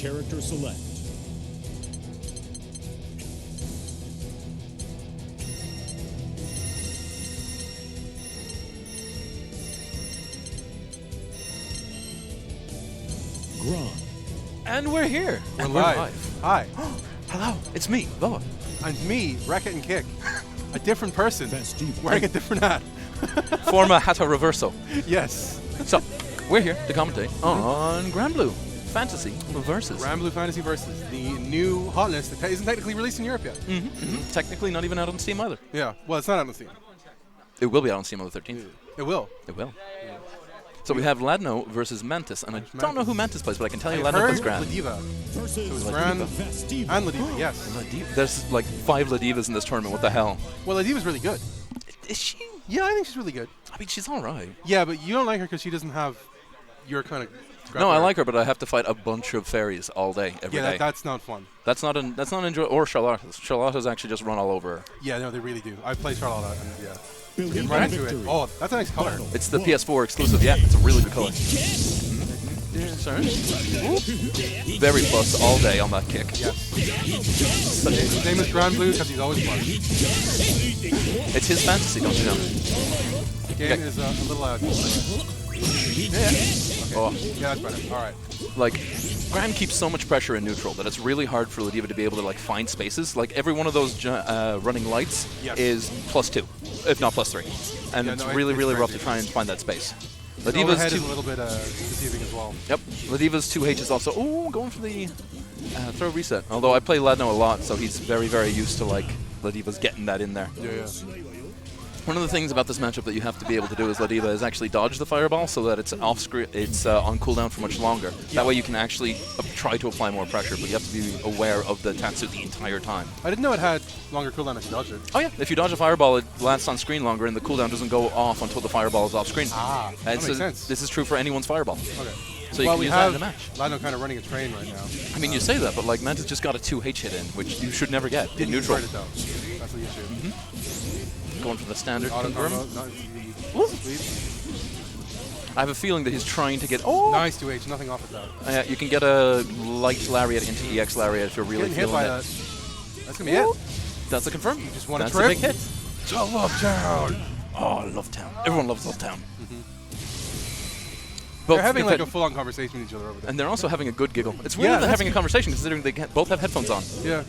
Character select. Gron. And we're here. And we're live. Hi. Hello, it's me, Voa. And me, Racket and Kick. A different person. Wearing a different hat. Forma Hatta Reverso. Yes. So, we're here to commentate on Grand Blue Fantasy Versus. Grand Blue Fantasy Versus, the new hotness that isn't technically released in Europe yet. Technically not even out on Steam either. Yeah, well, it's not out on Steam. It will be out on Steam on the 13th. It will. It will. So we have Ladno versus Mantis, and I don't know who Mantis plays, but I can tell you Ladno plays Grand. Ladiva. So it's Grand and Ladiva, yes. There's like 5 Ladivas in this tournament, what the hell? Well, Ladiva's really good. Is she? Yeah, I think she's really good. I mean, she's alright. Yeah, but you don't like her because she doesn't have your kind of... No, I like her, but I have to fight a bunch of fairies all day, every day. Yeah, that's not fun. That's not enjoyable. Or Charlotte. Charlotte's actually just run all over her. Yeah, no, they really do. I played Charlotte, and yeah. Get right into it. Oh, that's a nice color. It's the PS4 exclusive. Yeah, it's a really good color. Sorry. Very plus all day on that kick. Yes. His name is Grand Blue because he's always plus. It's his fantasy, don't you know? The game is a little loud. Yeah. Okay. Oh. Yeah, that's better. All right. Like, Grand keeps so much pressure in neutral that it's really hard for Ladiva to be able to like find spaces. Like every one of those running lights is +2, if not +3, and it's really rough to try and find that space. Ladiva's is a little bit deceiving as well. Yep. Ladiva's 2H is also going for the throw reset. Although I play Ladno a lot, so he's very used to like Ladiva's getting that in there. Yeah. One of the things about this matchup that you have to be able to do as Ladiva is actually dodge the fireball so that it's off screen, it's on cooldown for much longer. That way you can actually try to apply more pressure, but you have to be aware of the Tatsu the entire time. I didn't know it had longer cooldown if you dodge it. Oh yeah, if you dodge a fireball, it lasts on screen longer and the cooldown doesn't go off until the fireball is off screen. Ah, that makes sense. This is true for anyone's fireball. Okay. So you can use that in a match. Ladno kind of running a train right now. I mean, you say that, but like Mantis just got a 2H hit in, which you should never get in neutral. It, though. That's the issue. Going for the standard confirm. I have a feeling that he's trying to get... Nice 2H, nothing off of that. You can get a light lariat into EX lariat if you're really feeling hit by it. That. That's going to be it. That's a confirm. You just want That's a trip. A big hit. To Love Town. Oh, Love Town. Everyone loves Love Town. They're having like a full-on conversation with each other over there. And they're also having a good giggle. It's weird that they're having a conversation considering they both have headphones on. Yeah.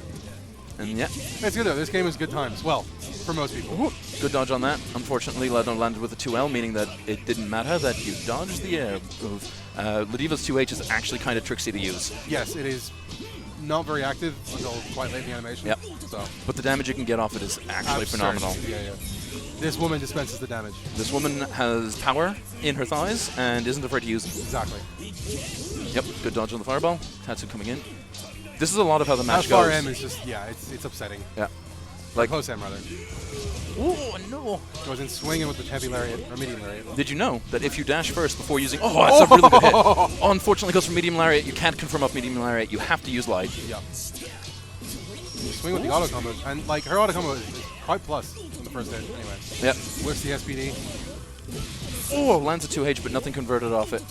And yeah. It's good though. This game is good times. Well, for most people. Good dodge on that. Unfortunately, Ladno landed with a 2L, meaning that it didn't matter that you dodged the air move. Ladiva's 2H is actually kind of tricksy to use. Yes, it is not very active until quite late in the animation. Yep. So. But the damage you can get off it is actually phenomenal. Yeah. This woman dispenses the damage. This woman has power in her thighs and isn't afraid to use them. Exactly. Yep, good dodge on the fireball. Tatsu coming in. This is a lot of how the match goes. Far M is just, it's upsetting. Yeah. Like close M, rather. Oh, no. Goes in swinging with the heavy lariat, or medium lariat. Did you know that if you dash first before using... Oh, that's a really good hit. Oh, unfortunately, goes for medium lariat. You can't confirm off medium lariat. You have to use light. Yeah. You swing with the auto combo, and like her auto combo is quite plus on the first hit, anyway. Yep. Lifts the SPD. Oh, lands a 2H, but nothing converted off it.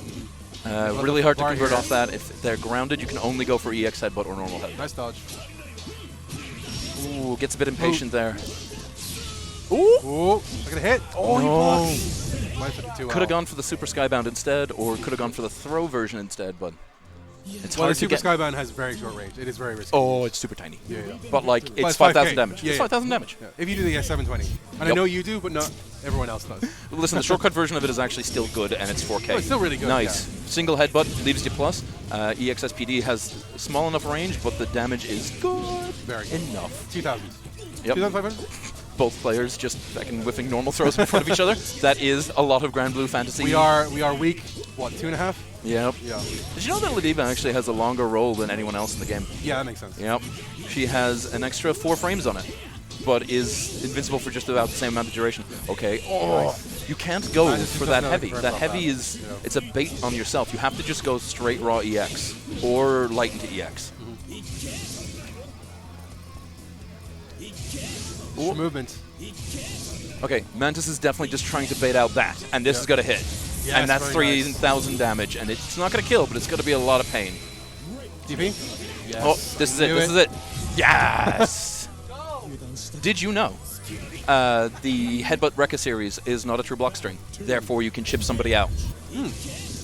Really hard to convert off that. If they're grounded, you can only go for EX headbutt or normal headbutt. Nice dodge. Ooh, gets a bit impatient there. Ooh, look at a hit. Oh, no. He blocked. Could have gone for the Super Skybound instead, or could have gone for the throw version instead, but it's hard the Super to get. Skybound has very short range. It is very risky. Oh, it's super tiny. Yeah. But like, it's 5,000 damage. Yeah, it's 5,000 damage. Yeah. If you do the S720. And I know you do, but not everyone else does. Listen, the shortcut version of it is actually still good, and it's 4K. Oh, it's still really good. Nice. Yeah. Single headbutt leaves you plus. EXSPD has small enough range, but the damage is good. Very good. Enough. 2,000. Yep. 2,500? Both players just fucking whiffing normal throws in front of each other. That is a lot of Grand Blue Fantasy. We are weak, what, 2.5? Yep. Yeah. Did you know that Ladiva actually has a longer roll than anyone else in the game? Yeah, that makes sense. Yep. She has an extra 4 frames on it, but is invincible for just about the same amount of duration. Okay. Oh, nice. You can't go for that heavy. That heavy is, it's a bait on yourself. You have to just go straight raw EX or light into EX. Movement. Okay, Mantis is definitely just trying to bait out that, and this is going to hit. Yeah, and that's 3,000 damage, and it's not going to kill, but it's going to be a lot of pain. DP? Yes. Oh, this is it. This is it. Yes! Did you know the Headbutt Rekka series is not a true block string? Therefore, you can chip somebody out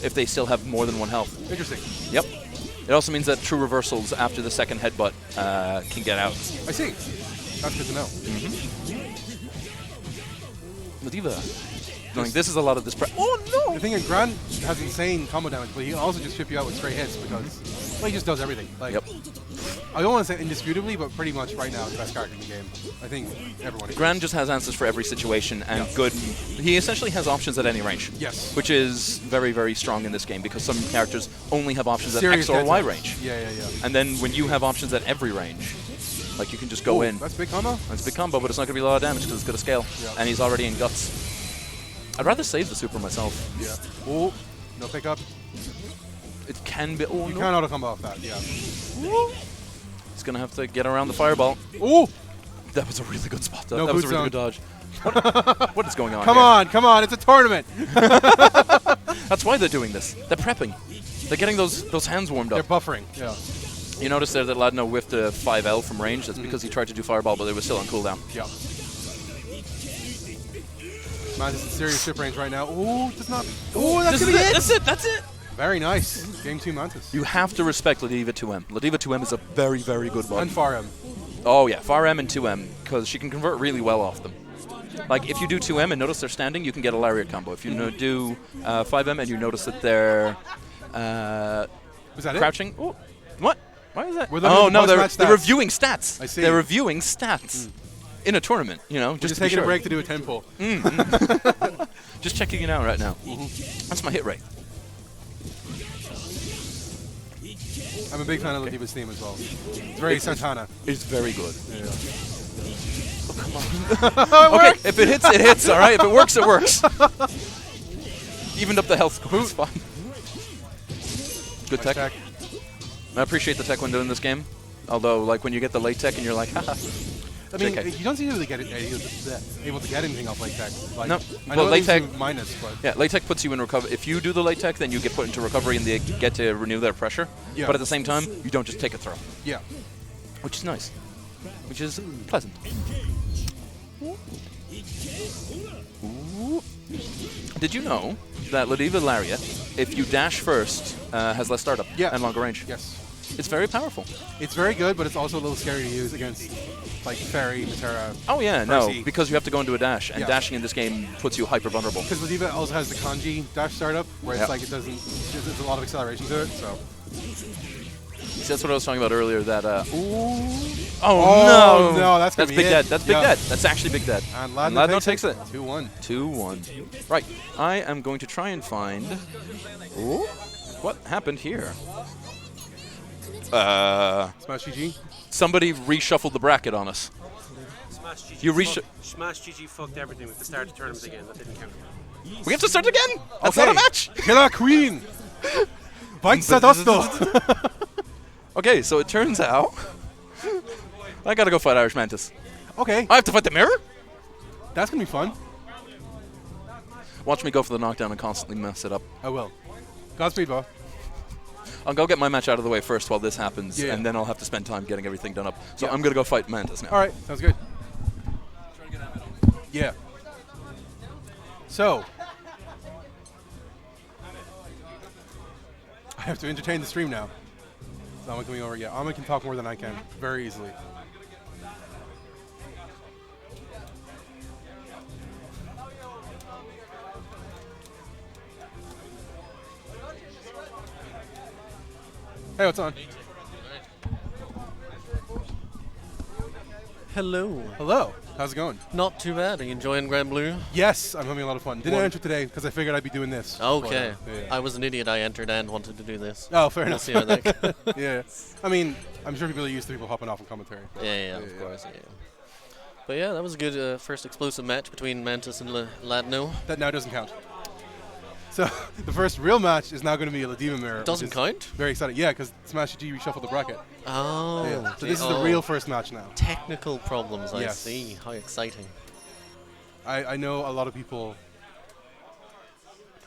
if they still have more than 1 health. Interesting. Yep. It also means that true reversals after the second headbutt can get out. I see. That's good to know. Ladiva. Like, this is a lot of this prep. Oh, no! The thing is, Gran has insane combo damage, but he also just chip you out with straight hits because well, he just does everything. Like, Yep. I don't want to say indisputably, but pretty much right now the best character in the game. I think everyone agrees. Gran just has answers for every situation and good. He essentially has options at any range. Yes. Which is very, very strong in this game because some characters only have options at Serious X or Y dead range. Yeah. And then when you have options at every range, like you can just go in. That's big combo? That's a big combo, but it's not going to be a lot of damage because it's going to scale. Yeah. And he's already in Guts. I'd rather save the super myself. Yeah. Oh, no pickup. It can be. Oh, You no. can't auto combo off that, yeah. He's going to have to get around the fireball. Oh! That was a really good spot. That, No that was a boot really good dodge. What is going on Come here? come on, it's a tournament! That's why they're doing this. They're prepping. They're getting those hands warmed They're up. buffering, yeah. You notice there that Ladno whiffed a 5L from range. That's because he tried to do fireball, but it was still on cooldown. Yeah. Mantis in serious ship range right now. Oh, does not. Oh, that's gonna be it! That's it. That's it. Very nice. Game 2 Mantis. You have to respect Ladiva 2M. Ladiva 2M is a very, very good one. And Far M. Oh, yeah. Far M and 2M, because she can convert really well off them. Like, if you do 2M and notice they're standing, you can get a lariat combo. If you do 5M and you notice that they're Was that crouching. Oh, what? Why is that? Oh, no, they're stats. reviewing stats. I see. They're reviewing stats in a tournament, you know, Just to be taking sure. a break to do a 10 pull. Just checking it out right now. That's my hit rate. I'm a big fan of Ladiva's theme as well. It's very Santana. It's very good. Yeah. Okay, if it hits, it hits, all right? If it works, it works. Evened up the health score. It's fine. Good Nice tech. I appreciate the tech window in this game. Although, like, when you get the late tech and you're like, haha. I mean, JK. you don't seem to really get able to get anything off late tech. Like, No, I but know late it tech. leaves you minus, but Yeah, late tech puts you in recovery. If you do the late tech, then you get put into recovery and they get to renew their pressure. Yeah. But at the same time, you don't just take a throw, yeah. which is nice, which is pleasant. Ooh. Did you know that Ladiva Lariat, if you dash first, has less startup and longer range? Yes. It's very powerful. It's very good, but it's also a little scary to use against like Fairy, Matera. Oh yeah, Percy. no, because you have to go into a dash, and Yeah. dashing in this game puts you hyper vulnerable. Because Ladiva also has the kanji dash startup, where Yep. it's like it doesn't. There's a lot of acceleration to it. So. See, that's what I was talking about earlier. That Oh no, that's gonna be big it. dead. That's big Yeah. dead. That's actually big dead. And And Ladno Ladno takes it. 2-1. 2-1. Right. I am going to try and find. Ooh, what happened here? Smash GG. Somebody reshuffled the bracket on us. Smash GG. You Smash GG fucked everything with the start of the tournament again. That didn't count. We have to start again. That's Okay. not a match. Killer Queen. Bite Sadosto. Okay, so it turns out I gotta go fight Irish Mantis. Okay, I have to fight the mirror. that's gonna be fun. Watch me go for the knockdown and constantly mess it up. I will. Godspeed, Bo. I'll go get my match out of the way first while this happens, Yeah. and then I'll have to spend time getting everything done up. So Yeah. I'm gonna go fight Mantis now. All right, sounds good. Yeah. So, I have to entertain the stream now. Is Ahmed coming over? Yeah, Ahmed can talk more than I can, very easily. Hey, what's on? Hello. Hello. How's it going? Not too bad. Are you enjoying Grand Blue? Yes, I'm having a lot of fun. Didn't What? enter today because I figured I'd be doing this. Okay. But, yeah. I was an idiot. I entered and wanted to do this. Oh, fair We'll enough. see how that goes. Yeah. I mean, I'm sure people are used to people hopping off in commentary. Yeah, of course. Yeah. But yeah, that was a good first explosive match between Mantis and Ladno. That now doesn't count. So the first real match is now going to be a Ladiva mirror. Doesn't which is count? Very exciting. Yeah, because Smash G reshuffled the bracket. Oh. Yeah. So gee, this is the real first match now. technical problems. I Yes. see. How exciting. I know a lot of people.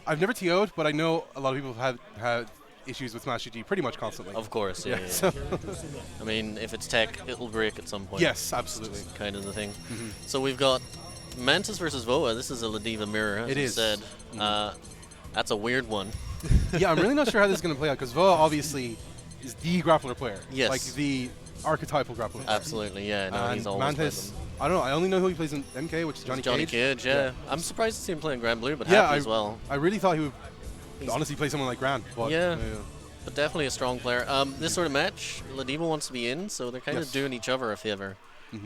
I've never TO'd, but I know a lot of people have issues with Smash GG pretty much constantly. Of course, yeah. So I mean, if it's tech, it'll break at some point. yes, absolutely. Kind of the thing. So we've got Mantis versus Voa. This is a Ladiva mirror, as It you is. said. That's a weird one. Yeah, I'm really not sure how this is going to play out because Voa obviously is the grappler player. Yes. Like the archetypal grappler player. Absolutely, yeah. No, And he's always played Mantis, them. I don't know. I only know who he plays in MK, which is Johnny Johnny Cage. Cage, yeah. I'm surprised to see him playing Grand Blue, but Yeah, happy as well. I really thought he would honestly play someone like Grand. But, Yeah. But definitely a strong player. This sort of match, Ladiva wants to be in, so they're kind of Yes. doing each other a favor.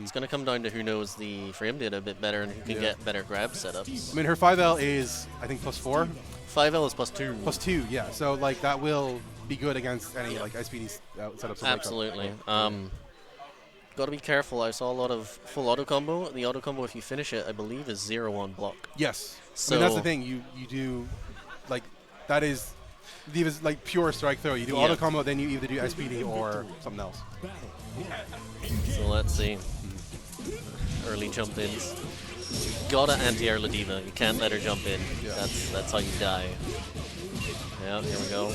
It's going to come down to who knows the frame data a bit better and who can Yeah. get better grab setups. I mean, her 5L is, I think, +4. 5L is +2. +2, yeah. So, like, that will be good against any, like, SPD setups. Absolutely. Got to be careful. I saw a lot of full auto combo. The auto combo, if you finish it, I believe is 0-1 block. Yes. So I mean, that's the thing. You do, like, that is Diva's, like, pure strike throw. You do Yeah. auto combo, then you either do SPD or something else. So let's see. Early jump ins. Gotta anti-air Ladiva. You can't let her jump in. Yeah. That's how you die. Yeah, here we go.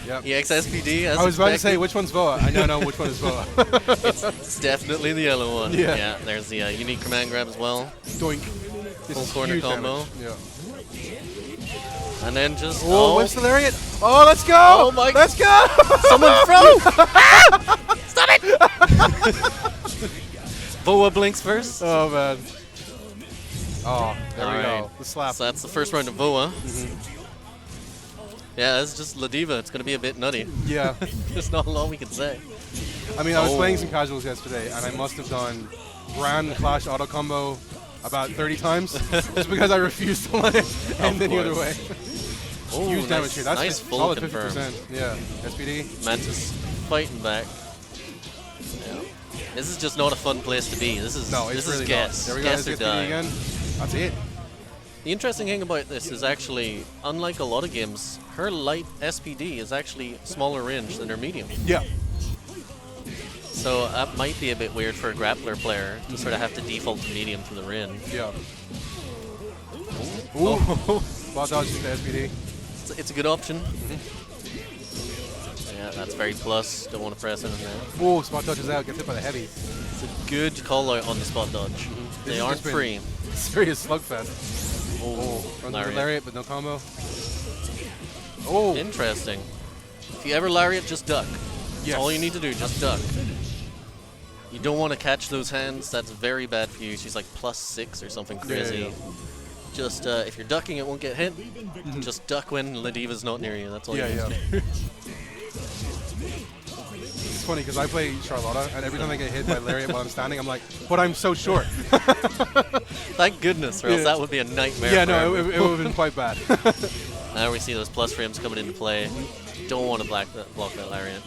Yep. EXSPD, as I was about to say, expected. which one's Voa? I now know which one is Voa. It's definitely the yellow one. Yeah. There's the unique command grab as well. Doink. Full This is corner huge combo. damage. Yeah. And then just Oh, whips the lariat. Oh, let's go. Oh my- Let's go. someone throw! Stop it! Voa blinks first. Oh, man. Oh, there we Alright. go. The slap. So that's the first round of Voa. Yeah, it's just Ladiva. It's going to be a bit nutty. Yeah. There's not a lot we can say. I mean, I was Oh. playing some casuals yesterday, and I must have done Grand Clash auto combo about 30 times, just because I refused to let it end any other way. Oh, Huge damage here. That's nice a full solid confirm. 50%. Yeah. SPD. Mantis fighting back. Yeah. This is just not a fun place to be. This is No, it's this really is guess. not. There we go. Guess There's or SPD die. again. That's it. The interesting thing about this is actually, unlike a lot of games, her light SPD is actually smaller range than her medium. Yeah. So that might be a bit weird for a grappler player to sort of have to default to medium for the range. Yeah. Ooh. Spot dodge to the SPD. It's a good option. Yeah, that's very plus. Don't want to press in there. Whoa, spot dodges out, gets hit by the heavy. It's a good call out on the spot dodge. This They has aren't just been free. Serious slugfest. Oh, Runs with the lariat. lariat, but no combo. Oh, Interesting. If you ever lariat, just duck. That's yes. all you need to do, just duck. You don't want to catch those hands. That's very bad for you. She's like +6 or something crazy. yeah. Just if you're ducking, it won't get hit. Just duck when Ladiva's not near you. That's all Yeah, you need yeah. to do. It's funny because I play Charlotta, and every time I get hit by lariat while I'm standing, I'm like, but I'm so short. Thank goodness, or else Yeah. that would be a nightmare. Yeah, for no, everyone. it would have been quite bad. Now we see those plus frames coming into play. Don't want to block that lariat.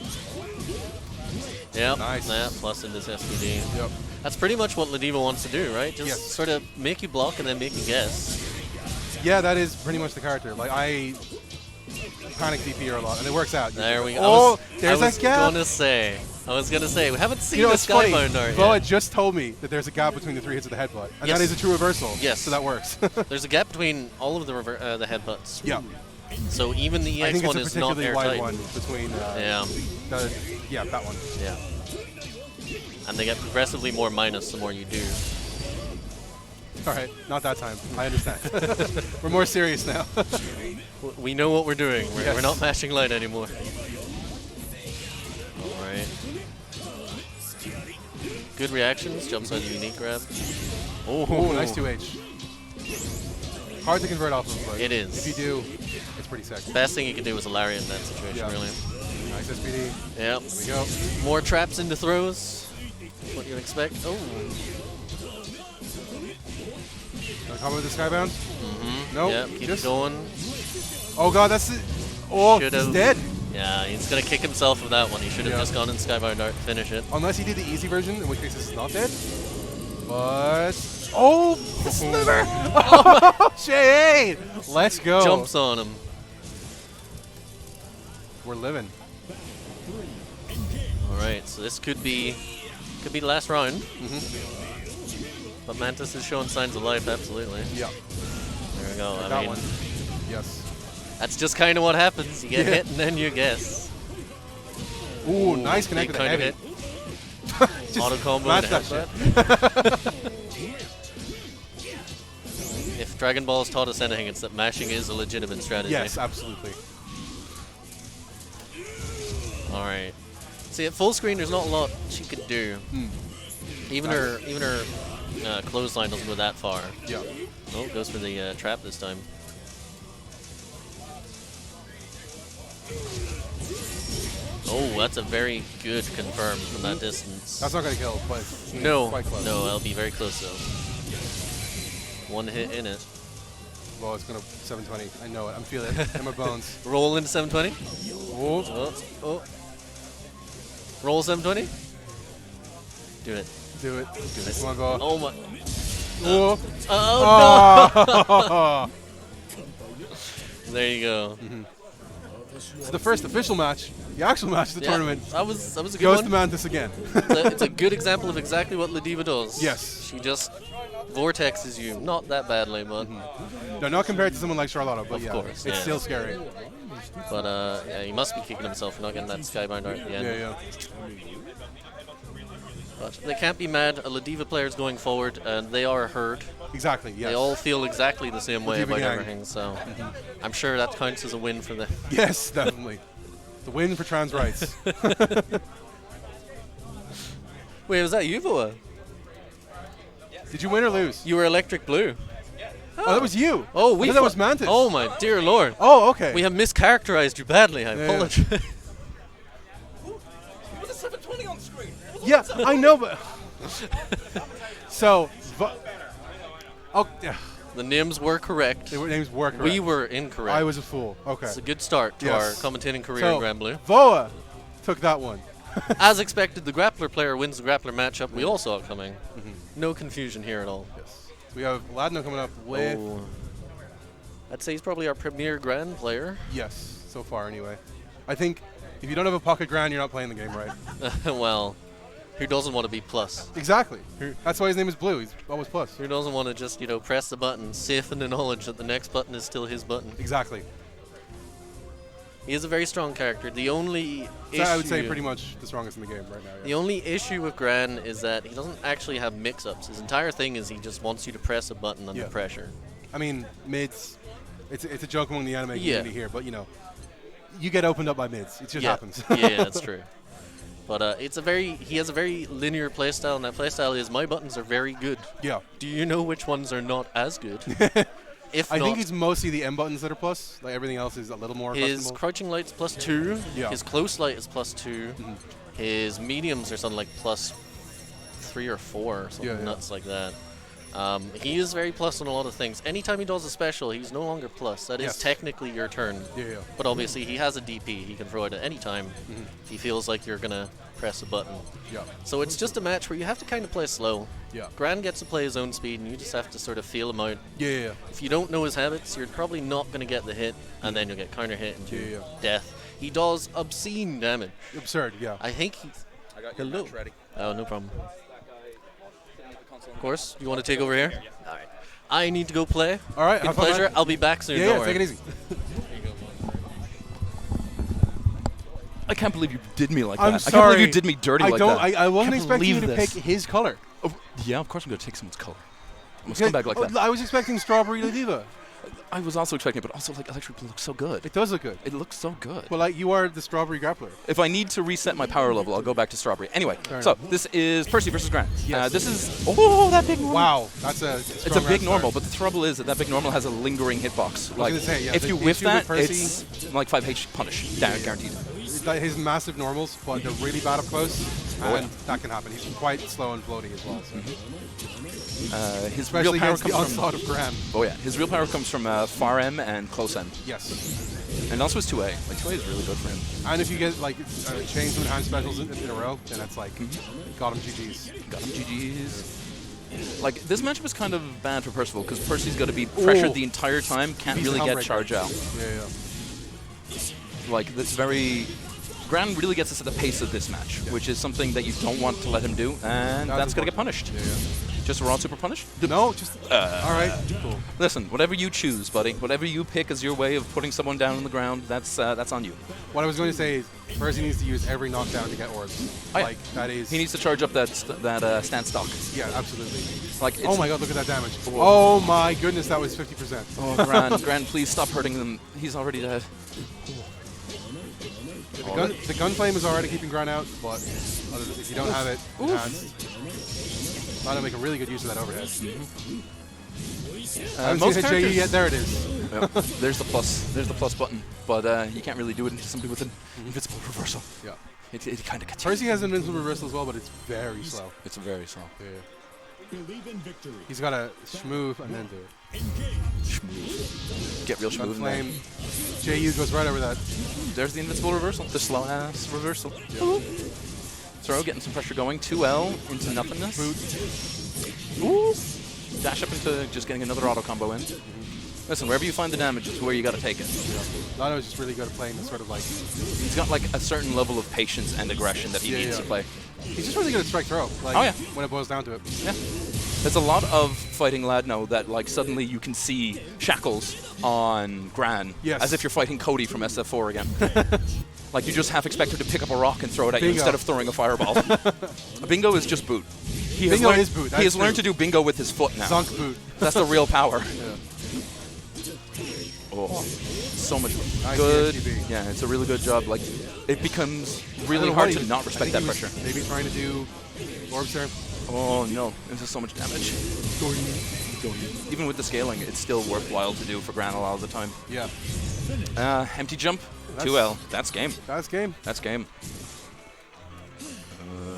Yep, Nice. that plus in this SPD. Yep. That's pretty much what Ladiva wants to do, right? Just Yes. sort of make you block and then make you guess. Yeah, that is pretty much the character. Like, I panic DP her a lot, and it works out. There we go. Oh, I there's was that gap. I was gonna say, we haven't seen You know, the it's funny. Skybound art Boa yet. just told me that there's a gap between the 3 hits of the headbutt, and Yes. that is a true reversal. Yes. So that works. There's a gap between all of the headbutts. Yeah. So even the I EX think it's one a is not particularly wide airtight. one between. Yeah, Yeah, that one. yeah. And they get progressively more minus the more you do. All right, not that time. I understand. We're more serious now. We know what we're doing. We're Yes. not mashing light anymore. All right. Good reactions. Jumps on the unique grab. Oh, Ooh, nice 2H. Hard to convert off of, but It is. if you do, it's pretty sick. Best thing you can do is a lariat in that situation, Yeah. really. Nice SPD. Yep. There we go. More traps into throws. What you expect? Oh. Gonna combo with the Skybound? Mm-hmm. Nope. Yep. Keep Just- going. Oh god, that's it. Oh, Should've. he's dead. Yeah, he's gonna kick himself with that one. He should have Yeah. just gone in Skybound Dart to finish it. Unless he did the easy version, in which case this is not dead. But oh, the sliver! Oh, Shane! Let's go. Jumps on him. We're living. All right, so this could be the last round. Mm-hmm. But Mantis is showing signs of life, absolutely. Yeah. There we go. I That mean, one. Yes. That's just kind of what happens. You get hit and then you guess. Ooh, nice connect Big with the kind heavy. of hit. Auto combo. Match and that headbutt. If Dragon Ball's taught us anything, it's that mashing is a legitimate strategy. Yes, absolutely. All right. See, at full screen, there's not a lot she could do. Even her clothesline doesn't go that far. Yeah. Oh, goes for the trap this time. Oh, that's a very good confirm from that distance. That's not going to kill, but No, quite close. no, I'll be very close though. One hit in it. Well, it's going to 720. I know it. I'm feeling it in my bones. Roll into 720. Oh. Oh. Roll 720. Do it. Do it. Do it. Come on, Bo. Oh my. Oh. Oh no! There you go. So the first official match, the actual match of the tournament, That was a good goes one. to Mantis again. It's a good example of exactly what Ladiva does. Yes. She just vortexes you, not that badly, but No, not compared to someone like Charlotta, but Of yeah, course, it's yeah. still scary. yeah, he must be kicking himself for not getting that Skybind art at the end. Yeah. But they can't be mad. A Ladiva player is going forward, and they are hurt. Exactly, yes. They all feel exactly the same way Ladiva about gang. everything, so I'm sure that counts as a win for them. Yes, definitely. The win for trans rights. Wait, was that you, Voa? Did you win or lose? You were electric blue. Oh, that was you. Oh, I thought that was Mantis. Oh my dear lord. Oh, okay. We have mischaracterized you badly. I Yeah. apologize. Yeah, I know, but so, oh, yeah, The names were correct. their names were correct. We were incorrect. I was a fool. Okay. It's a good start to Yes. our commentating career So, in Grand Blue. Voa took that one. As expected, the grappler player wins the grappler matchup. We all saw it coming. No confusion here at all. Yes. We have Ladno coming up with Oh. I'd say he's probably our premier Grand player. yes, so far anyway. I think if you don't have a pocket grand, you're not playing the game right. Well, who doesn't want to be plus? Exactly. That's why his name is Blue. He's always plus. Who doesn't want to just, press the button, safe in the knowledge that the next button is still his button? Exactly. He is a very strong character. The only issue, I would say pretty much the strongest in the game right now. the Yeah. only issue with Gran is that he doesn't actually have mix-ups. His entire thing is he just wants you to press a button under Yeah. pressure. I mean, mids. It's a joke among the anime Yeah. community here, but you get opened up by mids. It just happens. Yeah, that's true. But he has a very linear playstyle, and that playstyle is my buttons are very good. Yeah. Do you know which ones are not as good? If I not, think it's mostly the M buttons that are plus. Like everything else is a little more his customable. crouching light's +2, Yeah. his close light is +2, his mediums are something like +3 or 4, something Yeah, yeah. nuts like that. He is very plus on a lot of things. Anytime he does a special, he's no longer plus. That is Yes. technically your turn. Yeah. But obviously, he has a DP. He can throw it at any time if he feels like you're going to press a button. Yeah. So it's just a match where you have to kind of play slow. Yeah. Gran gets to play his own speed, and you just have to sort of feel him out. Yeah. If you don't know his habits, you're probably not going to get the hit, and then you'll get counter hit into Yeah. death. He does obscene damage. Absurd. Yeah. I think he's... I got your match ready. Oh, no problem. Of course, you want to take over here? All right. I need to go play. All right. Been have fun, pleasure. man. I'll be back soon. Yeah. Don't Yeah. worry. Take it easy. I can't believe you did me like I'm that. sorry. I can't believe you did me dirty like that. I wasn't Can't expecting you to believe pick this. his color. Oh, yeah, of course I'm going to take someone's color. I must come back like that. I was expecting Strawberry Ladiva. I was also expecting it, but also like Electric Blue looks so good. It does look good. It looks so good. Well, like you are the Strawberry Grappler. If I need to reset my power level, I'll go back to Strawberry. Anyway, Fair so enough. this is Percy versus Grant. Yes. This is that big normal. Wow, that's a. It's a big normal, but the trouble is that big normal has a lingering hitbox. Like, gonna say, yeah, if the you whiff issue with that, Percy- it's like 5H punish, guaranteed. his massive normals, but they're really bad up close, and that can happen. He's quite slow and floaty as well. So. His Especially real power against the comes onslaught from. of Gran. Oh yeah, his real power comes from far M and close M, Yes. and also his 2A. Like 2A is really good for him. And if you get like chain to enhance specials in a row, then that's like got him GG's. Got him GG's. Like this matchup is kind of bad for Percival because Percy's got to be pressured the entire time, can't He's the really get Helmbreaker. charge out. Yeah. Like that's very. Gran really gets us at the pace of this match, which is something that you don't want to let him do, and that's going to get punished. Yeah. Just raw super punish? No, just all right. Cool. Listen, whatever you choose, buddy. Whatever you pick as your way of putting someone down on the ground, that's on you. What I was going to say is, first he needs to use every knockdown to get orbs. Oh, yeah. Like that is. He needs to charge up that stand stock. Yeah, absolutely. Like, Oh my God, look at that damage. Oh my goodness, that was 50%. Oh, Gran, please stop hurting them. He's already dead. The gun flame is already keeping Gran out, but if you don't have it enhanced, thought I'd make a really good use of that overhead. I haven't most seen hit JE yet. There it is. Yep. There's the plus. There's the plus button, but you can't really do it into somebody with an invincible reversal. Yeah. It kind of gets. Percy has an invincible reversal as well, but it's very slow. It's very slow. Yeah. He's got to schmooth and then do it. Get real Gun smooth. flame. JU goes right over that. There's the invincible reversal. The slow ass reversal. Yep. Throw, getting some pressure going. 2L into nothingness. Boot. Ooh. Dash up into just getting another auto combo in. Listen, wherever you find the damage is where you got to take it. Yeah. Lano is just really good at playing this sort of like. He's got like a certain level of patience and aggression that he needs to play. He's just really good at strike throw. Like, oh yeah. When it boils down to it. Yeah. There's a lot of fighting Ladno that like suddenly you can see shackles on Gran. Yes. As if you're fighting Cody from SF4 again. Like you just half expect him to pick up a rock and throw it at you Bingo. instead of throwing a fireball. Bingo is just boot. Bingo is boot. He has learned to do bingo with his foot now. Zunk boot. That's the real power. Yeah. Oh, so much Nice good. ESTB. Yeah, it's a really good job. Like, it becomes really hard to not respect that pressure. Maybe trying to do orbs there. Oh no, this is so much damage. Even with the scaling, it's still worthwhile to do for Gran a lot of the time. Yeah. Empty jump, That's- 2L. That's game. That's game. That's game.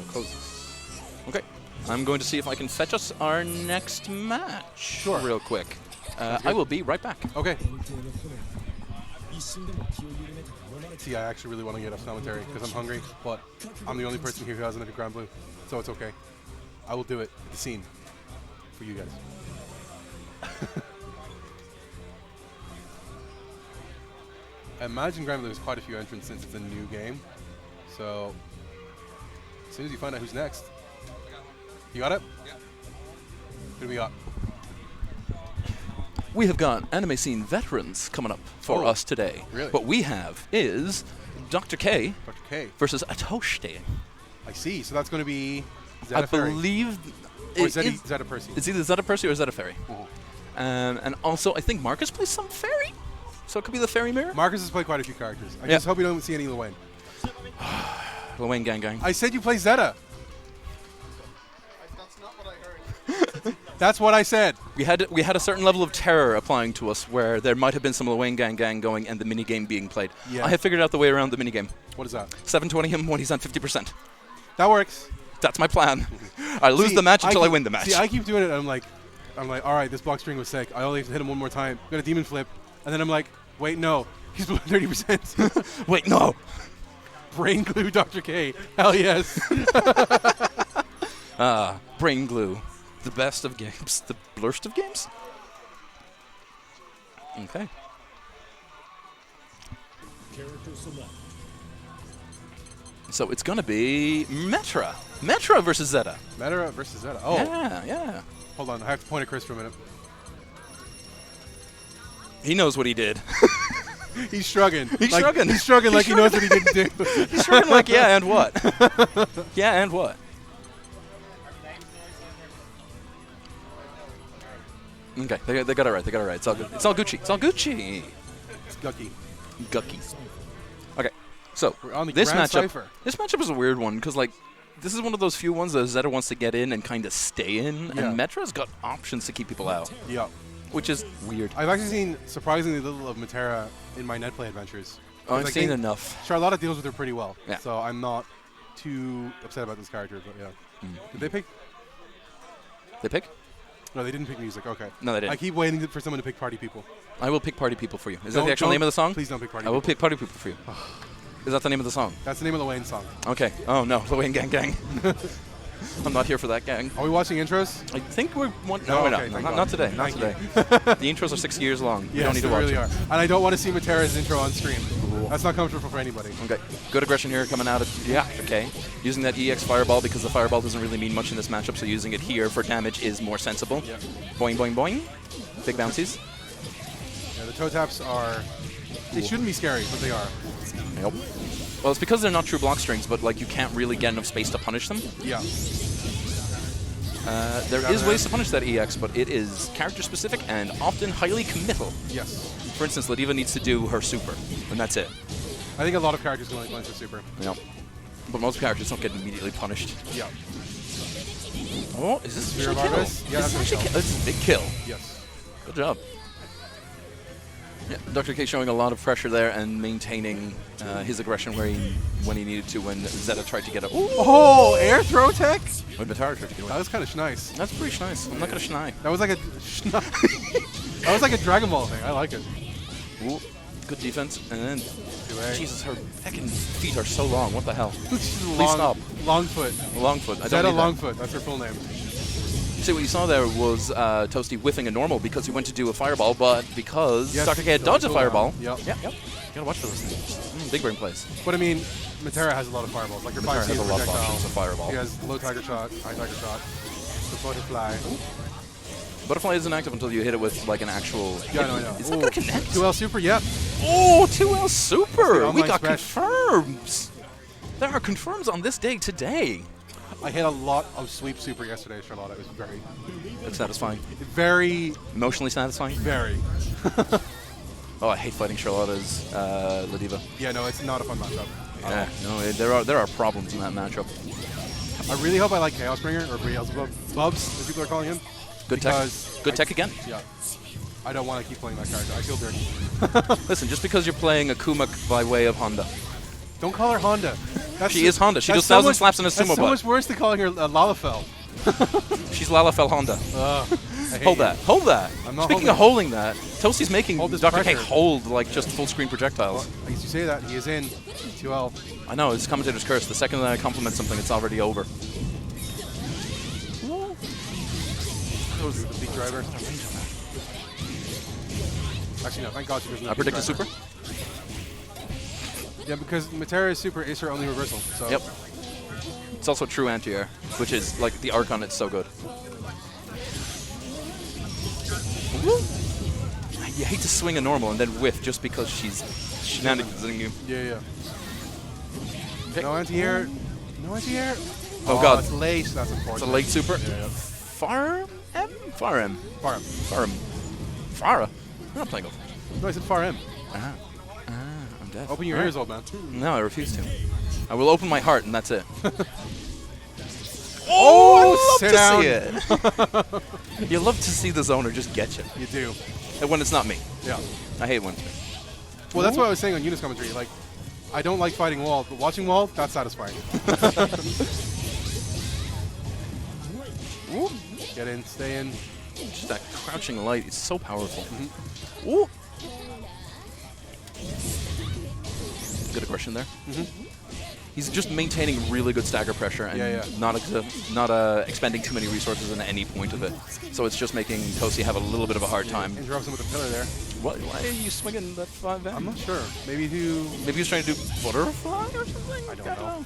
Close. Okay, I'm going to see if I can fetch us our next match. Sure. Real quick. I will be right back. Okay. See, I actually really want to get off commentary because I'm hungry, but I'm the only person here who hasn't had a Grand Blue, so it's okay. I will do it at the scene for you guys. I imagine Grand Blue has quite a few entrants since it's a new game, so as soon as you find out who's next. You got it? Yeah. Who do we got? We have got anime scene veterans coming up for us today. Really? What we have is Dr. K Dr. K. versus Atoshi. I see. So that's going to be Zeta I Fairy. believe Or it- Zeta Percy. it's either Zeta Percy or Zeta Fairy. Mhm. And also, I think Marcus plays some fairy, so it could be the fairy mirror. Marcus has played quite a few characters. I Yeah. just hope you don't see any Luane. Luane Gang Gang. I said you play Zeta. That's not what I heard. That's what I said. We had a certain level of terror applying to us where there might have been some Luane Gang Gang going and the minigame being played. Yeah. I have figured out the way around the minigame. What is that? 720 him when he's on 50%. That works. That's my plan. I lose See, the match until I keep- win the match. See, I keep doing it, and I'm like, all right, this block string was sick. I only have to hit him one more time. I'm gonna demon flip, and then I'm like, wait, no, he's below 30%. Wait, no. Brain glue, Dr. K. Hell yes. Brain glue. The best of games. The blurst of games? Okay. So it's going to be Metra. Metra versus Zeta. Meta versus Zeta. Oh, Yeah. hold on. I have to point at Chris for a minute. He knows what he did. He's shrugging. He's shrugging. He's shrugging like he knows what he didn't do. He's shrugging like, yeah, and what? Yeah, and what? Okay, they got it right. They got it right. It's all good. It's all Gucci. It's all Gucci. It's Gucky. Gucky. Okay, so We're on the this Grand matchup. Cypher. This matchup is a weird one because like this is one of those few ones that Zeta wants to get in and kind of stay in, Yeah. and Metra's got options to keep people out, Yeah. which is weird. I've actually seen surprisingly little of Matera in my netplay adventures. I've Like, seen they- enough. Charlotta deals with her pretty well. Yeah. So I'm not too upset about this character, but yeah. Did they pick? They pick? No, they didn't pick music. Okay. No, they didn't. I keep waiting for someone to pick Party People. I will pick Party People for you. Is that Don't- the actual don't- name of the song? Please don't pick Party I will People. pick Party People for you. Is that the name of the song? That's the name of the Wayne song. Okay. Oh no, Luane Gang Gang. I'm not here for that gang. Are we watching intros? I think we're one. No, No, we're okay, not. thank Not, God. not today. Not Thank today. The intros are 6 years long. You don't Yes, need they to watch really them. are. And I don't want to see Matera's intro on screen. That's not comfortable for anybody. Okay, good aggression here coming out of okay. Using that EX Fireball because the Fireball doesn't really mean much in this matchup, so using it here for damage is more sensible. Yeah. Boing, boing, boing. Big bouncies. Yeah, the toe taps are... They shouldn't be scary, but they are. Yep. Well, it's because they're not true block strings, but like you can't really get enough space to punish them. Yeah. There is ways to punish that EX, but it is character-specific and often highly committal. Yes. For instance, Ladiva needs to do her super, and that's it. I think a lot of characters can only punch the super. Yep. But most characters don't get immediately punished. Yeah. Oh, is this Spear a kill? Vargas? Yeah, this is that's a actually kill. this is a big kill. Yes. Good job. Yeah, Dr. K showing a lot of pressure there and maintaining his aggression when he needed to when Zeta tried to get up. Oh, air throw tech? When Matara tried to get away. That was kind of nice. That's pretty nice. I'm not going to schnai. That was like a... that was like a Dragon Ball thing. I like it. Ooh, good defense. And then, Anyway. Jesus, her fucking feet are so long. What the hell? She's Please stop. Longfoot. Longfoot. I don't Zeta need that. Longfoot. That's her full name. See, what you saw there was Toasty whiffing a normal because he went to do a fireball, but because Yes, Dr. K had so dodged a cool fireball. now. Yep. Yep. Gotta watch for those things. Big brain plays. But I mean, Matera has a lot of fireballs. Like her Matara 5C has a lot of projectile. options of fireball. She has low tiger shot, high tiger shot, the butterfly. Butterfly isn't active until you hit it with like an actual. Yeah, I know. Is that gonna connect? 2L super, yep. Oh, 2L super! We online got spread. confirms! There are confirms on this day today. I hit a lot of sweep super yesterday, Charlotte. It was very, That's satisfying. very, Emotionally satisfying. very. Oh, I hate fighting Charlotta's Ladiva. Yeah, no, it's not a fun matchup. Yeah, no, there are problems in that matchup. I really hope I like Chaos Bringer, or Beelzebub, Bubs, as people are calling him. Good tech. Because Good tech again. Yeah. I don't want to keep playing that character. I feel dirty. Listen, just because you're playing a Kumak by way of Honda. Don't call her Honda. She is Honda. She that's does 1,000 much- slaps in a sumo That's so butt. much worse than calling her Lalafell. She's Lalafell Honda. I hate Hold you. that. Hold that. I'm not Speaking of holding that, Toasty's making Hold this Dr. K pressure. hold like just full screen projectiles. I used to say that. He is in 2L. I know, it's commentator's curse. The second that I compliment something, it's already over. That was the big driver. Actually, no. Thank God she doesn't. I have predict a big super. driver. Yeah, because Matera's super is her only reversal. So Yep. It's also true anti-air, which is like the arc on it's so good. You hate to swing a normal and then whiff just because she's shenanigans-ing you. Yeah. Okay. No anti-air. No anti-air. Oh, God. It's late. That's important. It's a late super. Yeah. Far M? Far M. Far M. Far M. Farah? I'm not playing over. No, I said far M. I'm deaf. Open your All right. ears, old man. No, I refuse to. I will open my heart, and that's it. Oh, sit I love to see it. You love to see the zoner just get you. You do. And when it's not me. Yeah. I hate when it's me. Well, that's what I was saying on Eunice commentary. Like, I don't like fighting wall, but watching wall, that's satisfying. Ooh. Get in, stay in. Just that crouching light is so powerful. Mm-hmm. Ooh. Good aggression there. Mm-hmm. He's just maintaining really good stagger pressure and not expending too many resources in any point of it. So it's just making Toasty have a little bit of a hard time. Interrupts him with a pillar there. Why are you swinging that 5M? I'm not sure. Maybe do. Maybe he's trying to do butterfly or something? I don't know.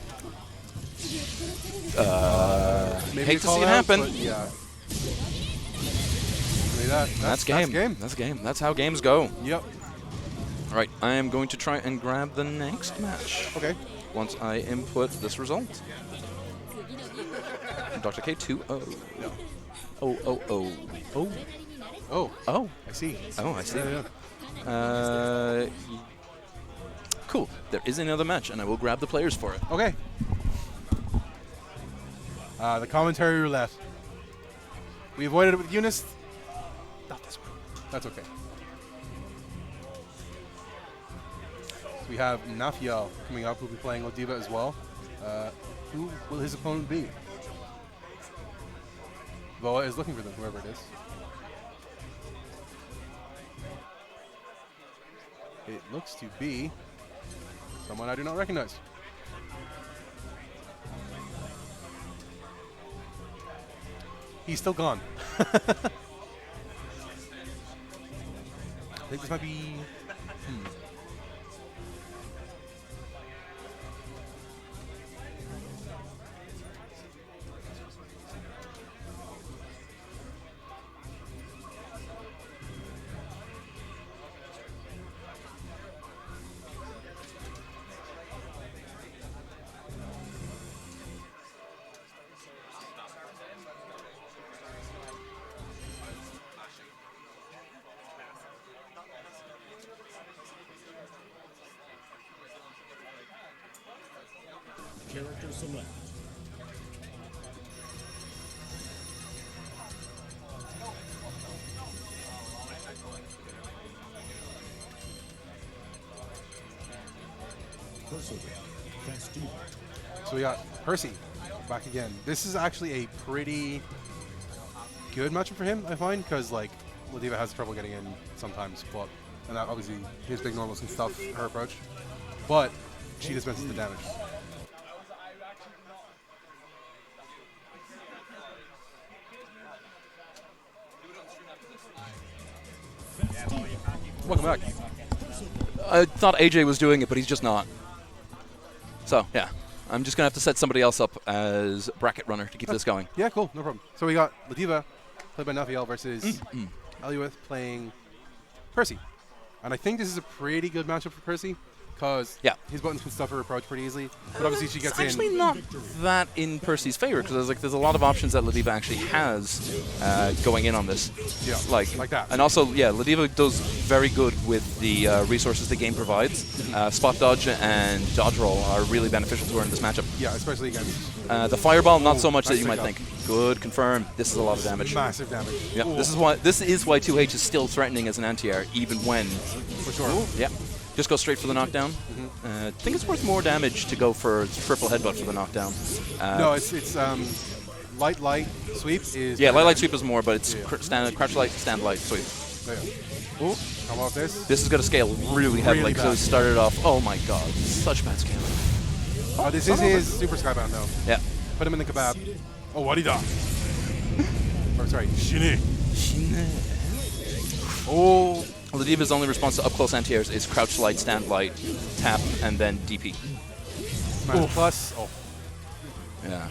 Maybe Hate a to call see it out, happen. but yeah. Maybe that's game. game. That's game. That's how games go. Yep. All right, I am going to try and grab the next match. Okay. Once I input this result. Dr. K 2-0. No. Oh. Oh. I see. Oh, I see. Yeah. Cool. There is another match, and I will grab the players for it. Okay. The commentary roulette. We avoided it with Eunice. Not this one. That's okay. We have Nafiel coming up, who'll be playing Ladiva as well. Who will his opponent be? Voa is looking for them, whoever it is. It looks to be someone I do not recognize. He's still gone. I think this might be... So we got Percy back again. This is actually a pretty good matchup for him, I find, because like Ladiva has trouble getting in sometimes, but and that obviously his big normals can stuff her approach, but she dispenses the damage. Welcome back. I thought AJ was doing it, but he's just not. So, yeah. I'm just going to have to set somebody else up as bracket runner to keep this going. Yeah, cool. No problem. So we got Ladiva, played by Nafiel, versus Eluith playing Percy. And I think this is a pretty good matchup for Percy, because his buttons can stuff her approach pretty easily. But obviously she gets it's actually not that in Percy's favor, because there's a lot of options that Ladiva actually has going in on this. Yeah, like that. And also, yeah, Ladiva does very good with the resources the game provides. Spot dodge and dodge roll are really beneficial to her in this matchup. Yeah, especially against... the fireball, not so much that you might think. Good, confirm. This is a lot of damage. Massive damage. Yeah, this is why 2H is still threatening as an anti-air, even when... For sure. Yeah. Just go straight for the knockdown. I think it's worth more damage to go for triple headbutt for the knockdown. No, it's light, sweep is... Yeah, light sweep is more, but it's crouch light, stand light, sweep. Oh, come off this. This is going to scale really heavily, because it started off... Oh my god, such bad scale. Oh, this is his Super Skybound, though. Yeah. Put him in the kebab. Oh, what he done? Or, sorry, Shine. Oh... Ladiva's only response to up-close anti-airs is crouch light, stand light, tap, and then DP. Smash plus. Oh. Yeah.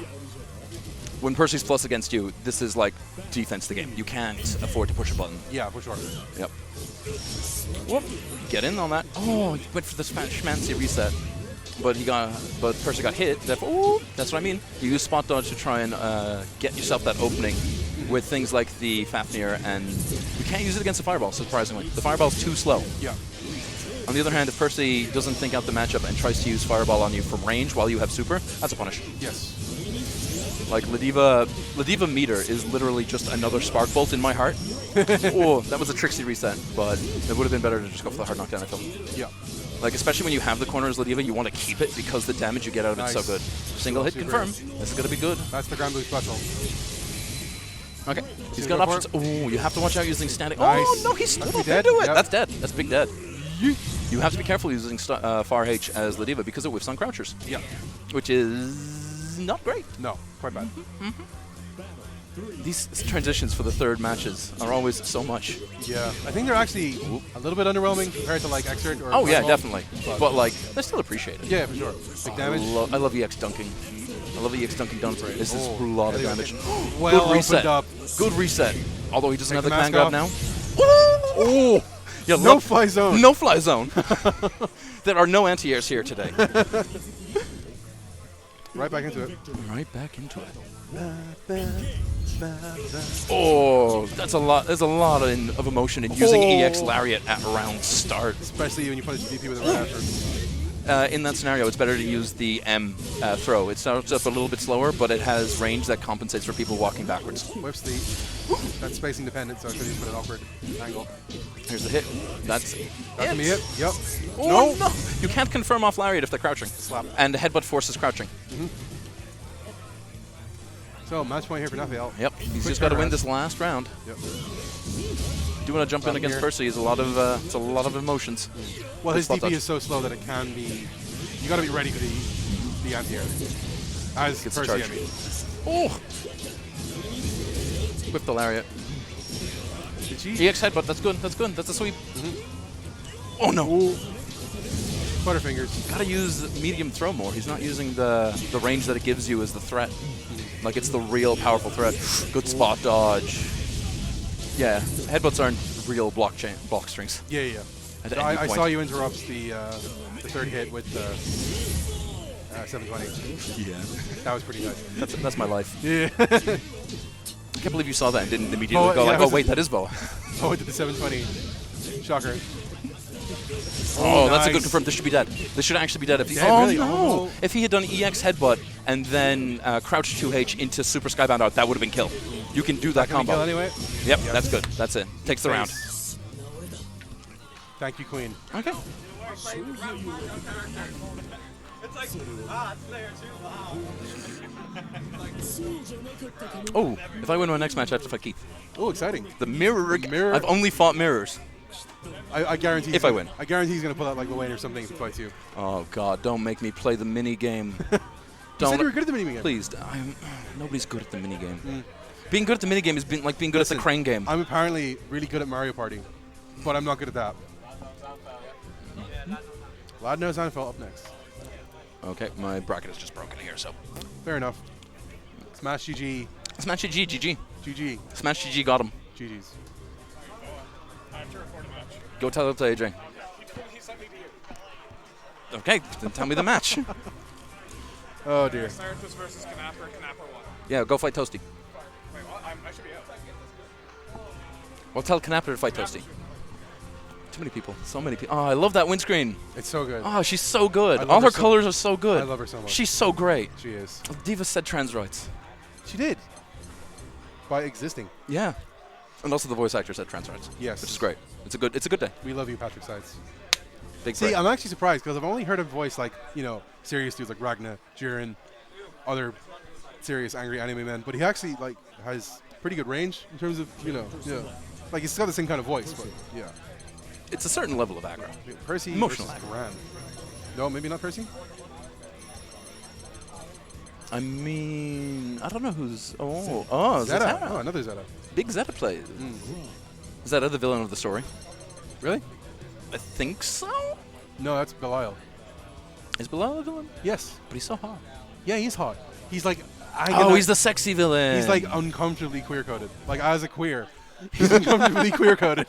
When Percy's plus against you, this is like defense the game. You can't afford to push a button. Yeah, for sure. Yep. Whoop. Get in on that. Oh, he went for the schmancy reset. But Percy got hit. Therefore, that's what I mean. You use spot dodge to try and get yourself that opening with things like the Fafnir, and you can't use it against the Fireball, surprisingly. The Fireball's too slow. Yeah. On the other hand, if Percy doesn't think out the matchup and tries to use Fireball on you from range while you have Super, that's a punish. Yes. Like, Ladiva meter is literally just another Spark Bolt in my heart. Oh, that was a tricksy reset, but it would have been better to just go for the hard knockdown, I feel. Yeah. Like, especially when you have the corner as Ladiva, you want to keep it because the damage you get out of it's so good. Single hit confirm. This is going to be good. That's the Grand Blue special. Okay. He's got options. Oh, you have to watch out using standing. Nice. Oh, no, he's still into dead. it. Yep. That's dead. That's big dead. You have to be careful using Far H as Ladiva because it whiffs on crouchers. Yeah. Which is not great. No, quite bad. These transitions for the third matches are always so much. Yeah. I think they're actually a little bit underwhelming compared to like Xrd or... Oh, yeah, definitely. But, like, they're still appreciated. Yeah, for sure. Big damage. I love EX dunking. I love the EX dunking dunk. This is a lot of damage. Well Good reset. up. Good reset. Although he doesn't have the Take the command grab mask now. Oh! Yeah, No fly zone. No fly zone. There are no anti-airs here today. Right back into it. Right back into it. Oh, that's a lot. There's a lot of emotion in using EX Lariat at round start. Especially when you punish the DP with it right after. In that scenario, it's better to use the M throw. It starts up a little bit slower, but it has range that compensates for people walking backwards. Whips the... That's spacing dependent, so I could just put an awkward angle. Here's the hit. That's That can be it. Yep. Oh, no! You can't confirm off Lariat if they're crouching. Slap. And the headbutt forces crouching. So, match point here for Nafiel. Yep. He's just got to win this last round. Yep. Do want to jump in against here. Percy is a lot of it's a lot of emotions. Well, his Spot DP dodge. is so slow that it can be... You got to be ready for the anti-air. As Gets the Percy, I charge. mean. Oh! Whip the Lariat. Did she? EX headbutt. That's good. That's good. That's a sweep. Oh no! Butterfingers. Gotta use medium throw more. He's not using the range that it gives you as the threat. Like it's the real powerful threat. Good spot dodge. Yeah, headbutts aren't real block strings. Yeah, yeah. At So any I point. saw you interrupt the third hit with the 720. Yeah. That was pretty nice. That's my life. Yeah. I can't believe you saw that and didn't immediately Oh, go yeah, like, it oh was wait, that is Boa. Oh, I did the 720. Shocker. Oh, that's a good nice. confirm. This should be dead. This should actually be dead. If he, Dead, oh really? no! Oh. If he had done EX headbutt and then crouch 2H into Super Skybound out, that would have been kill. You can do that Can we combo. kill anyway? Yep, that's good. That's it. Takes the round. Face. Thank you, Queen. Okay. Oh, if I win my next match, I have to fight Keith. Oh, exciting. The mirror. Mirror. I've only fought mirrors. I guarantee. If I win. I guarantee he's gonna pull out like Wayne or something if he fights you. Oh God! Don't make me play the mini game. You Don't. said you were good at the mini game. Please. Nobody's good at the mini game. Being good at the mini game is like being good at the crane game. I'm apparently really good at Mario Party, but I'm not good at that. Lad knows Anfield up next. Okay, my bracket is just broken here, so. Fair enough. Smash GG. Smash GG, GG. GG. Smash GG got him. GG's. Go tell it to AJ. Okay, then tell me the match. Oh dear. Cyrus versus Knapper. Knapper won. Yeah, go fight Toasty. Wait, what? I should be out. Well, tell Knapper to fight Toasty. Too many people. So many people. Oh, I love that windscreen. It's so good. Oh, she's so good. I love All her her so- colors are so good. I love her so much. She's so great. She is. Diva said trans rights. She did. By existing. Yeah. And also the voice actor said trans rights. Yes. Which is great. It's a good day. We love you, Patrick Sides. Big See, break. I'm actually surprised because I've only heard a voice like, serious dudes like Ragnar, Jiren, other serious angry anime men, but he actually like has pretty good range in terms of, like he's got the same kind of voice, but yeah. It's a certain level of aggro. Percy Emotional versus aggro. Gran. No, maybe not Percy? I mean, I don't know who's. Oh, Zeta. Zeta. Oh, another Zeta. Big Zeta plays. Zeta, the villain of the story. Really? I think so. No, that's Belial. Is Bilal a villain? Yes. But he's so hot. Yeah, he's hot. He's like, He's the sexy villain. he's like uncomfortably queer-coded. Like as a queer, he's uncomfortably queer-coded.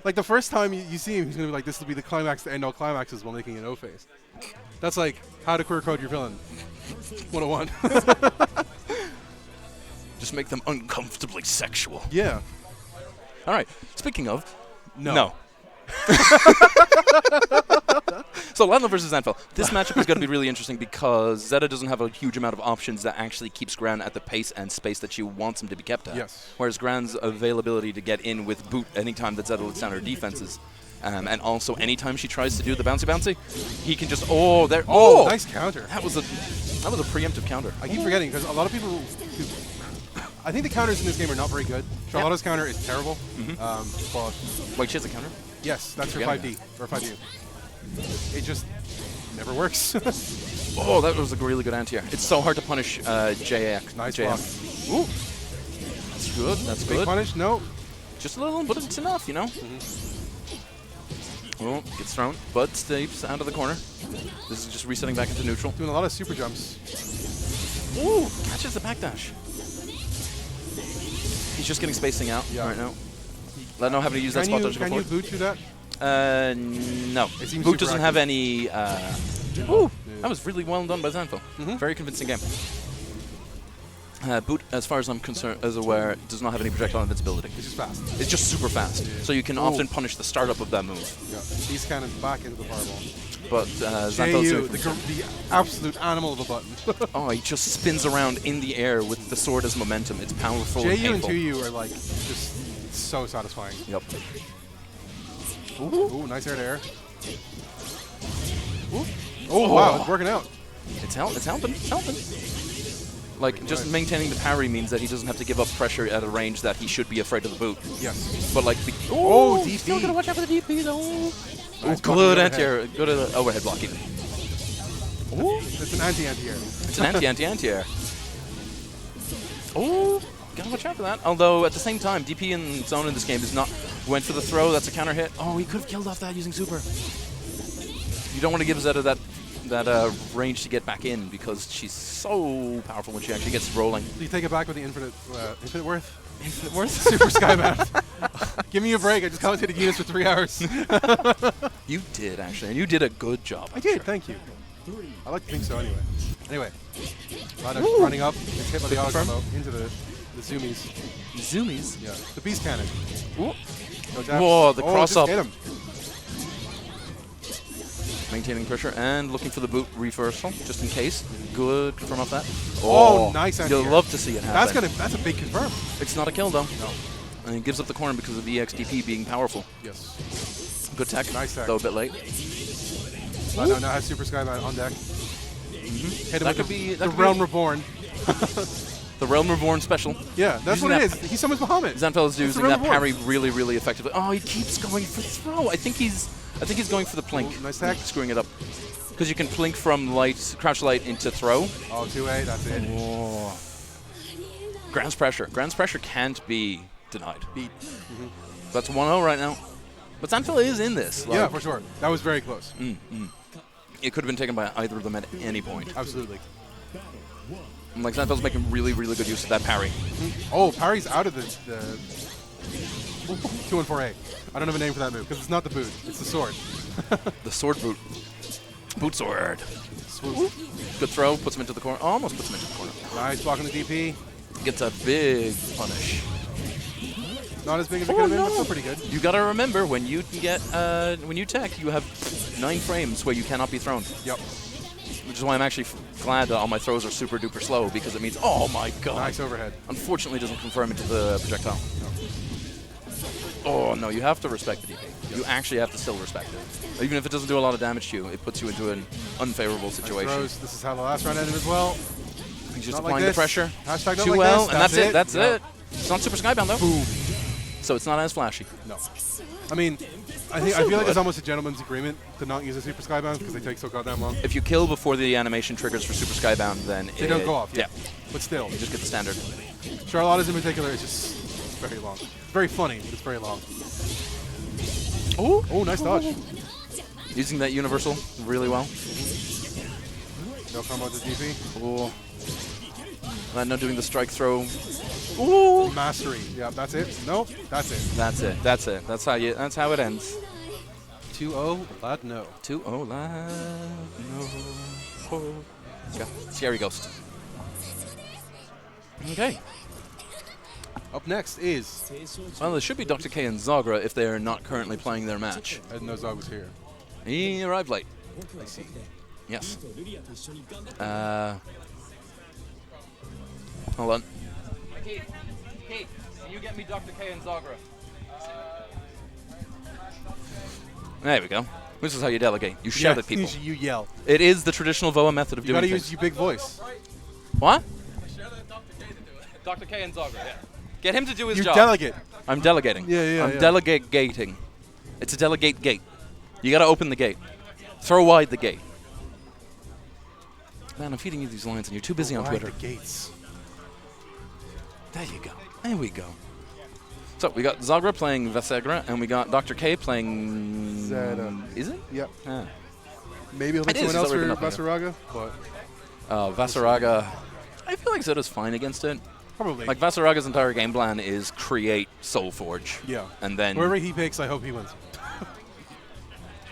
Like the first time you see him, he's gonna be like, "This will be the climax to end all climaxes," while making an O face. That's like how to queer-code your villain. 101. Just make them uncomfortably sexual. Yeah. All right. Speaking of, No. So Lando versus Anfel. This matchup is going to be really interesting because Zeta doesn't have a huge amount of options that actually keeps Gran at the pace and space that she wants him to be kept at. Yes. Whereas Gran's availability to get in with boot anytime that Zeta lets down her defenses, and also anytime she tries to do the bouncy, he can just Nice counter. That was a preemptive counter. I keep forgetting because a lot of people. I think the counters in this game are not very good. Charlotta's counter is terrible. But Wait, she has a counter? yes, that's her Yeah. 5D or 5U. It just never works. Oh, that was a really good anti-air. It's so hard to punish JX. Nice JM. block. Ooh. That's good. That's Big good. punish? No. Just a little, but it's enough, Oh, gets thrown, but escapes out of the corner. This is just resetting back into neutral. Doing a lot of super jumps. Ooh, catches the backdash. He's just getting spacing out right now. Let know how to use that spot dodge Can you before. boot through that? No. It seems Boot super doesn't have active. any. Ooh, that was really well done by Zanfil. Very convincing game. Boot, as far as I'm concerned, as aware, does not have any projectile invincibility. It's just fast. It's just super fast, so you can often punish the startup of that move. Yeah. These cannons back into the fireball. But Zanfil's JU, the absolute animal of a button. oh, he just spins around in the air with the sword as momentum. It's powerful and JU and painful. 2U are like just so satisfying. Yep. Ooh, nice air to air. Ooh. Oh, wow, it's working out. It's helping. It's helping. Like, just maintaining the parry means that he doesn't have to give up pressure at a range that he should be afraid of the boot. Yes. But like, Oh, DP. Still gotta watch out for the DP though. Nice Good block anti-air. Good overhead blocking. Ooh. It's an anti-anti-air. It's an anti-air. Oh, gotta watch out for that. Although at the same time, DP in zone in this game is not. Went for the throw. That's a counter hit. Oh, he could have killed off that using super. You don't want to give Zeta that range to get back in because she's so powerful when she actually gets rolling. Do you take it back with the infinite worth? Infinite worth. Super Skybound. Give me a break. I just commentated units for 3 hours. You did actually, and you did a good job. I did, thank you. I like to think so anyway. Lada running up, gets hit by the auto combo into the zoomies. Zoomies. Yeah, the beast cannon. Ooh. No taps. Whoa, the Oh, cross just up. hit him. Maintaining pressure and looking for the boot reversal, just in case. Good confirm off that. Oh, nice anti-air. You'll love to see it happen. That's a big confirm. It's not a kill, though. No. And he gives up the corner because of the EXDP being powerful. Yes. Good tech. Nice tech. Though a bit late. Now has Super Skyline on deck. Hit him That with could be the Realm Reborn. the Realm Reborn special. Yeah, that's Using what it that- is. He summons Bahamut. Zanfel is It's the using Realm that Reborn. parry really, really effectively. Oh, he keeps going for throw. I think he's going for the plink. Ooh, nice tech. Screwing it up. Because you can plink from light, crouch light into throw. Oh, 2A, that's it. Oh. Ground's pressure. Ground's pressure can't be denied. Beat. That's 1-0 right now. But Zanfel is in this. Yeah, like- for sure. That was very close. It could have been taken by either of them at any point. Absolutely. And like Zanfel's making really, really good use of that parry. Oh, parry's out of the 2 and 4A. I don't have a name for that move because it's not the boot. It's the sword. The sword boot. Boot sword. Swoop. Good throw, puts him into the corner. Almost puts him into the corner. Nice blocking the DP. Gets a big punish. Not as big as it could have been, but still pretty good. You gotta remember when you get when you tech, you have 9 frames where you cannot be thrown. Yep. Which is why I'm actually glad that all my throws are super duper slow because it means, oh my god. Nice overhead. Unfortunately, it doesn't confirm into the projectile. Oh no, you have to respect the DP. You actually have to still respect it. Even if it doesn't do a lot of damage to you, it puts you into an unfavorable situation. Throws. This is how the last round ended as well. He's just Not applying like the this. pressure. Hashtag not Too like well, this. and that's it. That's Yep. it. It's not Super Skybound though. Boom. So it's not as flashy. No. I mean, I feel like good. it's almost a gentleman's agreement to not use a Super Skybound because they take so goddamn long. If you kill before the animation triggers for Super Skybound, then They don't go off. Yeah, But still, you just get the standard. Charlotta's in particular is just very long. It's very funny, but it's very long. Oh, nice dodge. Using that universal really well. No combo with the DP. Oh. And now doing the strike throw. Ooh. Mastery. Yeah, that's it. Nope, that's it. That's it. That's it. That's how it ends. 2-0, lad, no. 2-0 live. No. Oh. Yeah. Scary Ghost. Okay. Up next is... Well, there should be Dr. K and Zagra if they're not currently playing their match. I didn't know Zog was here. He arrived late. I see. Yes. Hold on. Kate, can you get me Dr. K and Zagra? There we go. This is how you delegate. You shout at people. You yell. It is the traditional VOA method of You doing gotta things. use your big voice. What? Dr. K and Zagra, yeah. Get him to do his You job. delegate. I'm delegating. Yeah, I'm yeah. delegate-gating. It's a delegate gate. You gotta open the gate. Throw wide the gate. Man, I'm feeding you these lines and you're too busy on Wide Twitter. the gates. There you go. There we go. So we got Zagra playing Vesegra, and we got Dr. K playing... Zeta. Is it? Yep. Ah. Maybe he'll pick It is, someone else it's for already nothing. Vasaraga, but Vasaraga... I feel like Zeta's fine against it. probably. Like, Vasaraga's entire game plan is create Soulforge. yeah. And then... Whoever he picks, I hope he wins.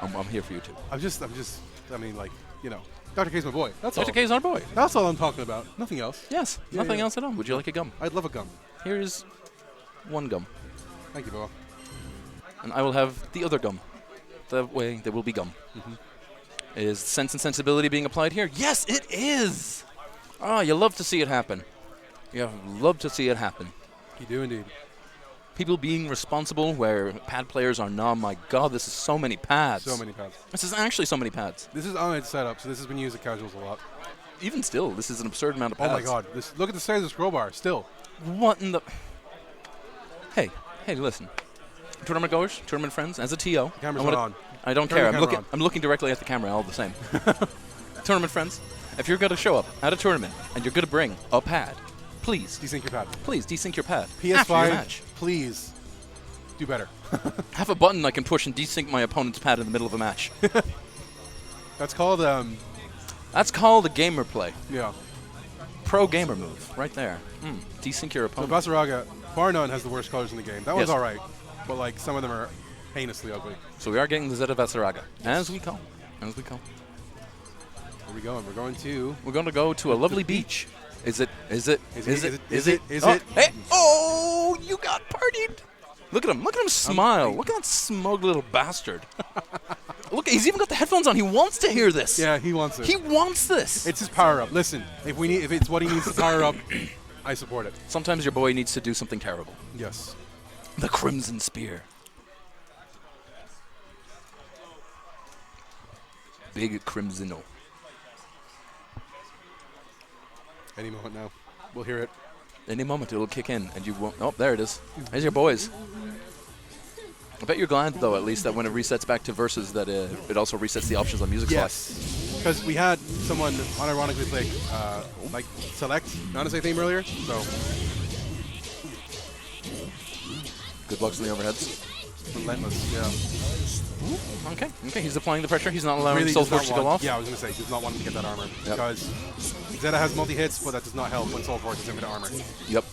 I'm here for you, too. I mean, like, you know, Dr. K's my boy. That's all. Dr. K's our boy. That's all I'm talking about. Nothing else. Yes, Yeah, nothing yeah. else at all. Would you like a gum? I'd love a gum. Here's one gum. Thank you, Boa. And I will have the other gum. That way, there will be gum. Is Sense and Sensibility being applied here? Yes, it is! Oh, you love to see it happen. You love to see it happen. You do indeed. People being responsible where pad players are not. My God, this is so many pads. So many pads. This is actually so many pads. This is on its setup, so this has been used at casuals a lot. Even still, this is an absurd amount of Oh pads. my God! Look at the size of the scroll bar. Still. What in the... Hey, listen. Tournament goers, tournament friends, as a TO. Camera's not on. I don't Turn care. the I'm camera looking directly at the camera all the same. Tournament friends, if you're going to show up at a tournament and you're going to bring a pad, please Desync your pad. desync your pad after your PS5, match. please do better. Have a button I can push and desync my opponent's pad in the middle of a match. That's called That's called a gamer play. yeah. Pro gamer move, right there. Desync your So opponent. Vasaraga, bar none, has the worst colors in the game. That one's Yes. all right, but like some of them are heinously ugly. So we are getting the Zeta Vasaraga, as we call. As we call. Where are we going? We're going to. We're going to go to a lovely beach. Is it? Is it? Oh, hey! Oh, you got partied! Look at him! Look at him smile! Look at that smug little bastard! Look, he's even got the headphones on. He wants to hear this. Yeah, he wants it. He wants this. It's his power up. Listen, if it's what he needs to power up, I support it. Sometimes your boy needs to do something terrible. Yes. The Crimson Spear. Big Crimsono. Any moment now. We'll hear it. Any moment it'll kick in and you won't. Oh, there it is. There's your boys. I bet you're glad, though, at least that when it resets back to versus, that it also resets the options on music slot. Yes. Because we had someone unironically play, like, select non-safe theme earlier, so. Good blocks on the overheads. Relentless, yeah. Okay, he's applying the pressure. He's not allowing Really Soul does not Forge to go want- off. Yeah, I was going to say, does not want him to get that armor. Yep. Because Zeta has multi-hits, but that does not help when Soul Forge is infinite armor. Yep.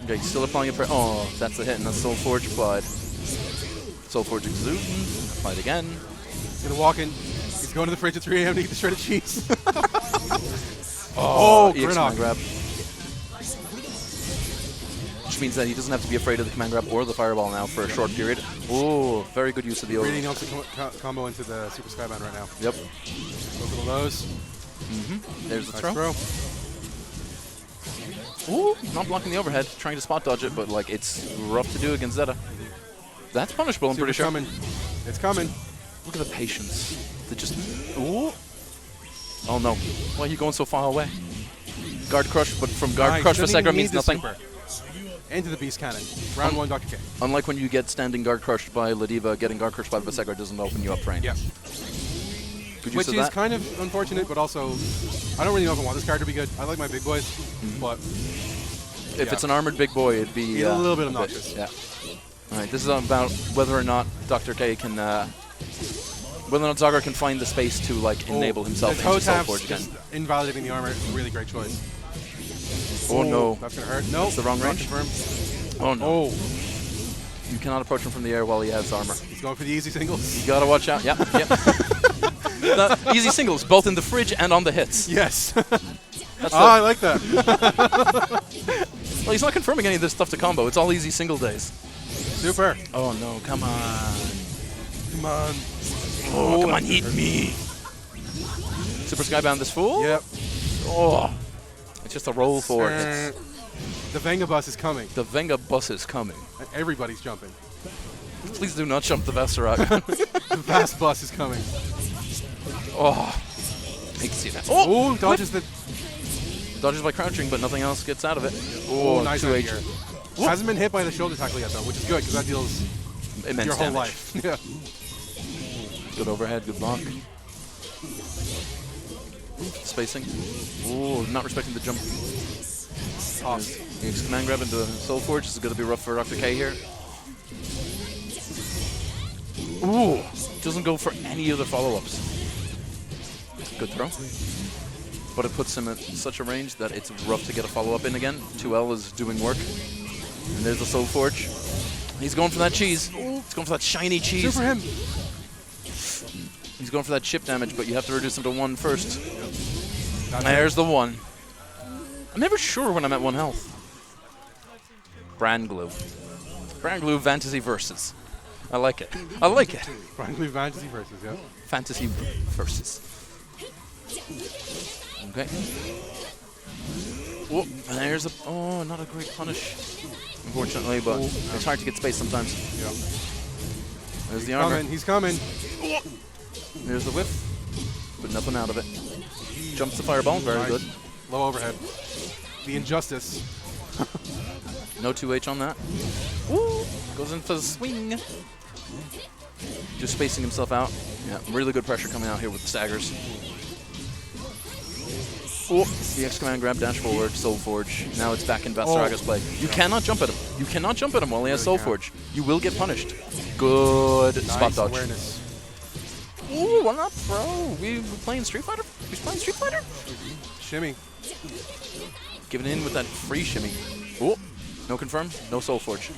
Okay, he's still applying a pressure. Oh, that's the hit, and that's Soul Forge applied. Soul Forge exuding. Applied again. He's going to walk in. He's going to the fridge at 3 a.m. to eat the shredded cheese. Oh, EX Gridlock. command grab. Which means that he doesn't have to be afraid of the command grab or the fireball now for a short period. Oh, very good use of the over. Really wants to combo into the Super Skybound right now. Yep. Both of the lows. There's the Nice throw. throw. Ooh, not blocking the overhead, trying to spot dodge it, but like it's rough to do against Zeta. That's punishable, I'm pretty sure. Coming. It's coming. Look at the patience. They just. Ooh. Oh no. Why are you going so far away? Guard crush, but from guard Nice. crush for Doesn't even Segra means need the nothing. super. Into the Beast Cannon. Round 1, Dr. K. Unlike when you get standing guard crushed by Ladiva, getting guard crushed by Visegra doesn't open you up for range. Yeah. Good use Which of is that. kind of unfortunate, but also, I don't really know if I want this card to be good. I like my big boys, but If yeah. it's an armored big boy, it'd be a little bit obnoxious. Yeah. All right, this is about whether or not Dr. K can, whether or not Zagar can find the space to like enable himself the toe into Soul taps Forge again. just invalidating the armor. Really great choice. Oh no, That's gonna hurt. No, That's the wrong not range. confirmed. oh no. Oh, You cannot approach him from the air while he has armor. he's going for the easy singles. You gotta watch out. Yep. The easy singles, both in the fridge and on the hits. Yes. That's I like that. well, he's not confirming any of this stuff to combo. It's all easy single days. Super. Oh no, come on. Come on. Oh, come on, eat me. Super Skybound this fool? Yep. Oh. It's just a roll for hits. The Venga bus is coming. The Venga bus is coming. Everybody's jumping. Please do not jump the Veseraga. The Vast bus is coming. Oh. I can see that. Oh, dodges the. Dodges by crouching, but nothing else gets out of it. Oh, nice 2H. idea. Hasn't been hit by the shoulder tackle yet, though, which is good because that deals Immense your whole damage. life. Yeah. Good overhead, good block. Spacing. Ooh, not respecting the jump. Toss. EX command grab into Soul Forge. This is going to be rough for Dr. K here. Ooh, doesn't go for any other follow-ups. Good throw. But it puts him at such a range that it's rough to get a follow-up in again. 2L is doing work. And there's the Soul Forge. He's going for that cheese. He's going for that shiny cheese. Super him. He's going for that chip damage, but you have to reduce him to 1 first. That's There's the 1. I'm never sure when I'm at 1 health. Brand glue. Brand glue fantasy versus. I like it. I like it. Frankly, Fantasy versus, yeah. Fantasy versus. Okay. Oh, there's a. Oh, not a great punish. Unfortunately, but it's hard to get space sometimes. Yeah. There's the armor. He's coming. There's the whip. But nothing out of it. Jumps the fireball. Very Nice. good. Low overhead. The injustice. No 2H on that. Ooh, goes in for the swing. Just spacing himself out. Yeah, really good pressure coming out here with the staggers. Oh, the X command grab, dash forward, Soul Forge. Now it's back in Vasaraga's play. You cannot jump at him. You cannot jump at him while he has Soul Forge. You will get punished. Good spot Nice dodge. awareness. Ooh, one up, bro. We playing Street Fighter? He's playing Street Fighter? Shimmy. Giving in with that free shimmy. Oh, no confirm, no Soul Forge.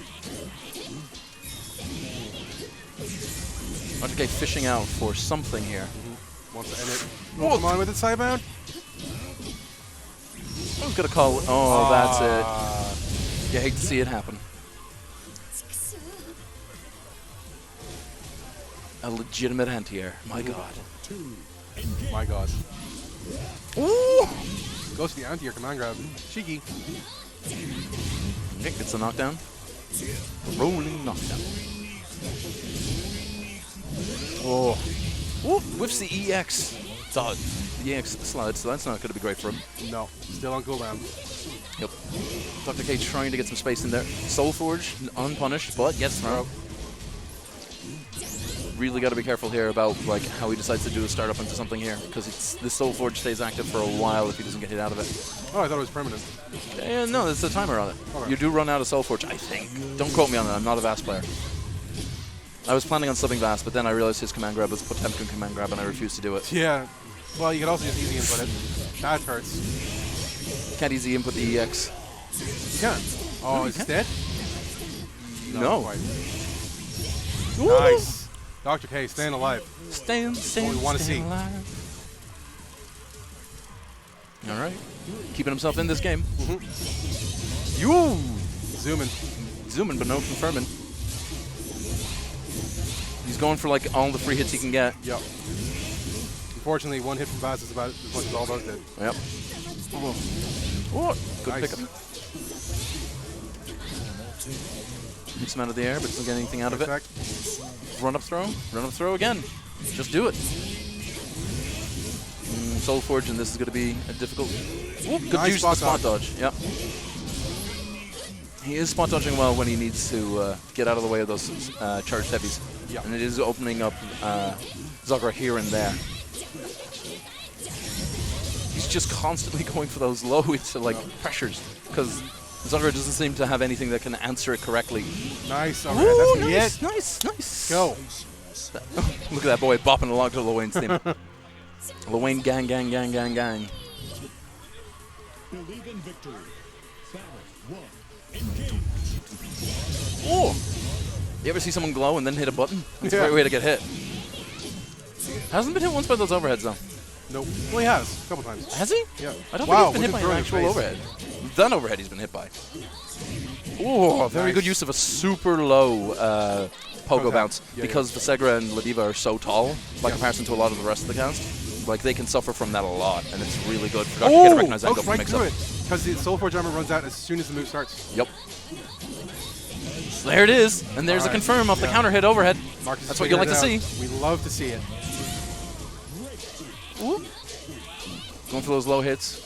Okay, fishing out for something here. Wants to end it. Oh, come on with it, sidebound. I was gonna call. Oh, that's it. You hate to see it happen. A legitimate anti-air. My God. My God. Ooh! Goes to the anti-air command grab. Cheeky. Nick gets a knockdown. Rolling knockdown. Oh. Ooh, whiffs the EX. Dodge. The EX slides, so that's not going to be great for him. No. Still on cooldown. Yep. Dr. K trying to get some space in there. Soul Forge, unpunished, but gets thrown. Really got to be careful here about like how he decides to do a startup into something here, because the Soul Forge stays active for a while if he doesn't get hit out of it. Oh, I thought it was permanent. No, there's a timer on it. Okay. You do run out of Soul Forge, I think. Don't quote me on that. I'm not a Vast player. I was planning on subbing Vast, but then I realized his command grab was Potemkin command grab, and I refused to do it. Yeah. Well, you could also just easy input it. That hurts. Can't easy input the EX. You can. Oh, is it dead? No. Not quite. Nice. Dr. K staying alive. Staying we wanna see. alive. All right. Keeping himself in this game. You zooming, but no confirming. He's going for like all the free hits he can get. Yep. Unfortunately, one hit from Vaz is about as much as all those did. Yep. Oh, good Nice. pickup. Hits him out of the air, but doesn't get anything out of it. Perfect. Run up throw again. Just do it. Soul Forge, and this is going to be a difficult. Good Nice use of the spot spot dodge. Yep. He is spot dodging well when he needs to get out of the way of those charged heavies. Yeah. And it is opening up Zagra here and there. He's just constantly going for those low into like pressures, because Zagra doesn't seem to have anything that can answer it correctly. Nice. Okay, that's gonna be it. Nice. Go. Look at that boy bopping along to Lowain's theme. Lowain gang. Oh! You ever see someone glow and then hit a button? That's a great way to get hit. Hasn't been hit once by those overheads, though. Nope. Well, he has. A couple times. Has he? Yeah. I don't Wow, think he's been hit by an throwing actual face. overhead. That overhead he's been hit by. Oh, very Nice. good use of a super low pogo Okay. bounce, Yeah, because Visegra and Ladiva are so tall by comparison to a lot of the rest of the cast. Like, they can suffer from that a lot, and it's really good for Dr. K to recognize that and go poked for right mix-up. through it. Because the Soul Forge armor runs out as soon as the move starts. Yep. There it is, and there's a Alright, confirm off the yeah. counter hit overhead. Marcus That's has what you like to figured see. it out. We love to see it. Ooh. Going for those low hits.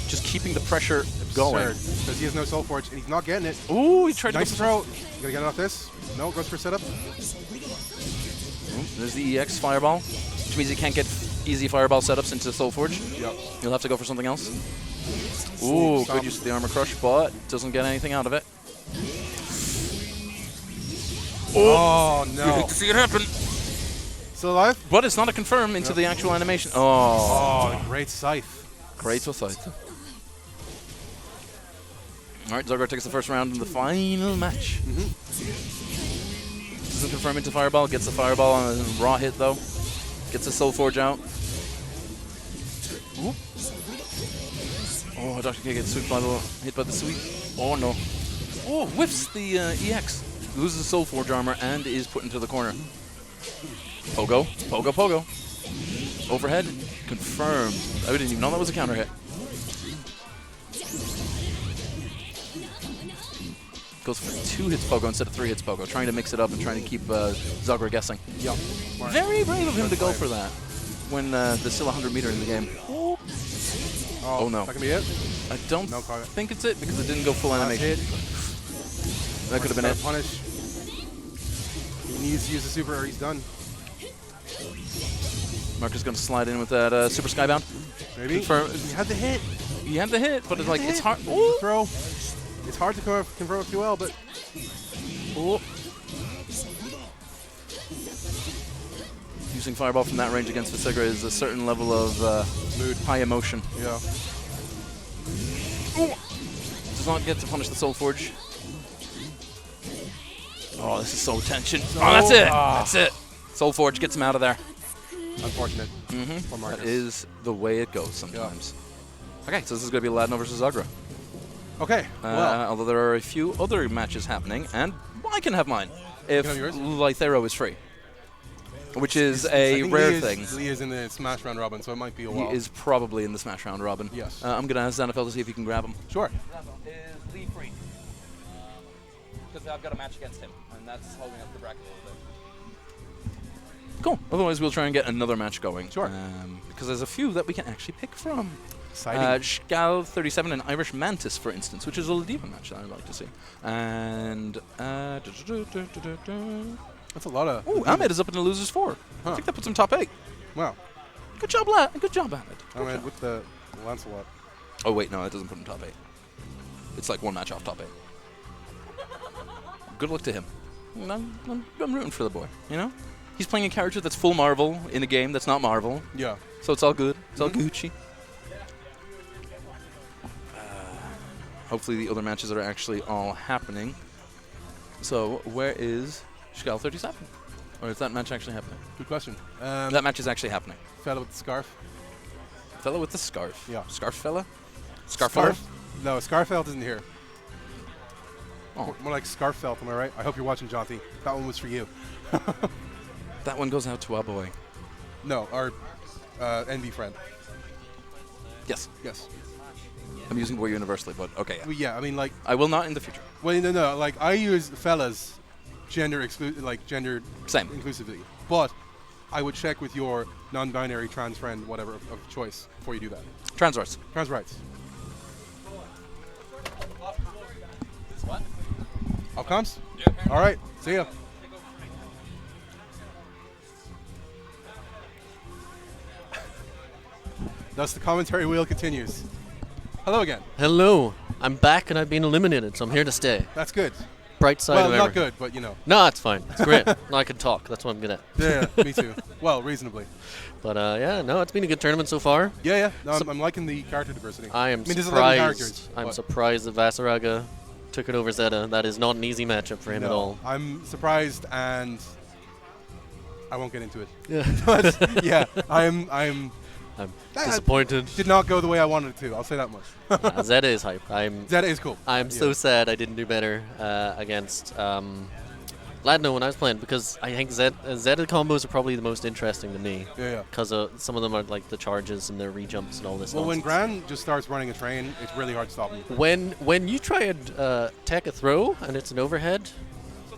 Just keeping the pressure going. Because he has no Soul Forge, and he's not getting it. Ooh, he tried Nice to throw. You gonna get it off this? No, goes for setup. There's the EX Fireball, which means he can't get easy Fireball setups into Soul Forge. Yep. He'll have to go for something else. Ooh, Stop. good use of the Armor Crush, but doesn't get anything out of it. Oh, You no. hate to see it happen. Still alive? But it's not a confirm into the actual animation. Oh, Oh, great scythe. great sight. All right, Zagra takes the first round in the final match. Doesn't confirm into Fireball, gets the Fireball on a raw hit though. Gets the Soul Forge out. Ooh. Oh, Dr. K gets hit by the sweep. Oh no. Oh, whiffs the EX. Loses the Soul Forge armor and is put into the corner. Pogo. Overhead. Confirmed. I didn't even know that was a counter hit. Goes for 2 hits Pogo instead of 3 hits Pogo, trying to mix it up and trying to keep Zagra guessing. Yep. Very brave of him to go for that when there's still 100 meter in the game. Oh, no. That can be it. I don't No call it. think it's it because it didn't go full Last animation. hit. That could have been it. Punish. He needs to use the super or he's done. Marcus going to slide in with that Super Skybound. Maybe. Confirm. He had the hit. He had the hit, but it's like it's hard. Ooh. Throw. It's hard to confirm with QL, but. Ooh. Using Fireball from that range against Visegra is a certain level of Mood. high emotion. Yeah. Does not get to punish the Soul Forge. Oh, this is so tension. Oh, that's it. That's it. Soul Forge gets him out of there. Unfortunate. For Marcus. That is the way it goes sometimes. Okay, so this is going to be Ladino versus Zagra. Okay. Well. Although there are a few other matches happening, and I can have mine. if You know yours? Lythero is free, which is I a think rare Lee thing. Lee is in the Smash Round Robin, so it might be a He while. is probably in the Smash Round Robin. Yes. I'm going to ask Xanafel to see if he can grab him. Sure. Is Lee free? Because I've got a match against him, and that's holding up the bracket a little bit. Cool. Otherwise, we'll try and get another match going. Sure. Because there's a few that we can actually pick from. Exciting. Shgal 37 and Irish Mantis, for instance, which is a Ladima match that I'd like to see. And That's a lot of... ooh, Ahmed is up in the losers 4. I Huh. think that puts him top 8. Wow. Good job, lad. Good job, Ahmed. I mean, with the Lancelot. Oh wait, no, that doesn't put him top 8. It's like one match off top 8. Good luck to him. I'm rooting for the boy. You know, he's playing a character that's full Marvel in a game that's not Marvel, Yeah. so it's all good. It's all Gucci. Hopefully the other matches are actually all happening. So where is Shgal 37? Or is that match actually happening? Good question. That match is actually happening. Fella with the scarf. Fella with the scarf. Yeah. Scarf fella? Scarf fella? No, Scarfelt isn't here. Oh. More like Scarfelt, am I right? I hope you're watching, Jonty. That one was for you. That one goes out to our boy. No, our NB friend. Yes. Yes. I'm using boy universally, but okay. Yeah. Well, yeah, I mean, like, I will not in the future. well, no, like, I use fellas gender gender Same. inclusively, but I would check with your non-binary trans friend, whatever, of choice before you do that. Trans rights. Trans rights. What? Up comes? Yeah. All right. See ya. Thus, the commentary wheel continues. Hello again. Hello. I'm back and I've been eliminated, so I'm here to stay. That's good. Bright side Well, of not ever. good, but you know. No, it's fine. It's great. No, I can talk. That's what I'm good at. Yeah, me too. Well, reasonably. But yeah, no, it's been a good tournament so far. Yeah, yeah. No, So- I'm liking the character diversity. I am mean, there's 11 characters. surprised. I'm but surprised that Vasaraga took it over Zeta. That is not an easy matchup for him at no, all. I'm surprised, and I won't get into it. Yeah. But yeah, I'm I'm That disappointed. did not go the way I wanted it to. I'll say that much. Zeta is hype. I'm Zeta is cool. so Yeah. sad I didn't do better against Ladno when I was playing, because I think Zeta combos are probably the most interesting to me, Yeah, yeah. because some of them are like the charges and their rejumps and all this Well, when nonsense. Gran just starts running a train, it's really hard to stop him. When you try and tech a throw and it's an overhead,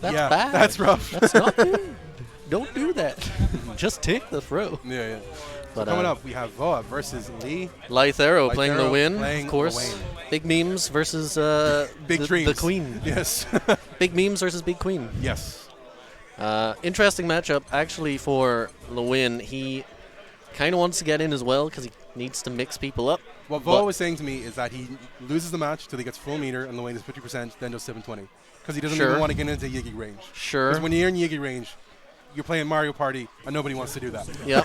that's yeah, bad. that's rough. That's not good. Don't do that. Just take the throw. Yeah, yeah. But, Coming up, we have Voa versus Lee. Lythero playing Lythero Lewin, playing of course. Lewin. Big memes versus Big the Dreams. Queen. Yes. Big memes versus Big Queen. Yes. Interesting matchup actually for Lewin. He kind of wants to get in as well because he needs to mix people up. What But- Voa was saying to me is that he loses the match till he gets full meter and Lewin is 50%, then does 720. Because he doesn't Sure. even want to get into Yigi range. Sure. Because when you're in Yigi range, you're playing Mario Party and nobody wants to do that. Yeah.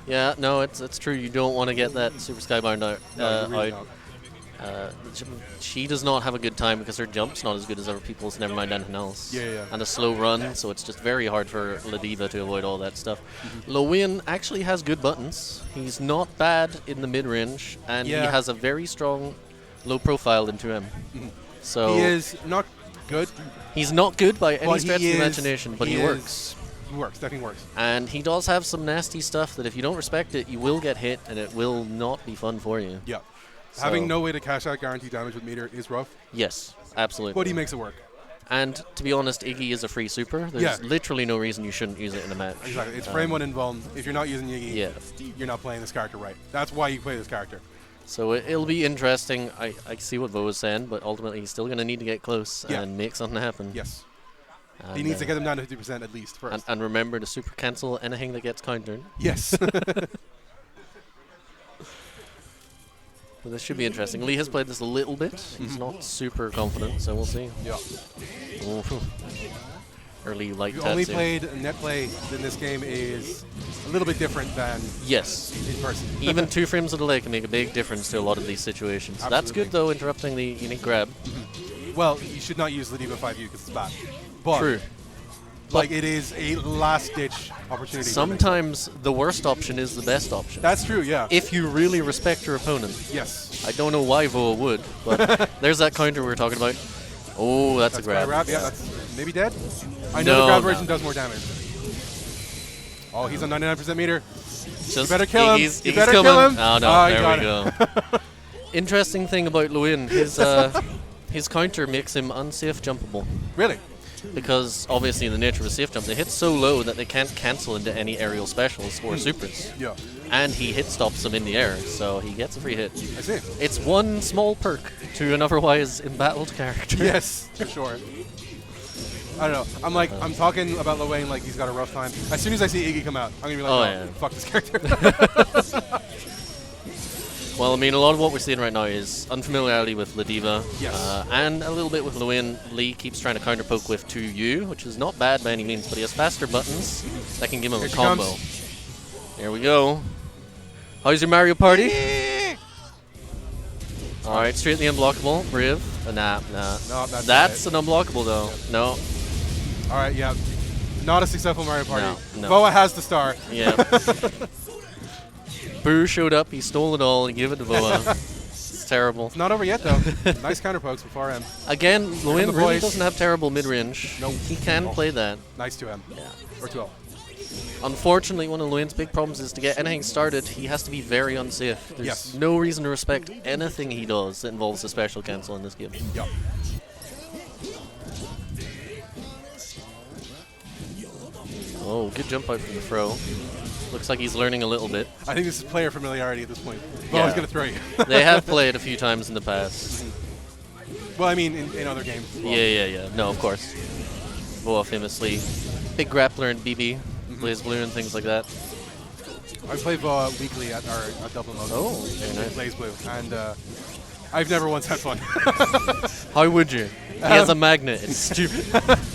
Yeah. No, it's true. You don't want to get that Super Skybound out. No, you really out. don't. She does not have a good time because her jump's not as good as other people's, never mind anything else. Yeah, yeah. And a slow run, so it's just very hard for Ladiva to avoid all that stuff. Mm-hmm. Lewin actually has good buttons. He's not bad in the mid-range, and Yeah. he has a very strong low profile into him. So Mm-hmm. He is not good. he's not good by any but stretch of he the is- imagination, but he is- works. He works, definitely works. And he does have some nasty stuff that if you don't respect it, you will get hit, and it will not be fun for you. Yeah. So- Having no way to cash out guaranteed damage with meter is rough, Yes, absolutely. but he makes it work. And to be honest, Iggy is a free super. There's Yeah. literally no reason you shouldn't use it in a match. Exactly. It's frame one invuln. If you're not using Yigi, Yeah. you're not playing this character right. That's why you play this character. So it'll be interesting. I see what Vo was saying, but ultimately he's still going to need to get close Yeah. and make something happen. Yes. And, He needs to get them down to 50% at least first. and remember to super cancel anything that gets countered. Yes. But this should be interesting. Lee has played this a little bit. He's not super confident, so we'll see. yeah. Ooh. Early light You only Tatsu. played net play in this game is a little bit different than Yes. in person. Even 2 frames of delay can make a big difference to a lot of these situations. That's Absolutely. good, though, interrupting the unique grab. Well, you should not use the Diva 5U because it's bad. But True. like it is a last-ditch opportunity. Sometimes the worst option is the best option. That's true. Yeah. If you really respect your opponent. Yes. I don't know why Voa would, but there's that counter we were talking about. Oh, that's a quite grab. Yeah. That's maybe dead. I know the No, grab no. version does more damage. Oh, he's on 99% meter. Just better kill him. Iggy's, You Iggy's better coming. kill him. Oh, no. Oh, he there we got go. Interesting thing about Lewin, his counter makes him unsafe jumpable. Really? Because obviously in the nature of a safe jump, they hit so low that they can't cancel into any aerial specials or supers. Yeah. And he hit stops them in the air, so he gets a free hit. I see. It's one small perk to an otherwise embattled character. Yes, for sure. I don't know. I'm talking about Lewin like he's got a rough time. As soon as I see Iggy come out, I'm gonna be like, Oh, oh, yeah. fuck this character. Well, I mean, a lot of what we're seeing right now is unfamiliarity with Ladiva, Yes. and a little bit with Lewin. Lee keeps trying to counter poke with 2U, which is not bad by any means, but he has faster buttons that can give him Here a she combo. comes. Here we go. How's your Mario Party? All right, straight the unblockable. Brave. Nah. No, That's an unblockable, though. No. All right, yeah. Not a successful Mario Party. No. Boa has the star. Yeah. Boo showed up, he stole it all, and gave it to Boa. It's terrible. It's not over yet, though. Nice counter pokes from far end. Again, Lewin the really boys. doesn't have terrible mid-range. Nope. He can play that. Nice 2M. Yeah. Or 2L. Unfortunately, one of Lewin's big problems is to get anything started, he has to be very unsafe. There's Yes. no reason to respect anything he does that involves a special cancel in this game. Yep. Oh, good jump out from the throw. Looks like he's learning a little bit. I think this is player familiarity at this point. Yeah. Boa's gonna throw you. They have played a few times in the past. Well, I mean, in other games. as well. Yeah. No, of course. Boa famously, big grappler in BB, plays blue and things like that. I play Boa weekly at our double mode. Oh, very nice. Plays blue, and I've never once had fun. How would you? He has a magnet. It's stupid.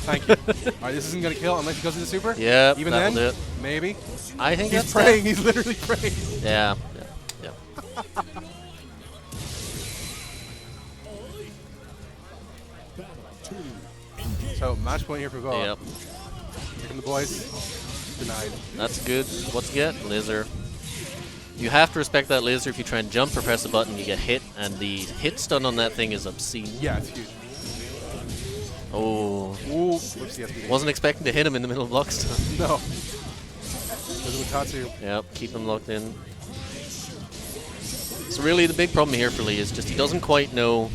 Thank you. All right, this isn't gonna kill unless he goes into super. Yeah, Even that'll then, do it. maybe. I think He's that's praying. He's literally praying. Yeah. So match point here for Boa. Yep. Here come the boys. Denied. That's good. What's he get? Laser. You have to respect that laser. If you try and jump or press a button, you get hit, and the hit stun on that thing is obscene. Yeah, it's huge. Oh. Ooh, whoops, the SPD. Wasn't expecting to hit him in the middle of block stun. No. Goes with Tatsu. Yep, keep him locked in. So really the big problem here for Lee is just he doesn't quite know,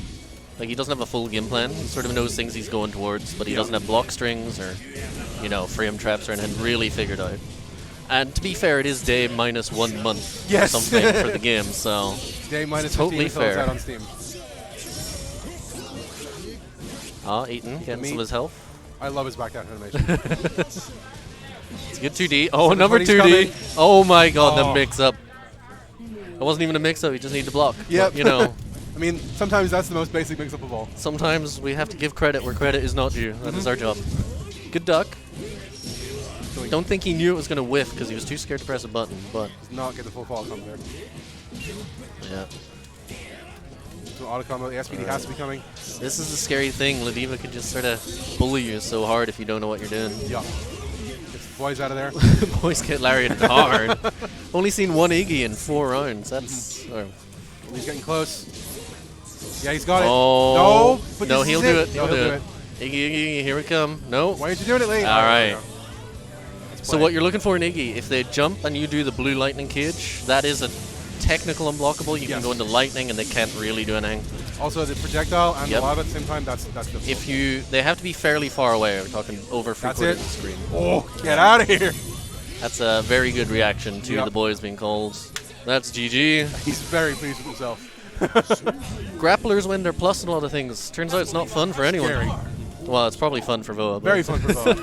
like he doesn't have a full game plan. He sort of knows things he's going towards, but he doesn't have block strings or, you know, frame traps or anything really figured out. And to be fair, it is day minus 1 month Yes. or something for the game, so Day minus Totally 15 until it's fair. out on Steam. Eaton getting Me. some of his health. I love his back down animation. It's a good 2D. Oh, another 720's 2D. coming. Oh my god, Oh. the mix-up. It wasn't even a mix-up, you just need to block. Yep. But, you know, I mean, sometimes that's the most basic mix-up of all. sometimes we have to give credit where credit is not due. That is our job. Good duck. Don't think he knew it was going to whiff because he was too scared to press a button, but Does not get the full fall combo there. yeah. So auto combo, the SPD has to be coming. This is the scary thing. Ladiva could just sort of bully you so hard if you don't know what you're doing. Yeah. Get the boys out of there. Boys get lariated hard. Only seen one Iggy in 4 rounds. That's... He's getting close. Yeah, he's got it. Oh. No, but no, this he'll is do it. No, He'll do it. Iggy, here we come. No. Why aren't you doing it, Lee? All right. there we go. Let's So play. what you're looking for in Iggy, if they jump and you do the blue lightning cage, that is a technical unblockable. You can Yes. go into lightning and they can't really do anything. Also, the projectile and Yep. the lava at the same time, that's difficult. If you, they have to be fairly far away. We're talking over That's three-quarters it. of the screen. Oh, get out of here. That's a very good reaction to Yep. the boys being called. That's GG. He's very pleased with himself. Grapplers win their plus in a lot of things. Turns out it's not fun for anyone. Scary. Well, it's probably fun for Voa. but- Very fun for Boa.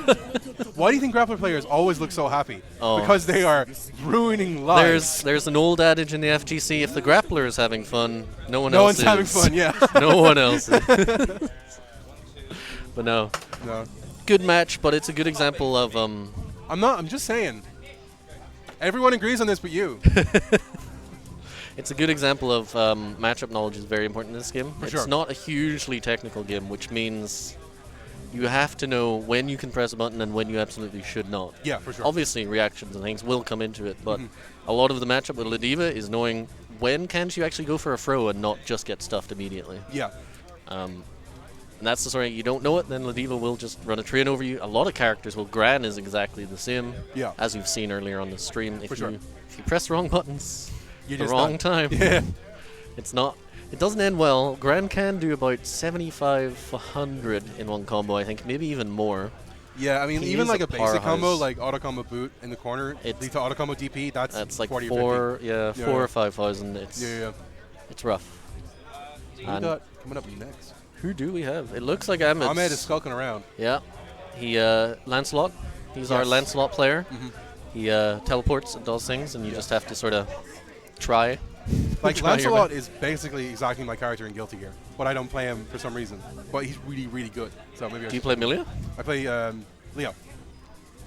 Why do you think grappler players always look so happy? Oh. Because they are ruining lives. There's an old adage in the FGC: if the grappler is having fun, no one No else one's having is. fun, yeah. No one else is. But no, No. good match. But it's a good example of I'm just saying. Everyone agrees on this but you. It's a good example of matchup knowledge is very important in this game. For It's sure. not a hugely technical game, which means you have to know when you can press a button and when you absolutely should not. Yeah, for sure. Obviously, reactions and things will come into it, but Mm-hmm. a lot of the matchup with Ladiva is knowing when can't you actually go for a throw and not just get stuffed immediately. Yeah. And that's the story. You don't know it, then Ladiva will just run a train over you. A lot of characters will. Gran is exactly the same. Yeah. As you've seen earlier on the stream. For sure. If you press the wrong buttons, You're the just wrong not- time. Yeah. It's not. It doesn't end well. Gran can do about 75, 100 in one combo, I think, maybe even more. Yeah, I mean, He even is like a a basic combo, powerhouse. like auto combo boot in the corner, It's- lead to auto combo DP. That's like 40 four, or 50. yeah, Yeah, 4 yeah. or 5,000. It's Yeah. it's rough. Who And got coming up next? who do we have? It looks like Ahmed's. Ahmed is skulking around. Yeah, he Lancelot. He's our Yes. Lancelot player. Mhm. He teleports and does things, and you just have to sort of try. Like Try your Lancelot is basically exactly my character in Guilty Gear, but I don't play him for some reason. But he's really, really good. So maybe Do you play Milia? I play Leo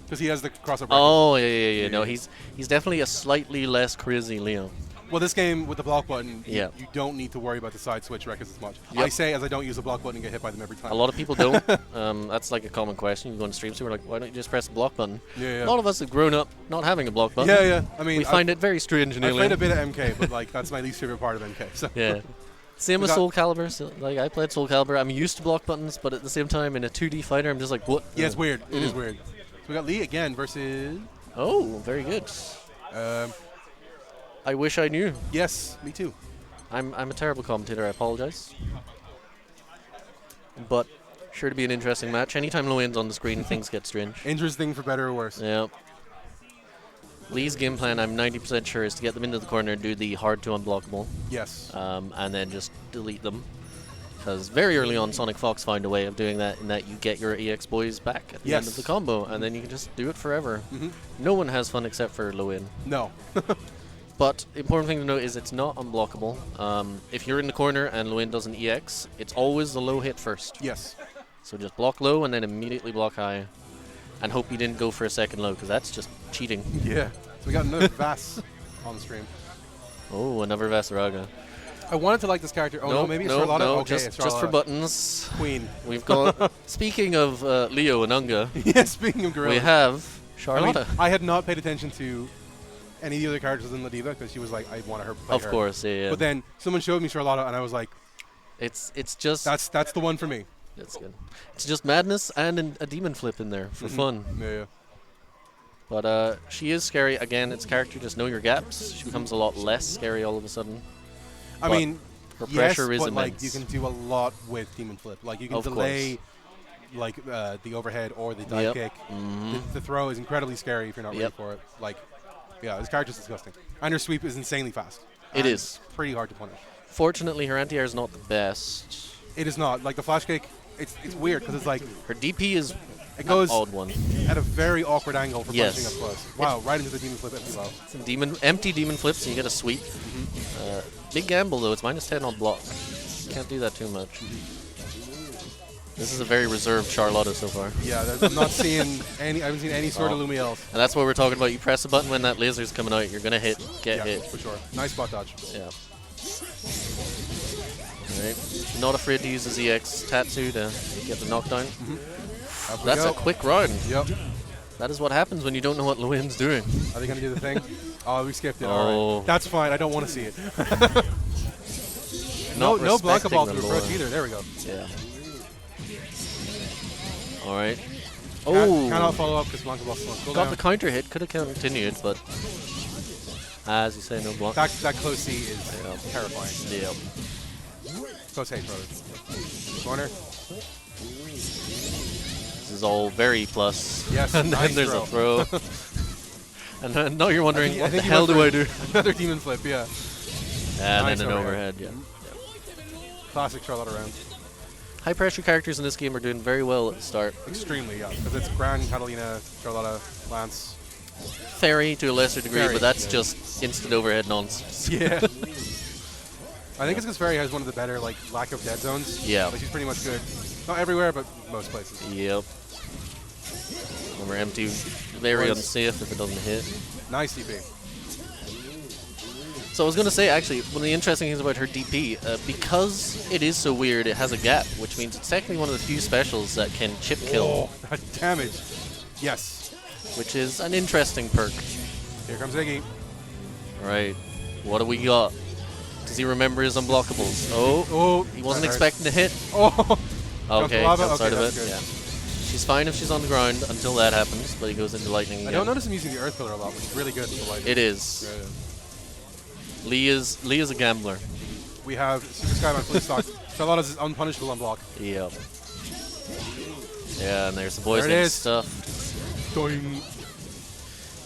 because he has the crossover. Oh yeah. Yeah, No, yeah. he's definitely a slightly less crazy Leo. Well, this game with the block button, Yeah. you don't need to worry about the side switch records as much. Yep. I say as I don't use the block button and get hit by them every time. A lot of people don't. That's like a common question. You go on streams, we're like, why don't you just press the block button? Yeah. A lot of us have grown up not having a block button. Yeah. I mean, We find it very strange and I played a alien. bit of MK, but like that's my least favorite part of MK. So Yeah. Same We with got- Soul Calibur. So, like I played Soul Calibur. I'm used to block buttons, but at the same time, in a 2D fighter, I'm just like, what? yeah, it's weird. It is weird. So we got Lee again versus. Oh, very good. I wish I knew. Yes, me too. I'm a terrible commentator. I apologize. But sure to be an interesting match. Anytime Lowen's on the screen, things get strange. Interesting for better or worse. Yeah. Lee's game plan, I'm 90% sure, is to get them into the corner and do the hard to unblockable, Yes. and then just delete them. Because very early on, Sonic Fox found a way of doing that, in that you get your EX boys back at the end of Yes. the combo, and then you can just do it forever. Mhm. No one has fun except for Lowen. No. But the important thing to note is it's not unblockable. If you're in the corner and Lowen does an EX, it's always the low hit first. Yes. So just block low and then immediately block high. And hope you didn't go for a second low, because that's just cheating. Yeah. So we got another Vass on the stream. Oh, another Vasaraga. I wanted to like this character. Oh no, maybe it's Charlotta. No, Okay, it's just for Charlotta. buttons. Queen. We've got, speaking of Leo and Unga, Yeah, speaking of gorillas. we have I Charlotta. mean, I had not paid attention to any of the other characters in Ladiva because she was like, I wanted her to play Of her. course, yeah. But then someone showed me Charlotta and I was like, it's just that's the one for me. That's good. It's just madness and a demon flip in there for fun. Yeah. But she is scary. Again, it's character, just know your gaps. She becomes a lot less scary all of a sudden. I But mean, her yes, pressure is but immense. like you can do a lot with Demon Flip. Like you can Of delay like the overhead or the dive Yep. kick. Mhm. The throw is incredibly scary if you're not ready Yep. for it. Like, yeah, this character's disgusting. And her sweep is insanely fast. It And is. pretty hard to punish. Fortunately, her anti-air is not the best. It is not like the flash kick. It's weird because it's like Her DP is it goes an odd one. at a very awkward angle for Yes. punching up close. Wow, right into the Demon Flip empty low. It's a empty demon flips and you get a sweep. Big gamble though. It's -10 on block. Can't do that too much. This is a very reserved Charlotta so far. Yeah, I'm not seeing any. I haven't seen any sort of Lumiels. And that's what we're talking about. You press a button when that laser's coming out, you're gonna get Yeah, hit. for sure. Nice spot dodge. Yeah. Alright. Not afraid to use his EX Tatsu to get the knockdown. Up we That's go. a quick round. Yep. That is what happens when you don't know what Luin's doing. Are they gonna do the thing? Oh, we skipped it. Oh. All right. That's fine. I don't want to see it. Not no Blanca respecting ball the to approach lore. either. There we go. Yeah. Alright. Cannot Oh! follow up because Blanca ball's still Got cooldown. the counter hit. Could have continued, but as you say, no block. That close C is Yeah. terrifying. Yeah. Close hate, brother. Corner. This is all very plus. Yes, And then nice there's a throw. And then, now you're wondering, what the he hell went do I for do? Another demon flip, yeah. And Nice then an overhead. overhead, yeah. Classic Charlotte around. High pressure characters in this game are doing very well at the start. Extremely, yeah. Because it's Gran, Catalina, Charlotta, Lance. Fairy to a lesser degree, Fairy, but that's yeah. just instant overhead nonsense. Yeah. I think it's because Fairy has one of the better like lack of dead zones. Yeah. Like she's pretty much good. Not everywhere, but most places. Yep. Remember, empty, very Was- unsafe if it doesn't hit. Nice DP. So I was going to say, actually, one of the interesting things about her DP, because it is so weird, it has a gap, which means it's technically one of the few specials that can chip kill, That damage. Yes. which is an interesting perk. Here comes Iggy. Right. What do we got? Does he remember his unblockables? Oh, Oh, he wasn't that hurts. expecting to hit. Oh, Okay, lava? jumps Okay, out of that's it. good. Yeah. She's fine if she's on the ground until that happens, but he goes into lightning again. I don't notice him using the Earth Pillar a lot, which is really good for the lightning. It is. Yeah. Lee is a gambler. We have Super Skyman fully stocked. Charlotta's is unpunishable on block. Yep. Yeah, and there's the boys There it getting is. stuffed. Doing.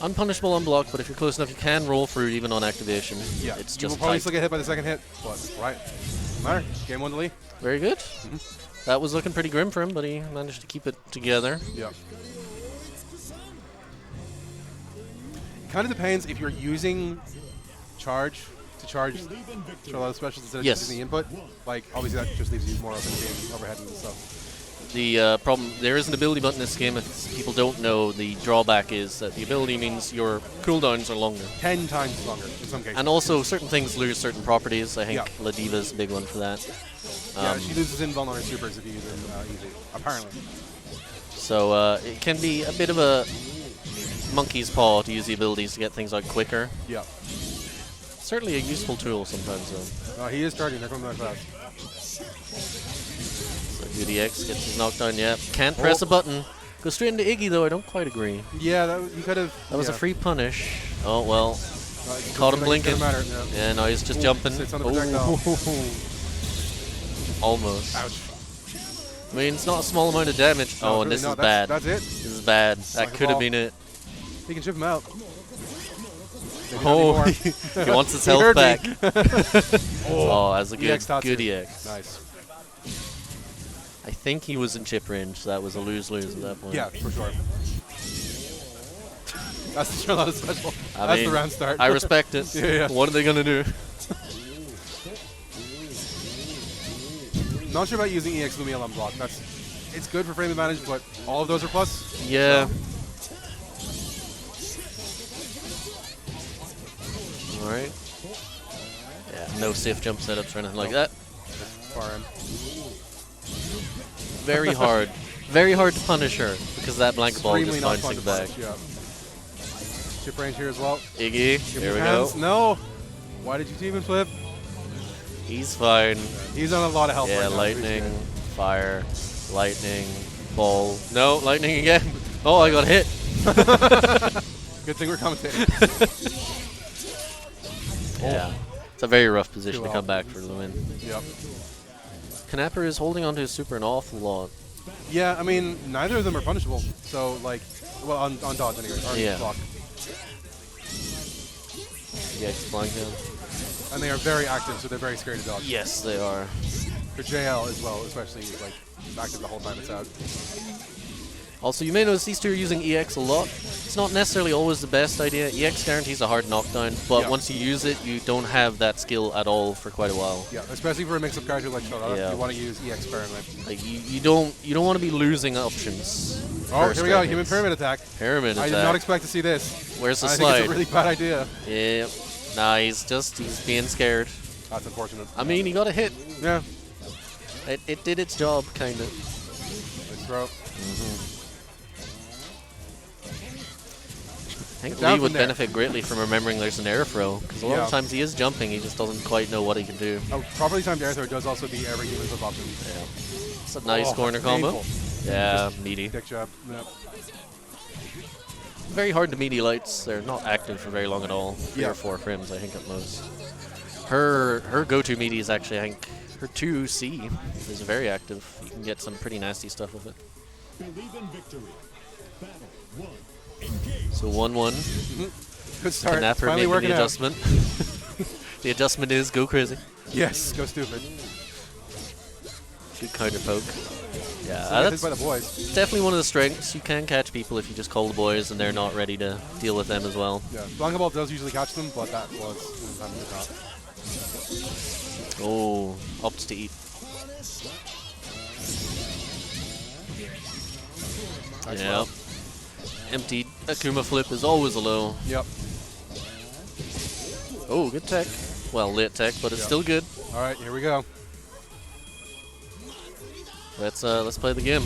Unpunishable on block, but if you're close enough, you can roll through even on activation. Yeah, It's you will just probably tight. still get hit by the second hit, but right. Doesn't matter. Game 1 to Lee. Very good. That was looking pretty grim for him, but he managed to keep it together. Yeah. It kind of depends if you're using charge to charge Charlotta's specials instead of Yes. using the input. Like, obviously that just leaves you more open game overhead and stuff. The problem, there is an ability button in this game. If people don't know, the drawback is that the ability means your cooldowns are longer. 10 times longer in some cases. And also, certain things lose certain properties. I think Yeah. La Diva's a big one for that. Yeah, she loses invuln on her supers if you use them easy, apparently. So it can be a bit of a monkey's paw to use the abilities to get things out quicker. Yeah. Certainly a useful tool sometimes, though. He is charging. There comes that fast. So UDX gets his knockdown, yeah. Can't press a button. Go straight into Iggy, though. I don't quite agree. Yeah, you could have. That was a free punish. Oh, well. Caught Caught him blinking. Matter, Yeah, now he's just jumping. Sits on the projectile. Almost. Ouch. I mean, it's not a small amount of damage. No, Oh, it's and really this not. is bad. That's it. This is bad. That like a could have ball. been it. He can chip him out. Maybe not Oh, anymore. he wants his He health heard me. back. Oh, that's a good, EX Tatsu. good EX. Nice. I think he was in chip range, so that was a lose-lose at that point. Yeah, for sure. That's the Charlotta special. I That's mean, the round start. I respect it. Yeah. What are they going to do? Not sure about using EX Lumiel on block. It's good for frame advantage, but all of those are plus. Yeah. All right. Yeah, no safe jump setups or anything like that. Far end. Very hard. Very hard to punish her because that blanket ball Extremely just not fun bouncing to back. punish, yeah. Chip range here as well. Iggy, Give here him we hands. go. No. Why did you even flip? He's fine. He's on a lot of health Yeah, right now. lightning, fire, lightning, ball. No, lightning again. Oh, I got hit. Good thing we're commentating. Yeah. It's a very rough position Too to come well. back for the win. Yep. Knapper is holding onto his super an awful lot. Yeah, I mean, neither of them are punishable. So, like, well, on dodge anyway. Or Yeah. block. Yeah, flying him. And they are very active, so they're very scary to dodge. Yes, they are. For JL as well, especially, like, it's active the whole time it's out. Also, you may notice these two are using EX a lot. It's not necessarily always the best idea. EX guarantees a hard knockdown, but Yeah. once you use it, you don't have that skill at all for quite a while. Yeah, especially for a mix-up character like Charlotte, Yeah. you want to use EX Pyramid. Like you don't want to be losing options. Oh, for here we go, strike human hits. pyramid attack. Pyramid I attack. did not expect to see this. Where's the I think slide? it's a really bad idea. Yep. Nah, he's being scared. That's unfortunate. I mean, he got a hit. Yeah. It did its job, kind of. Nice throw. I think Get down Lee from would there. benefit greatly from remembering there's an air throw, because a lot Yeah. of times he is jumping, he just doesn't quite know what he can do. A properly timed air throw does also beat every human flip option. It's a nice Oh, corner that's combo. painful. Yeah, meaty. Dick job. Yep. Very hard to meaty lights. They're not active for very long at all. 3 Yeah. or 4 frames, I think, at most. Her go-to meaty is actually, I think, her 2C is very active. You can get some pretty nasty stuff with it. So 1-1. Good start. Knapper Finally making working the out. adjustment. The adjustment is go crazy. Yes, go stupid. Good counter poke. Yeah, So that's by the boys. definitely one of the strengths. You can catch people if you just call the boys and they're not ready to deal with them as well. Yeah, Blanca Ball does usually catch them, but that was time to not. Oh, opts to eat. Nice Yeah. low. Empty Akuma flip is always a low. Yep. Oh, good tech. Well, late tech, but it's Yeah. still good. All right, here we go. Let's play the game.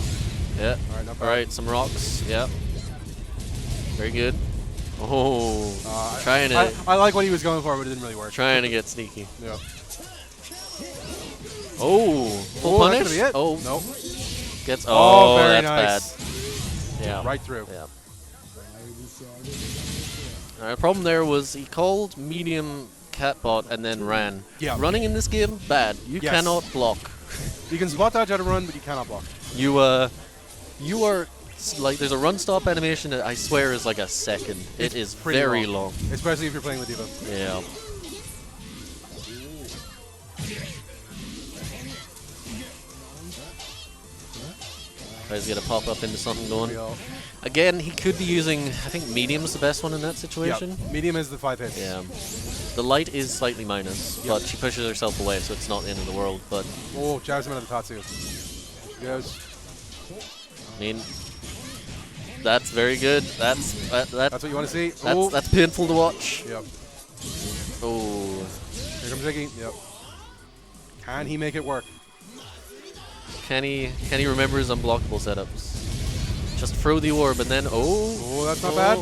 Yeah. All right, not bad. All right, some rocks. Yeah. Very good. Oh, trying to I like what he was going for, but it didn't really work. trying to get sneaky. Yeah. Oh, full Oh, that punish. could be it. Oh, Nope. Gets. Oh, Oh, very that's nice. bad. Yeah. Right through. Yeah. The problem there was he called medium catbot and then ran. Yeah. Running in this game, bad. You Yes. cannot block. You can spot dodge out of run, but you cannot block. You are like there's a run stop animation that I swear is like a second. It's It is pretty very long. Especially if you're playing with Diva. Yeah. Tries to get a pop up into something going. Real. Again, he could be using. I think medium's the best one in that situation. Yeah. Medium is the 5 hits. Yeah. The light is slightly minus, but she pushes herself away, so it's not the end of the world. But Oh, jabs him into the Tatsu. Yes. I mean, that's very good. That's That's what you want to see. that's painful to watch. Yep. Oh, Here comes Ziggy. Yep. Can he make it work? can he remember his unblockable setups? Just throw the orb and then Oh, that's not bad.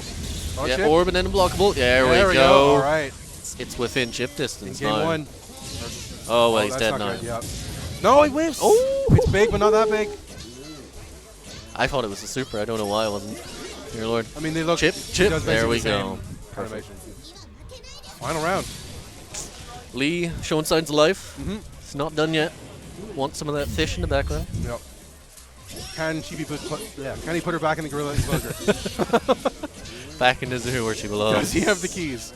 Oh, yeah, chip. orb and then unblockable. There we go. go. All right. It's within chip In distance game now. 1. Oh well, he's that's dead not now. good. Yep. No, he whiffs. Oh, It's big, but not that big. I thought it was a super. I don't know why it wasn't. Dear Lord. I mean, they look. Chip, he chip. does There we basically the go. same animation. Final round. Lee showing signs of life. Mm-hmm. It's not done yet. Want some of that fish in the background. Yep. Can she be Can he put her back in the gorilla enclosure? Back into zoo where she belongs. Does he have the keys?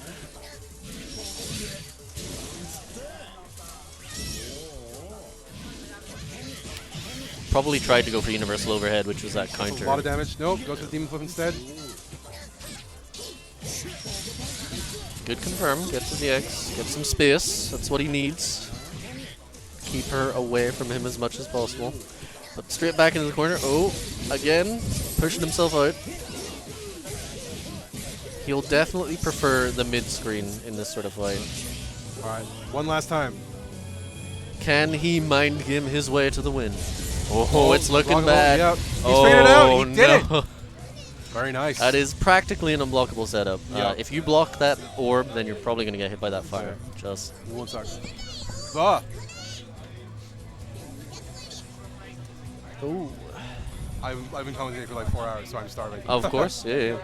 Probably tried to go for universal overhead, which was that A counter. lot of damage. Nope. Goes for the demon flip instead. Good confirm. Gets to the X. Gets some space. That's what he needs. Keep her away from him as much as possible. But straight back into the corner. Oh, again, pushing himself out. He'll definitely prefer the mid screen in this sort of fight. All right. One last time. Can he mind game his way to the win? Oh, it's looking Blockable, bad. Yep. He's figured it out. He did no. it. Very nice. That is practically an unblockable setup. Yeah. If you block that orb, then you're probably going to get hit by that fire. Just 1 sec. Ah. Ooh. I've been commentating for like 4 hours, so I'm starving. Of course, yeah.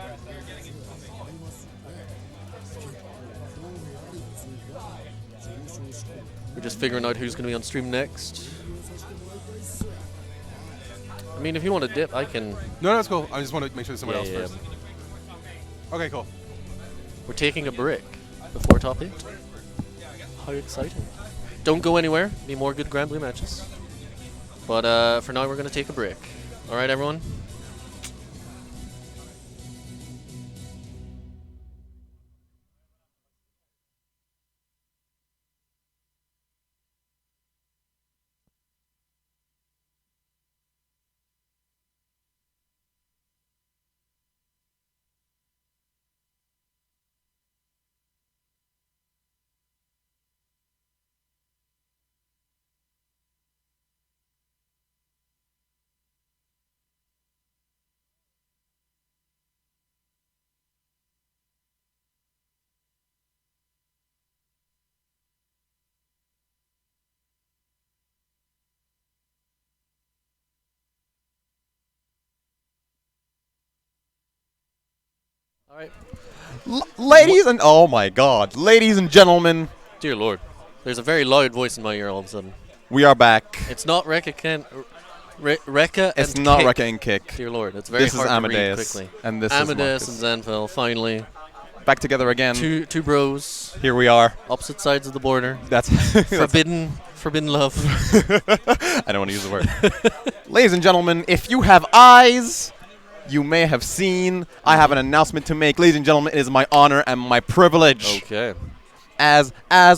We're just figuring out who's going to be on stream next. I mean, if you want to dip, I can. No, that's cool. I just want to make sure there's someone else Yeah. first. Okay, cool. We're taking a break before top 8. How exciting. Don't go anywhere. Be more good Grand Blue matches. But for now, we're going to take a break. All right, everyone? All right. Ladies and oh my God, ladies and gentlemen, Dear Lord. There's a very loud voice in my ear all of a sudden. we are back. It's not Rekka Rekka It's and not Kick. Rekka and Kick. Dear Lord, it's very This is hard to read Amadeus, quickly. and this Amadeus is and Zanfel, finally. back together again. Two bros, Here we are. opposite sides of the border. That's Forbidden love. I don't want to use the word. Ladies and gentlemen, if you have eyes, you may have seen. I have an announcement to make. Ladies and gentlemen, it is my honor and my privilege Okay. as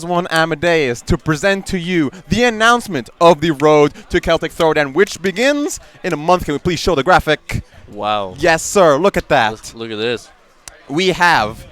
one Amadeus to present to you the announcement of the road to Celtic Throwdown, which begins in a month. Can we please show the graphic? Wow. Yes, sir. Look at that. Look at this. We have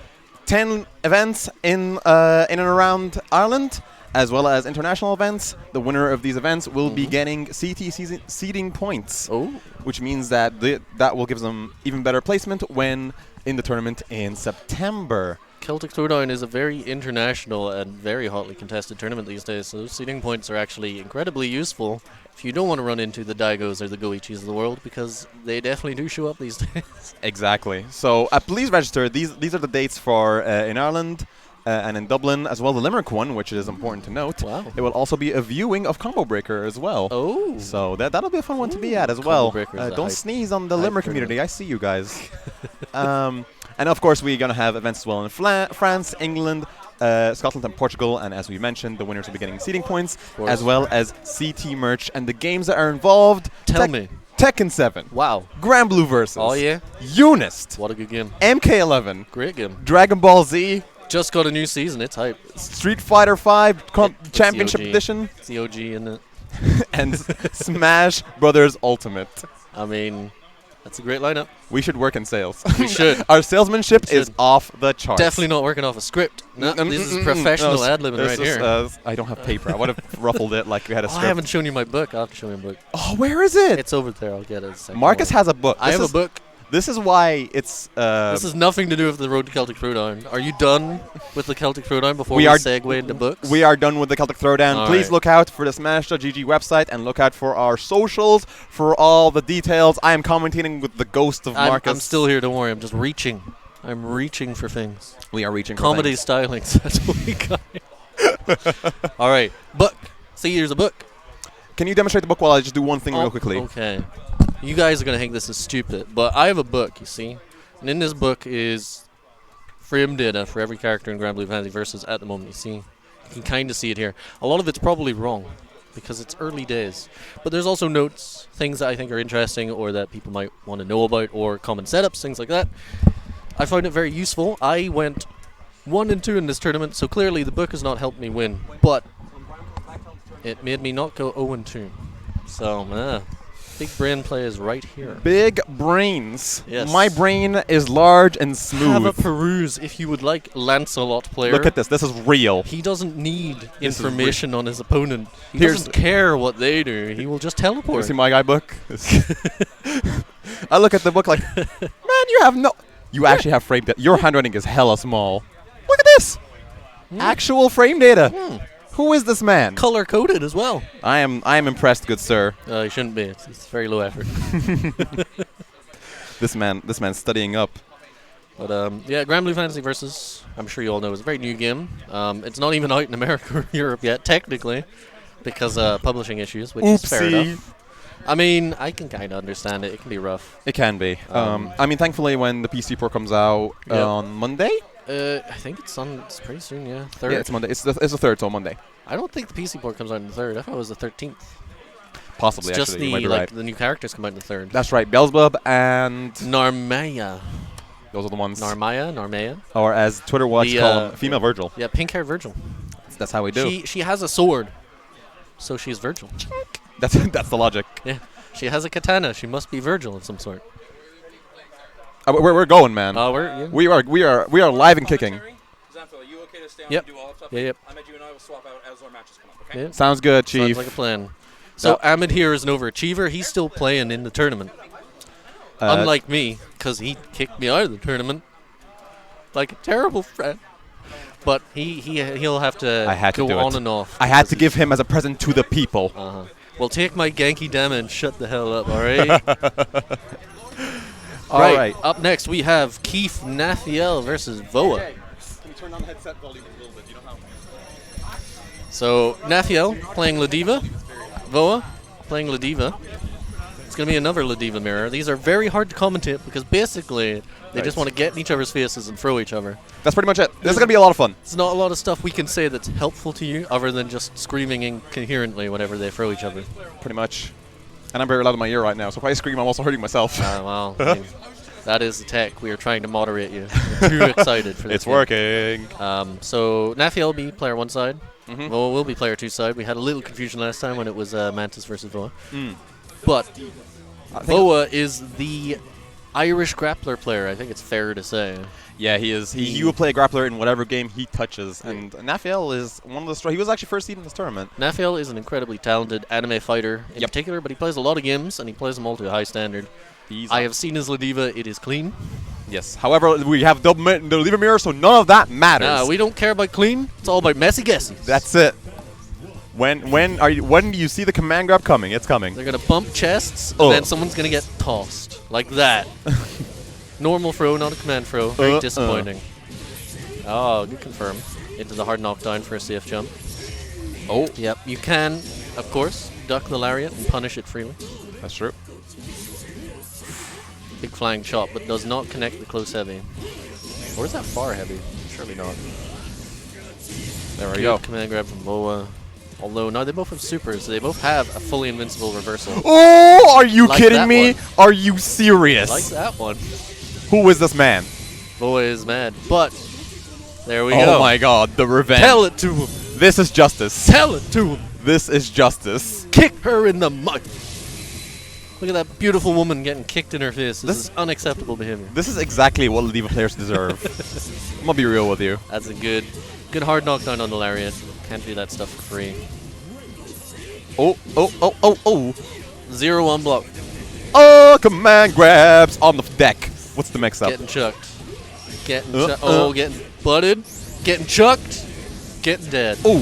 10 events in and around Ireland, as well as international events. The winner of these events will be getting CT seeding points, Oh. which means that that will give them even better placement when in the tournament in September. Celtic Throwdown is a very international and very hotly contested tournament these days, so those seeding points are actually incredibly useful if you don't want to run into the Daigos or the Goichis of the world, because they definitely do show up these days. Exactly. So please register. These are the dates for in Ireland and in Dublin, as well the Limerick one, which is important to note. Wow. It will also be a viewing of Combo Breaker as well. Oh. So that'll be a fun one to be at as Combo well. Breaker is a Don't hype- sneeze on the hype Limerick tournament. community. I see you guys. And of course, we're going to have events as well in France, England, Scotland, and Portugal. And as we mentioned, the winners will be getting seeding points, course. as well as CT merch. And the games that are involved: Tell me. Tekken 7, Wow. Grand Blue Versus, Oh, yeah? Unist, What a good game. MK11, Great game. Dragon Ball Z, Just got a new season. It's hype. Street Fighter 5 It's Championship the OG. Edition, It's the OG, isn't it? and Smash Brothers Ultimate. I mean, that's a great lineup. We should work in sales. We should. Our salesmanship We is should. off the charts. Definitely not working off a script. No, this is professional No, ad-libbing this right is, here. I don't have paper. I would have ruffled it like we had a Oh, script. I haven't shown you my book. I'll have to show you my book. Oh, where is it? It's over there. I'll get it in a second. Marcus Don't worry. has a book. I have a book. This is why it's. This has nothing to do with the Road to Celtic Throwdown. Are you done with the Celtic Throwdown before we We are- segue into books? We are done with the Celtic Throwdown. All Please right. look out for the Smash.gg website and look out for our socials for all the details. I am commentating with the ghost of Marcus. I'm still here. Don't worry. I'm just reaching. I'm reaching for things. We are reaching for Comedy things. stylings. That's what we got. All right. Book. See, here's a book. Can you demonstrate the book while I just do one thing real quickly? Okay. You guys are going to think this is stupid, but I have a book, you see. And in this book is frame data for every character in Grand Blue Fantasy Versus at the moment, you see. You can kind of see it here. A lot of it's probably wrong because it's early days. But there's also notes, things that I think are interesting or that people might want to know about, or common setups, things like that. I found it very useful. I went 1 and 2 in this tournament, so clearly the book has not helped me win. But it made me not go 0 and 2. So, big brain play is right here. Big brains. Yes. My brain is large and Have a smooth. peruse if you would like Lancelot player. Look at this. This is real. He doesn't need This is information on his opponent. He Here's- doesn't care what they do. He will just You teleport. see my guy book? I look at the book like, man, you have no. You actually have frame data. Your handwriting is hella small. Look at this. Actual frame data. Who is this man? Color coded as well. I am impressed, good sir. He shouldn't be. It's very low effort. This man's studying up. But yeah, Grand Blue Fantasy Versus, I'm sure you all know, is a very new game. It's not even out in America or Europe yet, technically, because publishing issues, which is fair Oopsie. enough. I mean, I can kind of understand it. It can be rough. It can be. I mean, thankfully, when the PC port comes out Yep. on Monday. I think it's pretty soon, yeah. 3rd. Yeah, it's Monday. It's the third, so Monday. I don't think the PC port comes out on the 3rd. I thought it was the 13th. Possibly, It's just actually. You the might be like right. the new characters come out on the 3rd. That's right. Beelzebub and Narmaya. those are the ones. Narmaya. Or as Twitter watch The, call him, female Virgil. Yeah, pink hair Virgil. That's how we do. She has a sword, so she's Virgil. That's the logic. Yeah, she has a katana. She must be Virgil of some sort. We're going, man. Yeah. We are live and kicking. Xanthil, are you okay to stay on Yep. and do all that stuff? Yep. I bet you and I will swap out as our matches come up, okay? Yeah. Sounds good, Sounds Chief. like a plan. So Ahmed here is an overachiever. He's still playing in the tournament. Unlike me, because he kicked me out of the tournament like a terrible friend. But he'll have to I had to go do on it. and off. I had because to give him as a present to the people. Uh-huh. Well, take my Genki Dama and shut the hell up, all right? All right. right. Up next, we have Keith Nathiel versus Voa. Can you turn on the headset volume a little bit? You know how. So, Nathiel playing Ladiva. Voa playing Ladiva. It's going to be another Ladiva mirror. These are very hard to commentate because basically they just want to get in each other's faces and throw each other. That's pretty much it. This is gonna be a lot of fun. There's not a lot of stuff we can say that's helpful to you other than just screaming incoherently whenever they throw each other. Pretty much. And I'm very loud in my ear right now, so if I scream, I'm also hurting myself. Well, I mean, that is the tech. We are trying to moderate you. We're too excited for this. It's game. working. So Nathiel will be player 1 side. Mhm. Voa will be player 2 side. We had a little confusion last time when it was Mantis versus Voa. Mm. But I think- Voa is the Irish grappler player, I think it's fair to say. Yeah, he is. He will play a grappler in whatever game he touches. And Nathiel is one of the he was actually first seed in this tournament. Nathiel is an incredibly talented anime fighter in Yep. particular, but he plays a lot of games and he plays them all to a high standard. He's I have seen his Ladiva. It is clean. Yes. However, we have the lever mirror, so none of that matters. Nah, we don't care about clean. It's all about messy guesses. That's it. When do you see the command grab coming? It's coming. They're gonna bump chests, and then someone's gonna get tossed like that. Normal throw, not a command throw. Very disappointing. Oh, good confirm. Into the hard knockdown for a safe jump. Oh. Yep, you can, of course, duck the lariat and punish it freely. That's true. Big flying chop, but does not connect the close heavy. Or is that far heavy? Surely not. There we Good go. command grab from Boa. Although, no, they both have supers. They both have a fully invincible reversal. Oh, are you Like kidding that me? one. Are you serious? Like that one. Who is this man? Boa is mad, but there we Oh go. my god, the revenge. Tell it to him. This is justice. Tell it to him. This is justice. Kick her in the mud. Look at that beautiful woman getting kicked in her face. This is unacceptable behavior. This is exactly what Lediva players deserve. I'm gonna be real with you. That's a good hard knockdown on the lariat. Can't do that stuff for free. Oh. 0-1 block. Oh, command grabs on the deck. What's the mix up? Getting chucked. Getting butted. Getting chucked. Getting dead. Oh.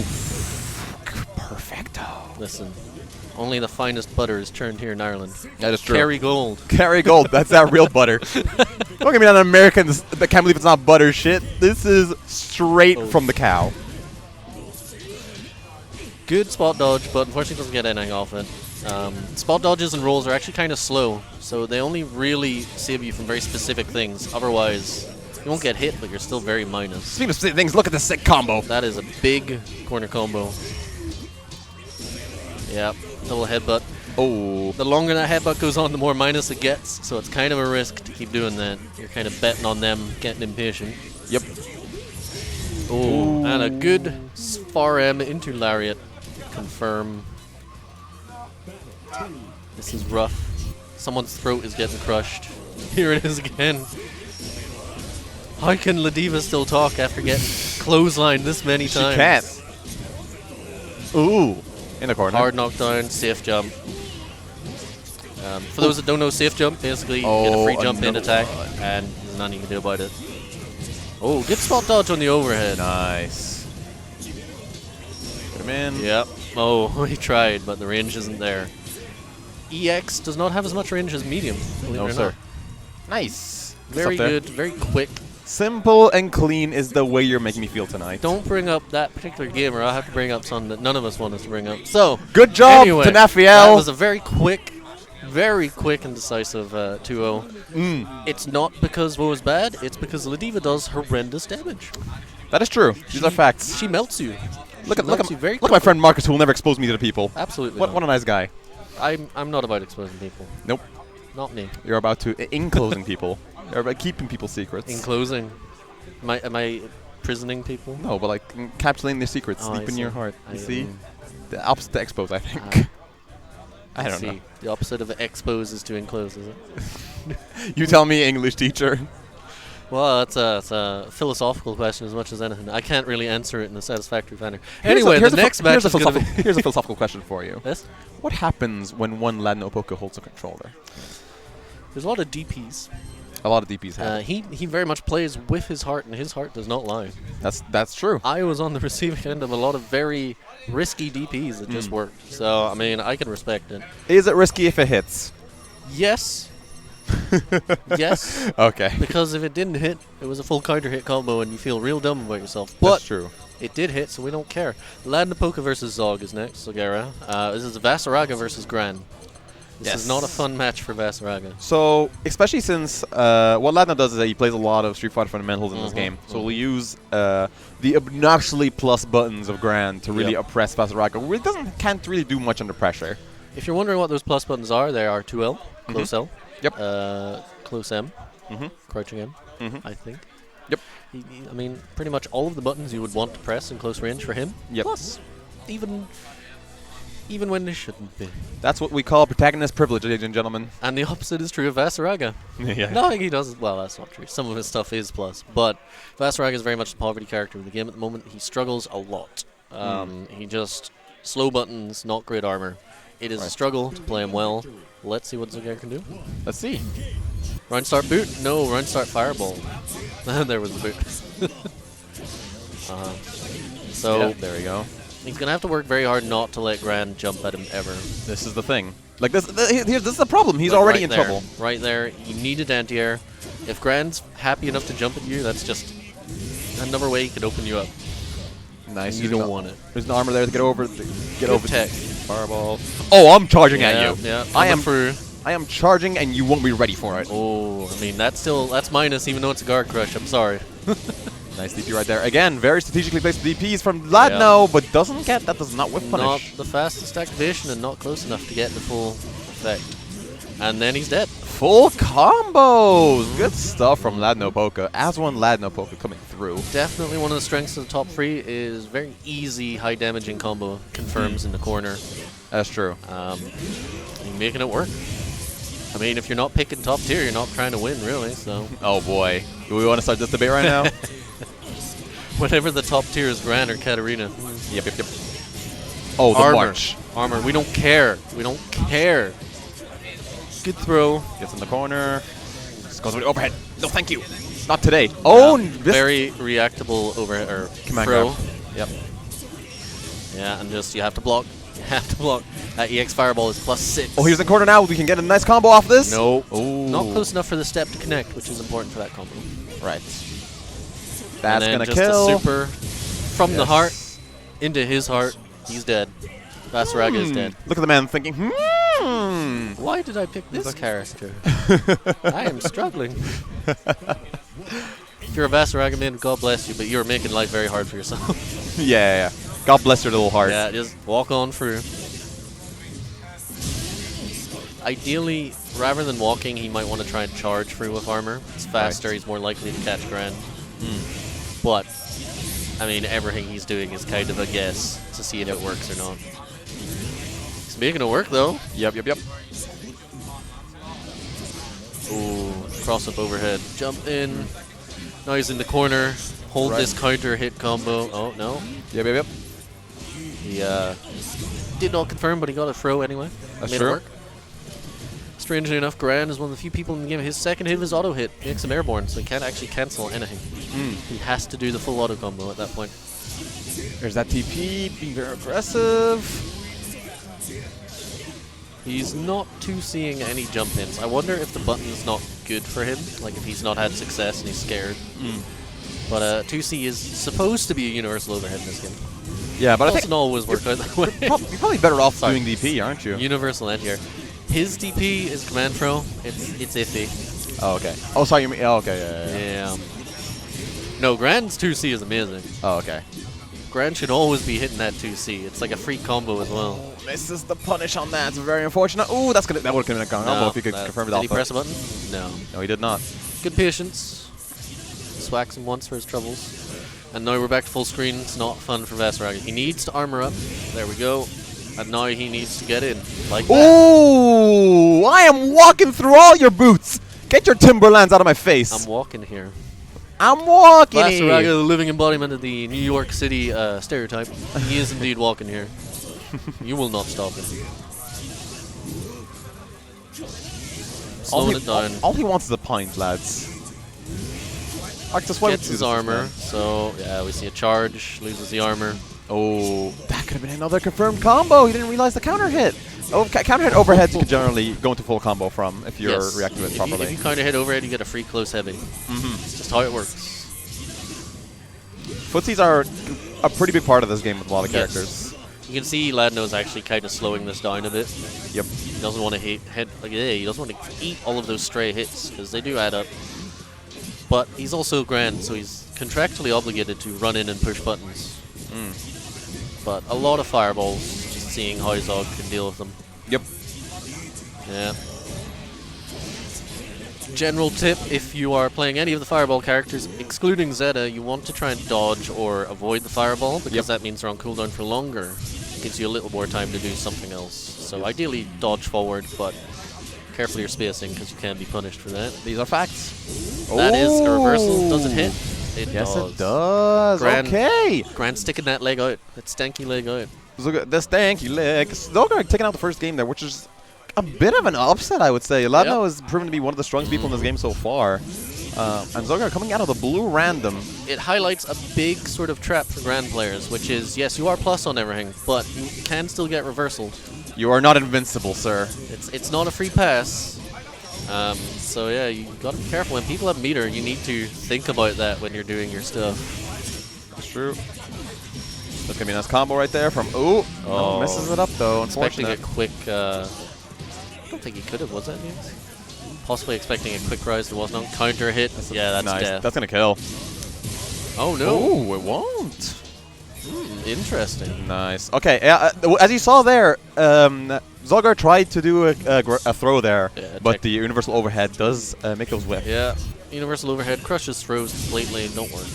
Perfecto. Listen, only the finest butter is churned here in Ireland. That is true. Kerry Gold. Kerry Gold. That's that real butter. Don't get me on an American that can't believe it's not butter shit. This is straight from the cow. Good spot dodge, but unfortunately doesn't get anything off it. Spot dodges and rolls are actually kind of slow, so they only really save you from very specific things. Otherwise, you won't get hit, but you're still very minus. Speaking of sick things, look at the sick combo. That is a big corner combo. Yep, double headbutt. Oh. The longer that headbutt goes on, the more minus it gets, so it's kind of a risk to keep doing that. You're kind of betting on them getting impatient. Yep. Oh, and a good far M into lariat. Confirm. This is rough. Someone's throat is getting crushed. Here it is again. How can Lediva still talk after getting clotheslined this many times? She can't. Ooh. In the corner. Hard knockdown, safe jump. For those that don't know, safe jump, basically you get a free jump in attack, and there's nothing you can do about it. Oh, good spot dodge on the overhead. Nice. Get him in. Yep. Oh, he tried, but the range isn't there. EX does not have as much range as medium. No, sir. Nice. Very good, very quick. Simple and clean is the way you're making me feel tonight. Don't bring up that particular game, or I'll have to bring up something that none of us want us to bring up. So, good job, anyway, Tenafiel. That was a very quick and decisive 2-0. It's not because Woe is bad, it's because Lediva does horrendous damage. That is true. These are facts. She melts you. Look at very my friend Marcus, who will never expose me to the people. Absolutely. What a nice guy. I'm not about exposing people. Nope. Not me. You're about to enclosing people. You're about keeping people's secrets. Enclosing. Am I prisoning people? No, but like encapsulating their secrets Oh, deep in your heart. You see? see? The opposite to expose, I think. I don't know. The opposite of expose is to enclose, is it? You tell me, English teacher. Well, it's a philosophical question as much as anything. I can't really answer it in a satisfactory manner. Here's Anyway, a the next match is going to be... Here's a philosophical question for you. Yes? What happens when one Latin Opoka holds a controller? There's a lot of DPs. A lot of DPs have. He very much plays with his heart, and his heart does not lie. That's true. I was on the receiving end of a lot of very risky DPs that just worked. So, I mean, I can respect it. Is it risky if it hits? Yes. Yes. Okay. Because if it didn't hit, it was a full counter hit combo, and you feel real dumb about yourself. But That's true. it did hit, so we don't care. Ladnapoka versus Zog is next, Zogera. This is Vasaraga versus Gran. This is not a fun match for Vasaraga. So, especially since what Ladna does is that he plays a lot of Street Fighter fundamentals in this game. So we'll use the obnoxiously plus buttons of Gran to really oppress Vasaraga, where it can't really do much under pressure. If you're wondering what those plus buttons are, they are 2L, close L, close M, crouching M, I think. Yep. I mean, pretty much all of the buttons you would want to press in close range for him. Yep. Plus, even when they shouldn't be. That's what we call protagonist privilege, ladies and gentlemen. And the opposite is true of Vasaraga. Yeah. No, he does. Well, that's not true. Some of his stuff is plus, but Vasaraga is very much the poverty character of the game at the moment. He struggles a lot. He just slow buttons, not great armor. It is a struggle to play him well. Let's see what Zogera can do. Let's see. Run start boot? No, run start fireball. There was the boot. So Yeah, there we go. he's going to have to work very hard not to let Grand jump at him ever. This is the thing. Like this is the problem. He's Like, already right in there, trouble. Right there. You needed anti-air. If Grand's happy enough to jump at you, that's just another way he could open you up. Nice. And you don't want it. There's an armor there to get over. Get over tech. Fireball. Oh, I'm charging at you. Yeah, I am. through. I am charging, and you won't be ready for it. Oh, I mean, that's minus, even though it's a guard crush. I'm sorry. Nice DP right there. Again, very strategically placed DPs from Ladno, but that does not whiff punish. Not the fastest activation and not close enough to get the full effect. And then he's dead. Full combos! Good stuff from Ladno Poke. As one Ladno Poke coming through. Definitely one of the strengths of the top three is very easy, high damaging combo. Confirms in the corner. That's true. You're making it work. I mean, if you're not picking top tier, you're not trying to win, really. So Oh boy. Do we want to start this debate right now? whenever the top tier is Gran or Katarina. Yep. Oh, the Armor. march. Armor. We don't care. We don't care. Good throw. Gets in the corner. Just goes with the overhead. No, thank you. Not today. Oh, this Very reactable overhead or command throw. grab. Yep. Yeah, and just you have to block. You have to block. That EX Fireball is +6. Oh, he's in the corner now. We can get a nice combo off this. No. Ooh. Not close enough for the step to connect, which is important for that combo. Right. And That's then gonna just kill. a super from the Yes. heart into his heart. He's dead. Vasaraga is dead. Look at the man thinking, Why did I pick this character? I am struggling. If you're a Vasaraga man, God bless you, but you're making life very hard for yourself. yeah. God bless your little heart. Yeah, just walk on through. Ideally, rather than walking, he might want to try and charge through with armor. It's faster, he's more likely to catch Grand. But, I mean, everything he's doing is kind of a guess to see if it works or not. He's making it work, though. Yep. Ooh, cross up overhead. Jump in. Now he's in the corner. Hold this counter hit combo. Oh, no. Yep. He did not confirm, but he got a throw anyway. That's Made true. it work. Strangely enough, Gran is one of the few people in the game. His second hit was auto hit. Makes him airborne, so he can't actually cancel anything. He has to do the full auto combo at that point. There's that TP, being very aggressive. He's not too seeing any jump ins. I wonder if the button's not good for him, like if he's not had success and he's scared. But 2C is supposed to be a universal overhead in this game. Yeah, but I Doesn't think always work out that way. you're probably better off Sorry. doing DP, aren't you? Universal anti-air. His DP is command throw. It's iffy. Oh, okay. Oh, sorry. You mean? Oh, okay. Yeah. Yeah. No, Grand's 2C is amazing. Oh, okay. Grand should always be hitting that 2C. It's like a free combo as well. Misses the punish on that. It's very unfortunate. Ooh, that would have been a combo if you could confirm it Did off. he press a button? No. No, he did not. Good patience. Swacks him once for his troubles. And now we're back to full screen. It's not fun for Vasaraga. He needs to armor up. There we go. And now he needs to get in. Like that. Ooh, I am walking through all your boots. Get your Timberlands out of my face. I'm walking here. I'm walking Vasaraga, here. the living embodiment of the New York City stereotype. He is indeed walking here. You will not stop him. Slowing it down. All he wants is a pint, lads. Arctus, Gets his armor. So, yeah, we see a charge. Loses the armor. Oh, that could have been another confirmed combo. He didn't realize the counter hit. Oh, counter hit overheads you could generally go into full combo from if you're Yes. reacting to it If properly. you counter hit overhead, you get a free close heavy. It's just how it works. Footsies are a pretty big part of this game with a lot of Yes. characters. You can see Ladno's actually kind of slowing this down a bit. Yep. He doesn't want to he doesn't want to eat all of those stray hits because they do add up. But he's also Grand, so he's contractually obligated to run in and push buttons. But a lot of fireballs, just seeing how Zog can deal with them. Yep. Yeah. General tip, if you are playing any of the fireball characters, excluding Zeta, you want to try and dodge or avoid the fireball, because that means they're on cooldown for longer. It gives you a little more time to do something else. So ideally, dodge forward, but careful your spacing, because you can be punished for that. These are facts. That is a reversal. Does it hit? It Yes, does. it does. Grand. Okay. Grand sticking that leg out. That stanky leg out. Look at the stanky leg. Zogard taking out the first game there, which is a bit of an upset, I would say. Ladno Yep. has proven to be one of the strongest people in this game so far. And Zogar coming out of the blue random. It highlights a big sort of trap for Grand players, which is, yes, you are plus on everything, but you can still get reversals. You are not invincible, sir. It's not a free pass. So yeah, you got to be careful. When people have meter, you need to think about that when you're doing your stuff. That's true. That's going to be a nice combo right there from... Ooh! No, misses it up, though. Expecting a Unfortunate. quick... I don't think he could have, was that news? Possibly expecting a quick rise. There was no counter hit. Yeah, that's nice. death. That's going to kill. Oh no! Ooh, it won't. Interesting. Nice. Okay, as you saw there, Zogar tried to do a throw there, Yeah, but check. the universal overhead does make those whiff. Yeah, universal overhead crushes throws completely. Don't work.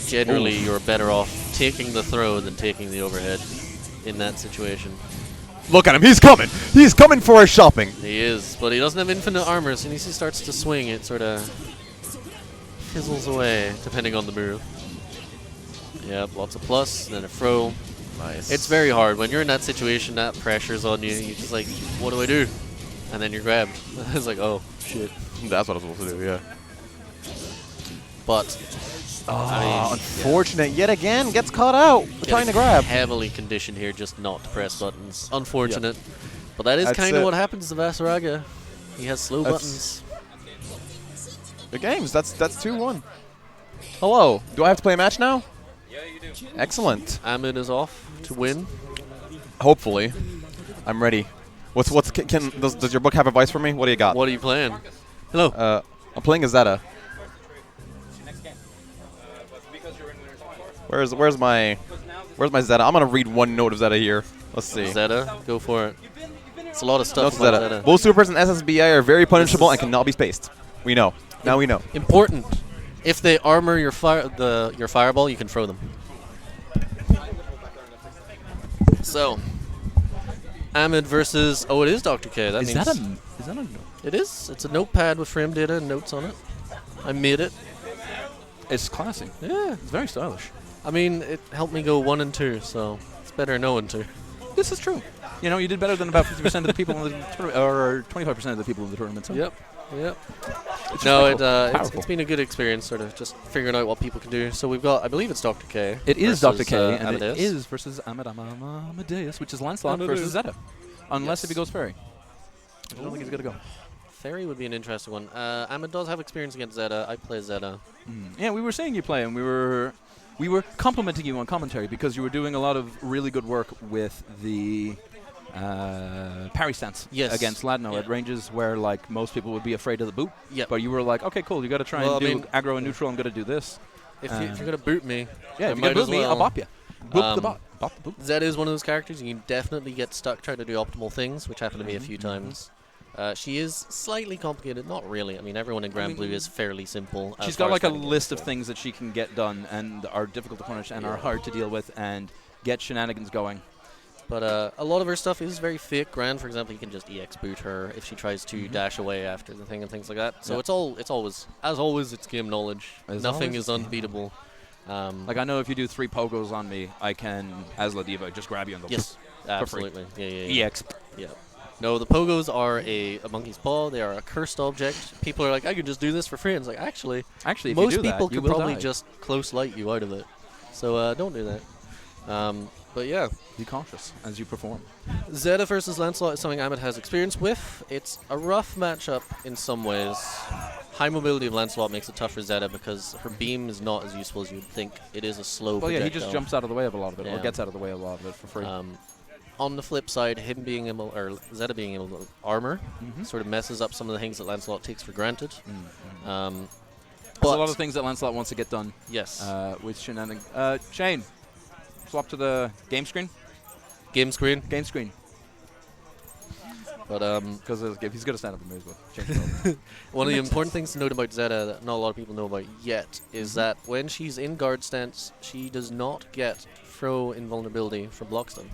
Generally, you're better off taking the throw than taking the overhead in that situation. Look at him, he's coming! He's coming for his shopping! He is, but he doesn't have infinite armor. As soon as he starts to swing, it sort of fizzles away, depending on the move. Yep, lots of plus, then a throw. Nice. It's very hard. When you're in that situation, that pressure's on you. You're just like, what do I do? And then you're grabbed. It's like, oh, shit. That's what I was supposed to do, yeah. But, I mean, unfortunate yet again, gets caught out trying to grab. Heavily conditioned here just not to press buttons. Unfortunate. But that is That's kind of it. what happens to Vasaraga. He has slow That's- buttons. The games, that's 2-1. Hello, do I have to play a match now? Yeah, you do. Excellent. Ahmed is off to win. Hopefully. I'm ready. Does your book have advice for me? What do you got? What are you playing? Hello. I'm playing a Zeta. Next game. But because you're in winners, Where's my Zeta? I'm gonna read one note of Zeta here. Let's see. Zeta, go for it. It's a lot of Notes stuff of about Zeta. Zeta. Both supers and SSBI are very punishable and cannot be spaced. We know. Now we know. Important. If they armor your your fireball, you can throw them. So, Ahmed versus it is Dr. K. That Is means that a it is. It's a notepad with frame data and notes on it. I made it. It's classy. Yeah. It's very stylish. I mean, it helped me go 1 and 2, so it's better knowing 2. This is true. You know, you did better than about 50% of the people in the tournament, or 25% of the people in the tournament. So Yep. it's No, respectful. it's been a good experience, sort of just figuring out what people can do. So we've got, I believe it's Dr. K. It is Dr. versus, K, and Amadeus. it is versus Amadeus, which is Lancelot Amadeus. versus Zeta. Unless Yes. if he goes Fairy. I don't think he's going to go. Fairy would be an interesting one. Ahmed does have experience against Zeta. I play Zeta. Yeah, we were seeing you play, and we were complimenting you on commentary because you were doing a lot of really good work with the parry stance Yes. against Ladno Yeah. at ranges where like most people would be afraid of the boot. Yep. But you were like, okay, cool, you got to try Well, and I do mean- aggro and neutral. I'm going to do this. If you're going to boot me, Yeah, I if you might can boot as me, well. I'll bop you. Boop the Um, bot. Bop the boop. Zeta is one of those characters you can definitely get stuck trying to do optimal things, which happened to me a few times. She is slightly complicated, not really. I mean, everyone in Grand Blue is fairly simple. as She's far got as like a fighting games list of go. things that she can get done and are difficult to punish and are hard to deal with and get shenanigans going. But a lot of her stuff is very fake. Grand, for example, you can just EX boot her if she tries to dash away after the thing and things like that. So Yeah. it's always, as always, it's game knowledge. As Nothing always, is unbeatable. Like I know if you do 3 pogos on me, I can, as La Diva, just grab you and go. Yes, free. absolutely. Yeah. EX. Yeah. No, the pogos are a monkey's paw. They are a cursed object. People are like, I can just do this for free. And it's like, actually, Actually, if most you do people that, you could will probably die. just close light you out of it. So don't do that. But yeah, Be cautious as you perform. Zeta versus Lancelot is something Ahmed has experience with. It's a rough matchup in some ways. High mobility of Lancelot makes it tough for Zeta because her beam is not as useful as you'd think. It is a slow Well, yeah, he projectile. just jumps out of the way of a lot of it, or Yeah. gets out of the way of a lot of it for free. On the flip side, him being able, or Zeta being able to armor, sort of messes up some of the things that Lancelot takes for granted. There's But a lot of things that Lancelot wants to get done yes, with shenanigans. Shane, swap to the game screen. game screen. Game screen. But Because if he's going to stand up and move, change it over. one of the important things to note about Zeta that not a lot of people know about yet is that when she's in guard stance, she does not get throw invulnerability from block stun.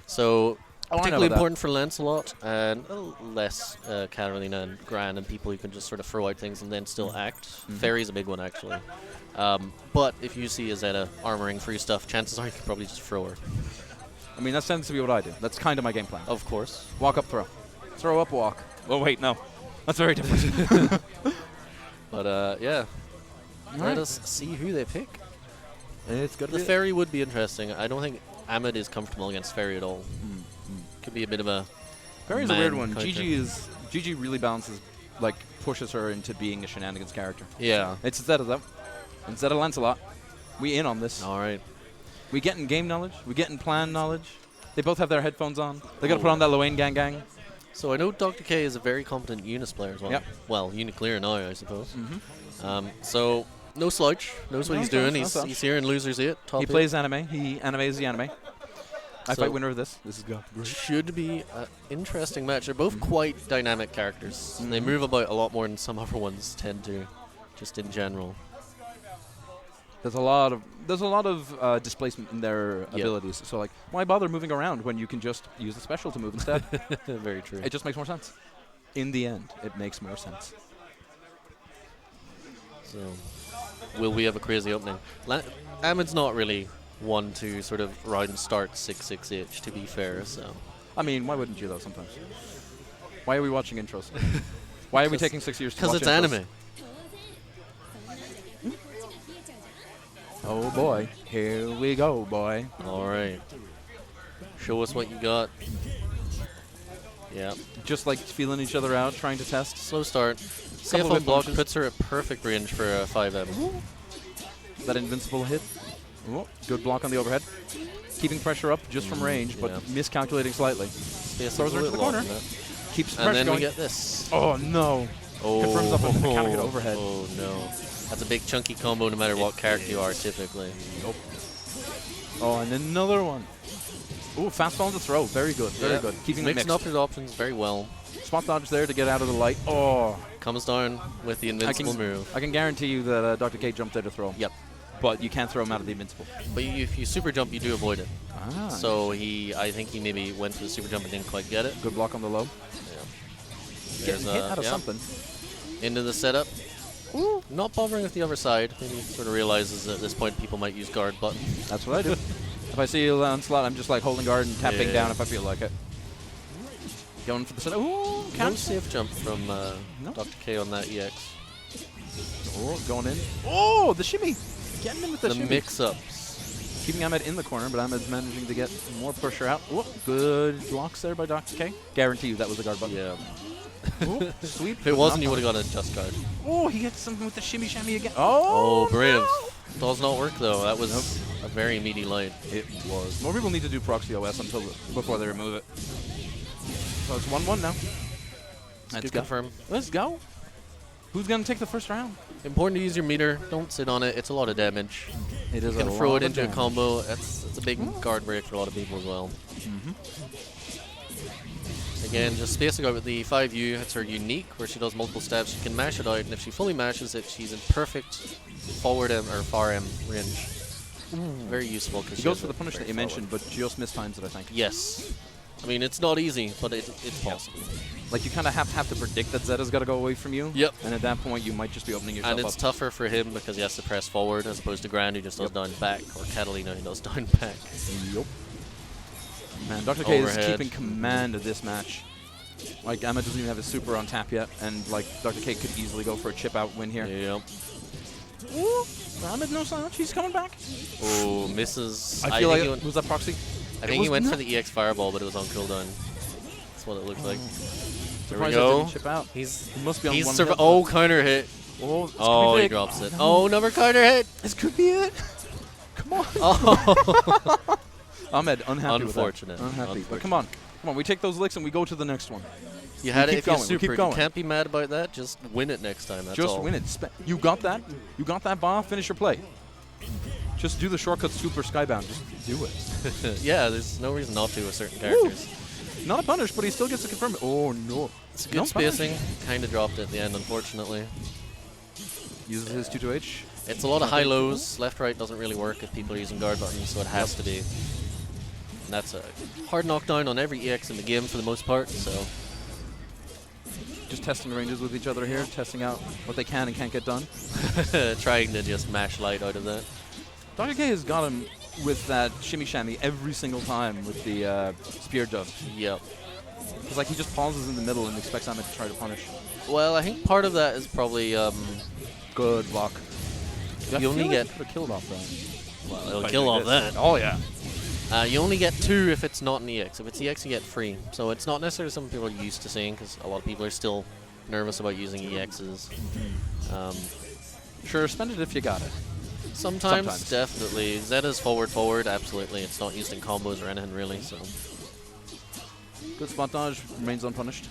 So I know particularly about that. important for Lancelot and a little less Carolina and Gran and people who can just sort of throw out things and then still act. Fairy's a big one actually. But if you see a Zeta armoring free stuff, chances are you can probably just throw her. I mean, that tends to be what I do. That's kind of my game plan. Of course. Walk up, throw. Throw up, walk. Oh, wait, no. That's very different. But, yeah. Let Right. us see who they pick. It's good. The Fairy would be interesting. I don't think Ahmed is comfortable against Fairy at all. Could be a bit of a Fairy's a weird man one. counter. Gigi really balances, like, pushes her into being a shenanigans character. Yeah. It's instead of that. Instead of Lancelot. We in on this. All right. We getting game knowledge. We getting plan knowledge. They both have their headphones on. They got to put on that Loane Gang Gang. So I know Dr. K is a very competent Unis player as well. Yep. Well, Uniclear now, I suppose. So no slouch. Knows what No he's slouch, doing. no He's, slouch. he's here in Losers 8. Top He 8. plays anime. He animes the anime. I So- fight winner of this. This is good. Should be an interesting match. They're both quite dynamic characters. They move about a lot more than some other ones tend to, just in general. There's a lot of displacement in their abilities. So like, why bother moving around when you can just use the special to move instead? Very true. It just makes more sense. In the end, it makes more sense. So, will we have a crazy opening? Ahmed's not really one to sort of ride and start 6-6H, to be fair, so. I mean, why wouldn't you though? Sometimes. Why are we watching intros? Why are we taking 6 years to watch Because it's intros? anime. Oh boy, here we go, boy. All right. Show us what you got. Yeah. Just like feeling each other out, trying to test. Slow start. Couple CFO of block punches. puts her at perfect range for a 5M. That invincible hit. Oh, good block on the overhead. Keeping pressure up just from range, but yeah. miscalculating slightly. Space Throws is a her into the little corner. off in that. Keeps the And pressure then going. we get this. Oh no. Confirms up with the mechanical overhead. Oh no. That's a big chunky combo no matter what character you are typically. Nope. Oh, and another one. Ooh, fastball on the throw. Very good. Very good. Keeping it Mixing mixed. up his options very well. Spot dodge there to get out of the light. Oh. Comes down with the invincible move. I can guarantee you that Dr. K jumped there to throw him. Yep. But you can't throw him out of the invincible. But if you super jump, you do avoid it. Ah. So I think he maybe went for the super jump and didn't quite get it. Good block on the low. There's Getting hit out of something. Into the setup. Not bothering with the other side. Maybe he sort of realizes at this point people might use guard button. That's what I do. If I see a Lancelot, I'm just like holding guard and tapping Yeah. down if I feel like it. Going for the setup. Ooh, No can't. safe jump from No. Dr. K on that EX. Oh, going in. Oh, the shimmy. Getting him with the The shimmy. mix-ups. Keeping Ahmed in the corner, but Ahmed's managing to get more pressure out. Oh, good blocks there by Dr. K. Guarantee you that was a guard button. Yeah. Ooh, sweep. If it wasn't, you would have got a just guard. Oh, he gets something with the shimmy shammy again. Oh, Oh, brave. no. Does not work though. That was a very meaty light. It was. More people need to do proxy OS before they remove it. So it's 1-1 now. Let's Good go. confirm. Let's go. Who's going to take the first round? Important to use your meter. Don't sit on it. It's a lot of damage. It is You can throw it into a combo. It's a big guard break for a lot of people as well. Again, just spacing out with the 5U. It's her unique, where she does multiple stabs. She can mash it out, and if she fully mashes it, she's in perfect forward M or far M range. Very useful. Cause He she goes has for the it punish that very you mentioned, forward. but just mistimes it, I think. Yes. I mean, it's not easy, but it's possible. Like, you kind of have to predict that Zeta's got to go away from you. Yep. And at that point, you might just be opening yourself And it's up. tougher for him because he has to press forward as opposed to Grand, who just does down back, or Catalina, who does down back. Yep. Man, Dr. K is Overhead. keeping command of this match. Like, Ahmed doesn't even have his super on tap yet, and, like, Dr. K could easily go for a chip-out win here. Yep. Ooh, Ahmed, no slouch. He's coming back. Oh, misses. I feel think like he went, was that proxy? I think he went for the EX Fireball, but it was on cooldown. That's what it looked like. There we Surprised that go. didn't chip out. He must be on he's one survi- hit. Oh, counter hit. Oh, this could Oh, be he big. drops it. no. Oh, another counter hit. This could be it. Come on. Oh. Ahmed, unhappy with that. Unfortunate. Unhappy. But come on. Come on, we take those licks and we go to the next one. You had We it keep if you going, we keep super. You going. can't be mad about that. Just win it next time. That's Just all. win it. You got that? You got that bar? Finish your play. Just do the shortcut super skybound. Just do it. Yeah, there's no reason not to with certain characters. Not a punish, but he still gets to confirm it. Oh, no. It's good No punish. spacing. Kind of dropped at the end, unfortunately. Uses his 2-2-H. It's a lot of high-lows. Left-right doesn't really work if people are using guard buttons, so it has to be. And that's a hard knockdown on every EX in the game for the most part, so... Just testing the ranges with each other here, testing out what they can and can't get done. Trying to just mash light out of that. Dr. K has got him with that shimmy shammy every single time with the spear dub. Yep. Because like he just pauses in the middle and expects Amit to try to punish. Well, I think part of that is probably Good block. you only get killed off that. well, it'll kill off that. Oh yeah. You only get 2 if it's not an EX. If it's EX, you get 3. So it's not necessarily something people are used to seeing because a lot of people are still nervous about using EXs. Sure, spend it if you got it. Sometimes, definitely. Zeta's forward, absolutely. It's not used in combos or anything really. So. Good spot dodge, remains unpunished.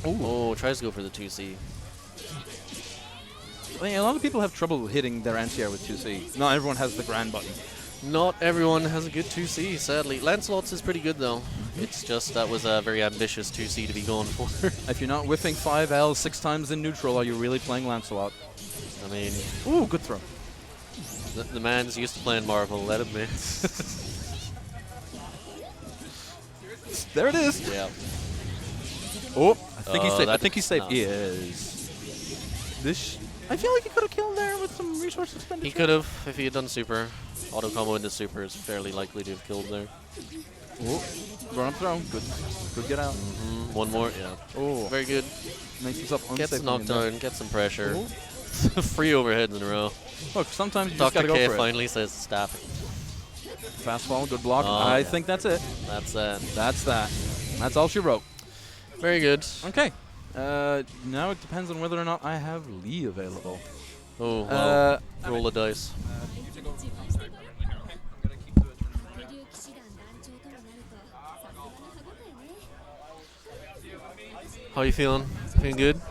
Oh, tries to go for the 2C. I mean, a lot of people have trouble hitting their anti-air with 2C. Not everyone has the grand button. Not everyone has a good 2C, sadly. Lancelot's is pretty good, though. It's just that was a very ambitious 2C to be going for. If you're not whiffing 5L 6 times in neutral, are you really playing Lancelot? I mean, Ooh, good throw. the man's used to playing Marvel, let him be. There it is. Yeah. Oh, I think he's safe. I that- think he's safe. no. He is. This. I feel like he could have killed there with some resource expenditure. He could have, if he had done super. Auto combo into super is fairly likely to have killed there. Oh, run up throw. Good get out. One more, yeah. Oh, Very good. makes himself unsafe. Gets knocked from in there. down, gets some pressure. 3 overheads in a row. Look, sometimes you just Dr. gotta K go for it. finally says stop it. Fastball, good block. Oh, I yeah. think that's it. That's that. That's that. That's all she wrote. Very good. Okay. Now it depends on whether or not I have Lee available. Oh, well. Roll the dice. How you feeling? Feeling good?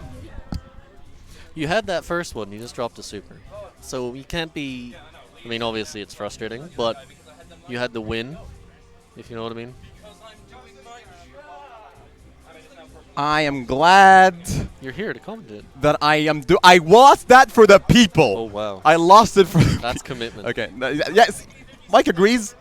You had that first one, you just dropped a super. So you can't be... I mean, obviously it's frustrating, but you had the win, if you know what I mean. I am glad You're here to commentate. that I lost that for the people. Oh, wow. I lost it for the That's commitment. Okay. Yes. Mike agrees.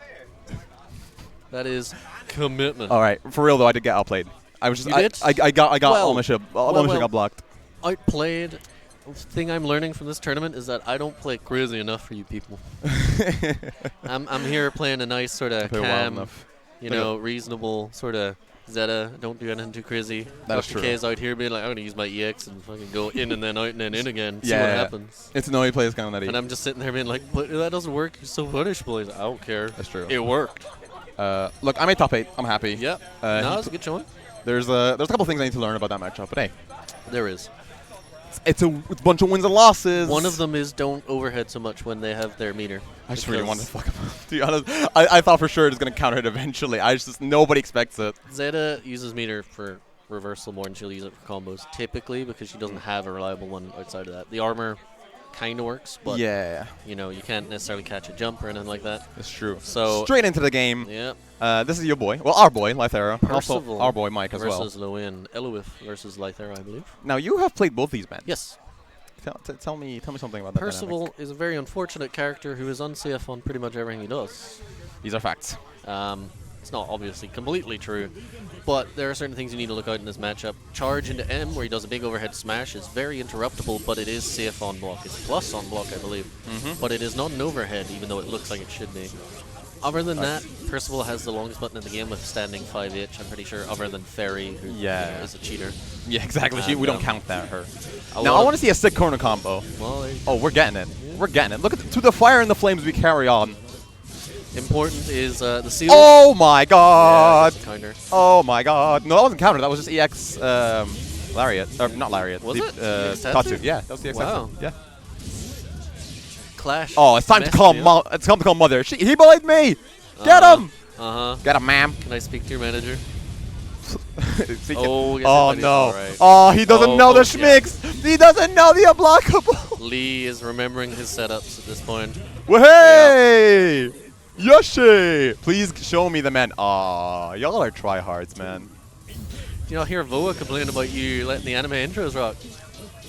That is commitment. All right. For real though, I did get outplayed. I was just You did? I got Well, all my shit. All my shit got blocked. Outplayed. The thing I'm learning from this tournament is that I don't play crazy enough for you people. I'm here playing a nice sort of Play wild calm, enough. you know, reasonable sort of Zeta. Don't do anything too crazy. That is Dr. true. K is out here being like, I'm gonna use my EX and fucking go in and then out and then in again. See Yeah, what yeah. happens. It's no he plays kind of And I'm just sitting there being like, but that doesn't work. You're so punishable. He's like, I don't care. That's true. It worked. Look, I made top 8. I'm happy. Yep. Uh, No, he that's a good showing. There's a couple things I need to learn about that matchup, but hey, There is. it's a bunch of wins and losses. One of them is don't overhead so much when they have their meter. I just really because wanted to fuck him up. To be honest, I thought for sure it was gonna counter it eventually. Nobody expects it. Zeta uses meter for reversal more than she'll use it for combos, typically because she doesn't have a reliable one outside of that. The armor kind of works, but Yeah, you know, you can't necessarily catch a jump or anything like that. it's true. So Straight into the game. yeah, This is your boy. Well, our boy, Lythera. Also, Percival our boy, Mike, as well. versus Loin, Eluith versus Lythera, I believe. Now, you have played both these men. Yes, Tell me something about that Percival dynamic. is a very unfortunate character who is unsafe on pretty much everything he does. These are facts. It's not obviously completely true, but there are certain things you need to look out in this matchup. Charge into M, where he does a big overhead smash, is very interruptible, but it is safe on block. It's plus on block, I believe. But it is not an overhead, even though it looks like it should be. Other than that, Percival has the longest button in the game with standing 5H, I'm pretty sure, other than Fairy, who Yeah. is a cheater. Yeah, exactly. And, We don't count that, her. a Now, lot I of- want to see a sick corner combo. Well, there you Oh, we're getting it. We're getting it. Look at to the fire and the flames we carry on. Important is the seal. Oh my god! Yeah, counter. Oh my god! No, that wasn't counter. That was just EX Lariat. Or not Lariat. Was the, it? EX Tatsu? Tatsu. Yeah, that was the EX Wow. Tatsu. Yeah. Clash. Oh, it's time to messed call me up. it's time to call mother. He bullied me. Get him! Get him, ma'am. Can I speak to your manager? See, Oh, yes, oh everybody's no! alright. Oh, he doesn't Oh, know the yeah. schmicks. He doesn't know the unblockable. Lee is remembering his setups at this point. Well, hey, Yoshi! Please show me the man. Aw, y'all are tryhards, man. You know, I hear Voa complain about you letting the anime intros rock.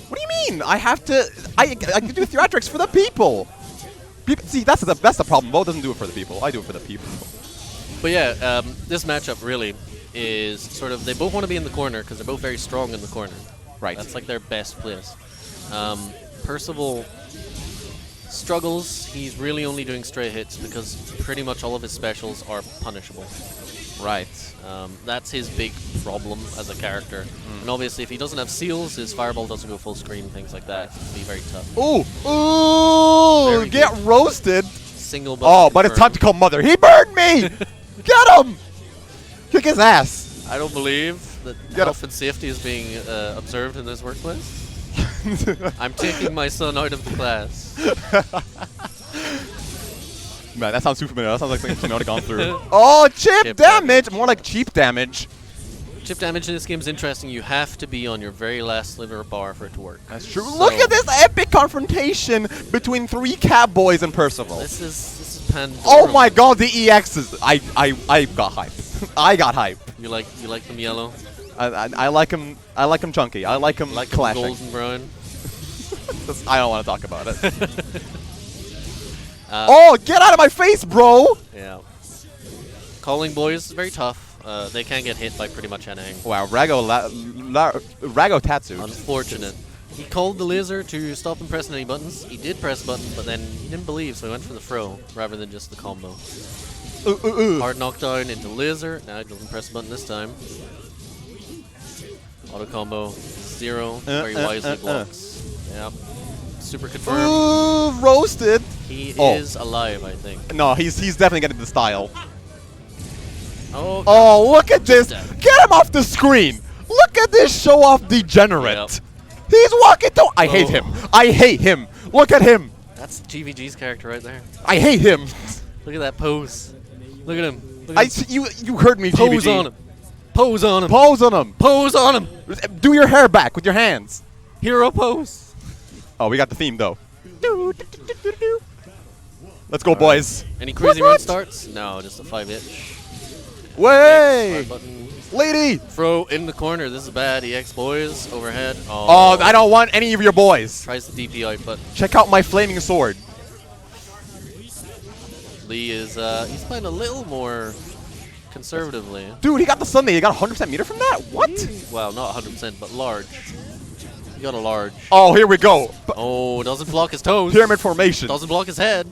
What do you mean? I have to. I can do theatrics for the people. See, that's the problem. Bo doesn't do it for the people. I do it for the people. But yeah, this matchup really is sort of, they both want to be in the corner because they're both very strong in the corner. Right. That's like their best place. Percival struggles. He's really only doing straight hits because pretty much all of his specials are punishable. Right. That's his big problem as a character. And obviously, if he doesn't have seals, his fireball doesn't go full screen, things like that. It can be very tough. Ooh! Ooh! Very Get good. roasted! Single button Oh, but it's time confirmed. to call Mother. He burned me! Get him! Kick his ass! I don't believe that Get health and safety is being observed in this workplace. I'm taking my son out of the class. Man, that sounds super familiar. That sounds like something I've gone through. Oh, chip, Chip damage! More like cheap damage. Chip damage in this game is interesting. You have to be on your very last sliver of bar for it to work. That's true. So Look at this epic confrontation between 3 Cab Boys and Percival. This is Pandora. Oh my god, the EXs! I got hype. I got hype. You like them yellow? I like him. I like him chunky. I like him Like them clashing. golden brown? I don't want to talk about it. Oh, get out of my face, bro! Yeah. Calling boys is very tough. They can get hit by pretty much anything. Wow, Rago Tatsu. Unfortunate. He called the laser to stop him pressing any buttons. He did press buttons, but then he didn't believe, so he went for the throw rather than just the combo. Hard knockdown into laser. Now he doesn't press a button this time. Auto combo 0. Very wisely blocks. Yep. Super confirmed. Ooh, roasted. He Oh. is alive, I think. No, he's definitely getting the style. Oh, Oh, look at this! Dead. Get him off the screen! Look at this show-off degenerate! Yep. He's walking to— I hate Oh. him! I hate him! Look at him! that's GVG's character right there. I hate him! Look at that pose. Look at him. Look I at him. you heard me, Pose GBG. on him. Pose on him. Pose on him! Pose on him. Do your hair back with your hands! Hero pose. Oh, we got the theme, though. Let's go, boys. Any crazy What? run starts? No, just a 5-inch. Way! Button. Lady! Throw in the corner. This is bad. EX boys overhead. Oh, I don't want any of your boys. Tries the DP out, but Check out my flaming sword. Lee is he's playing a little more conservatively. Dude, he got the Sunday. He got 100% meter from that? What? Well, not 100%, but large. He got a large. Oh, here we go. Oh, doesn't block his toes. Pyramid formation. Doesn't block his head.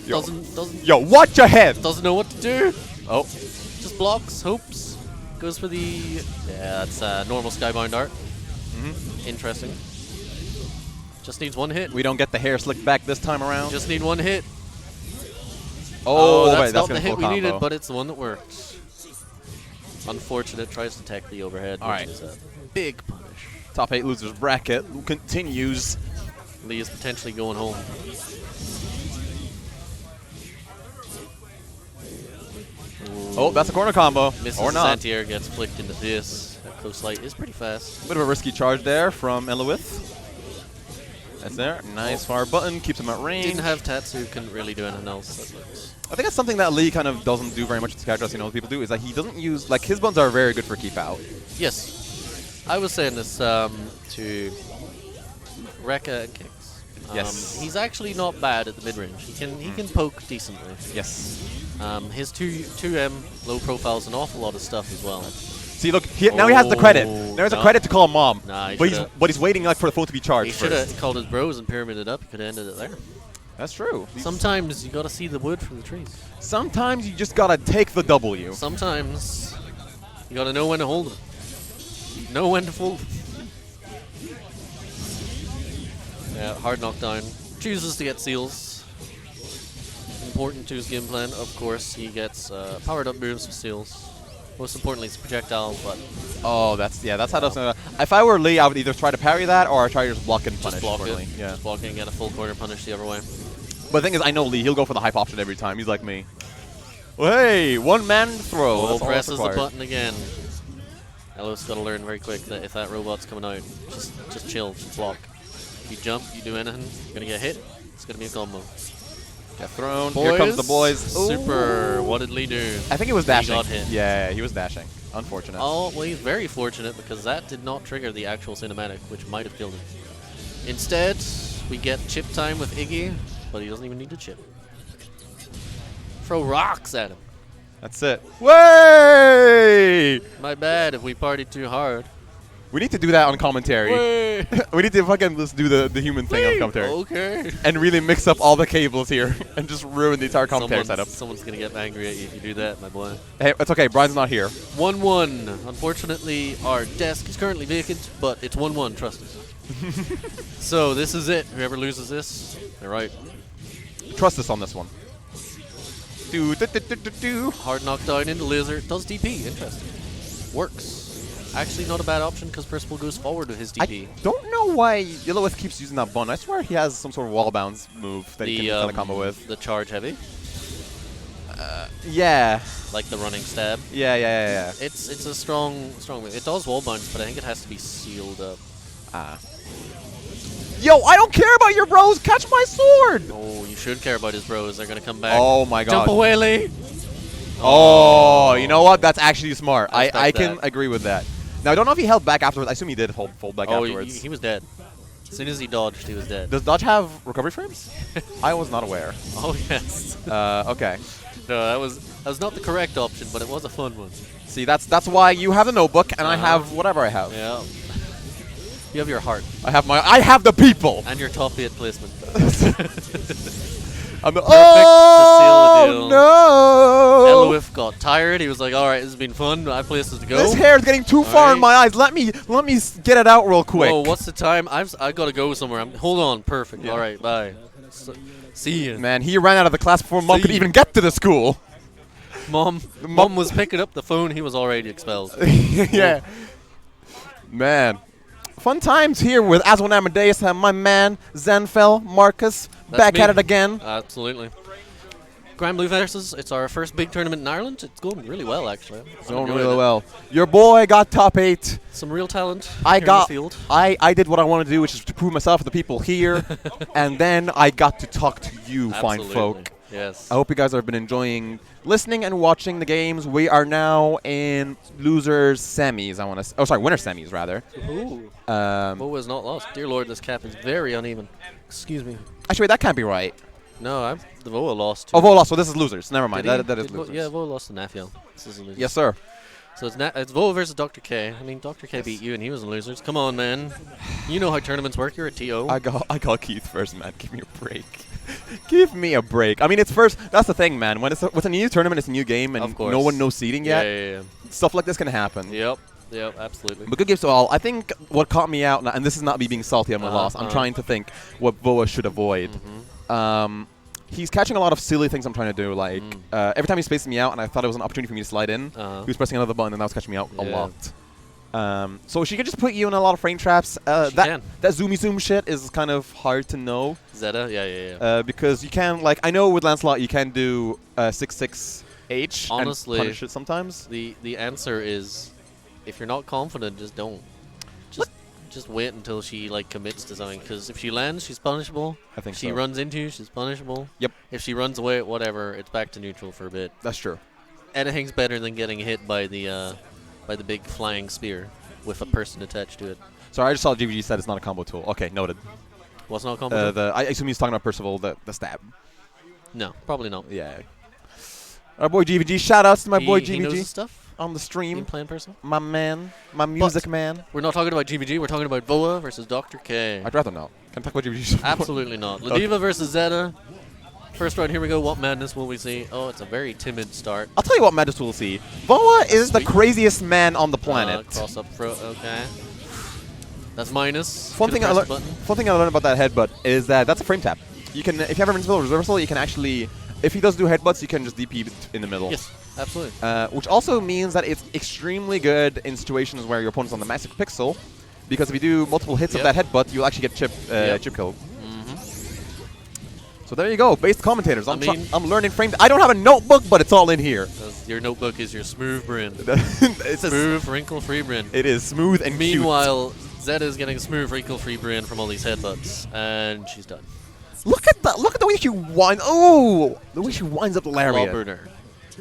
Yo. Doesn't Yo, watch your head. doesn't know what to do. Oh. Just blocks, hopes. Goes for the that's normal skybound art. Interesting. Just needs one hit. We don't get the hair slicked back this time around. Just need one hit. Oh, that's wait, not the gonna hit full we combo. needed, but it's the one that worked. Unfortunate. Tries to tech the overhead. All right. Which is a big punish. Top 8 losers bracket continues. Lee is potentially going home. Oh, that's a corner combo. Misses Or not. Santier, gets flicked in the face. That close light is pretty fast. Bit of a risky charge there from Elowith. That's there. Nice fire button. Keeps him at range. Didn't have Tatsu, couldn't really do anything else. That looks. I think that's something that Lee kind of doesn't do very much with his character, as you know, people do, is that he doesn't use, like, his buttons are very good for keep out. Yes. I was saying this to Rekka and Kicks. Yes. He's actually not bad at the mid-range. He can poke decently. Yes. His 2M low profile is an awful lot of stuff as well. See, look, now he has the credit. Oh, Now he has a no. credit to call mom. Nah, he but shoulda- he's waiting like for the phone to be charged He should have first. called his bros and pyramided up. He could have ended it there. That's true. Sometimes you gotta see the wood from the trees. Sometimes you just gotta take the W. Sometimes you gotta know when to hold them. Know when to fold them. Yeah, hard knockdown. Chooses to get seals. Important to his game plan, of course. He gets powered up moves with seals. Most importantly, it's projectile, but Oh, that's how that's. If I were Lee, I would either try to parry that or I try to just block and punish. just block accordingly. it. Yeah. Just block it and get a full corner punish the other way. But the thing is, I know Lee. He'll go for the hype option every time. He's like me. Well, hey, one man throw. Oh, That's all that's presses the required. button again. Elo's got to learn very quick that if that robot's coming out, just chill, just block. If you jump, you do anything, you're gonna get hit. It's gonna be a combo. Get thrown. Here comes the boys. Super. What did Lee do? I think it was He dashing. got hit. Yeah, he was dashing. Unfortunate. Oh, well, he's very fortunate because that did not trigger the actual cinematic, which might have killed him. Instead, we get chip time with Iggy, but he doesn't even need to chip. Throw rocks at him. That's it. Way! My bad if we partied too hard. We need to do that on commentary. We need to fucking just do the human thing on commentary. Okay. And really mix up all the cables here and just ruin the entire commentary setup. Someone's gonna get angry at you if you do that, my boy. Hey, it's okay. Brian's not here. 1-1. Unfortunately, our desk is currently vacant, but it's 1-1. Trust us. So this is it. Whoever loses this, all right. Trust us on this one. Hard knockdown into Lizard. Does DP. Interesting. Works. Actually, not a bad option because Percival goes forward with his DP. I don't know why Yellowith keeps using that bun. I swear he has some sort of wall bounce move that he can kind of combo with. The charge heavy. Yeah. Like the running stab. Yeah. It's a strong move. It does wall bounce, but I think it has to be sealed up. Yo, I don't care about your bros. Catch my sword. Oh, you should care about his bros. They're gonna come back. Oh my god. Jump away, Lee. Oh, you know what? That's actually smart. I can that. agree with that. Now, I don't know if he held back afterwards. I assume he did fold back afterwards. He was dead. As soon as he dodged, he was dead. Does dodge have recovery frames? I was not aware. Oh, yes. Okay. No, that was not the correct option, but it was a fun one. See, that's why you have the notebook and I have whatever I have. Yeah. You have your heart. I have the people. And your top 8 placement. I'm the to seal the deal. No! Elwith got tired. He was like, "All right, this has been fun. I have places to go." This hair is getting too far in my eyes. Let me get it out real quick. Whoa, what's the time? I got to go somewhere. Hold on. Perfect. Yeah. All right, bye. See you. Man, he ran out of the class before Mom could even get to the school. Mom was picking up the phone. He was already expelled. Yeah. Man. Fun times here with Aswan Amadeus and my man, Zenfell, Marcus, back at it again. Absolutely. Grand Blue versus, it's our first big tournament in Ireland. It's going really well, actually. It's going really well. Your boy got top 8. Some real talent I in the field. I did what I wanted to do, which is to prove myself to the people here. And then I got to talk to you, fine folk. Yes. I hope you guys have been enjoying listening and watching the games. We are now in losers semis, winner semis, rather. Ooh. Voa is not lost. Dear Lord, this cap is very uneven. Excuse me. Actually, wait, that can't be right. No, the Voa lost. Oh, Voa lost, so this is losers. Never mind. That is losers. Yeah, Voa lost to Nafiel. This is a loser. Yes, sir. So it's Voa versus Dr. K. I mean, Dr. K beat you, and he was in losers. Come on, man. You know how tournaments work. You're a TO. I got Keith first, man. Give me a break. Give me a break. I mean, it's first. That's the thing, man. When it's with a new tournament, it's a new game, and no one knows seeding yet. Yeah. Stuff like this can happen. Yep, absolutely. But good games to all. I think what caught me out, and this is not me being salty on my loss. I'm trying to think what Voa should avoid. He's catching a lot of silly things I'm trying to do. Like, every time he's spacing me out and I thought it was an opportunity for me to slide in, he was pressing another button and that was catching me out a lot. So she could just put you in a lot of frame traps. That zoomy zoom shit is kind of hard to know. Zeta? Yeah. Because you can, like, I know with Lancelot you can do 6-6H Honestly, and punish it sometimes. The answer is, if you're not confident, just don't. Just wait until she commits to something, because if she lands, she's punishable. I think she runs into you, she's punishable. Yep. If she runs away, whatever, it's back to neutral for a bit. That's true. Anything's better than getting hit by the big flying spear with a person attached to it. Sorry, I just saw GVG said it's not a combo tool. Okay, noted. What's not a combo tool? I assume he's talking about Percival, the stab. No, probably not. Yeah. Our boy GVG. Shout outs to my boy GVG. He knows his stuff. On the stream. Game plan person. My man. My music man. We're not talking about GVG. We're talking about Voa versus Dr. K. I'd rather not. Can I talk about GVG? Absolutely not. Ladiva versus Zeta. First round, here we go. What madness will we see? Oh, it's a very timid start. I'll tell you what madness we'll see. Voa is the craziest man on the planet. Cross up throat. Okay. That's minus. One thing I learned about that headbutt is that that's a frame tap. You can, if you have a invincible reversal, you can actually, if he does do headbutts, you can just DP in the middle. Yes, absolutely. Which also means that it's extremely good in situations where your opponent's on the massive pixel, because if you do multiple hits of that headbutt, you'll actually get chip killed. So there you go, based commentators. I'm learning frame. I don't have a notebook, but it's all in here. Your notebook is your smooth brain. It's smooth, wrinkle-free brain. It is smooth and Meanwhile, Zeta is getting smooth, wrinkle-free brain from all these headbutts, and she's done. Look at that! Look at the way she winds. Oh, the way she winds up the lariat. Clobbered her.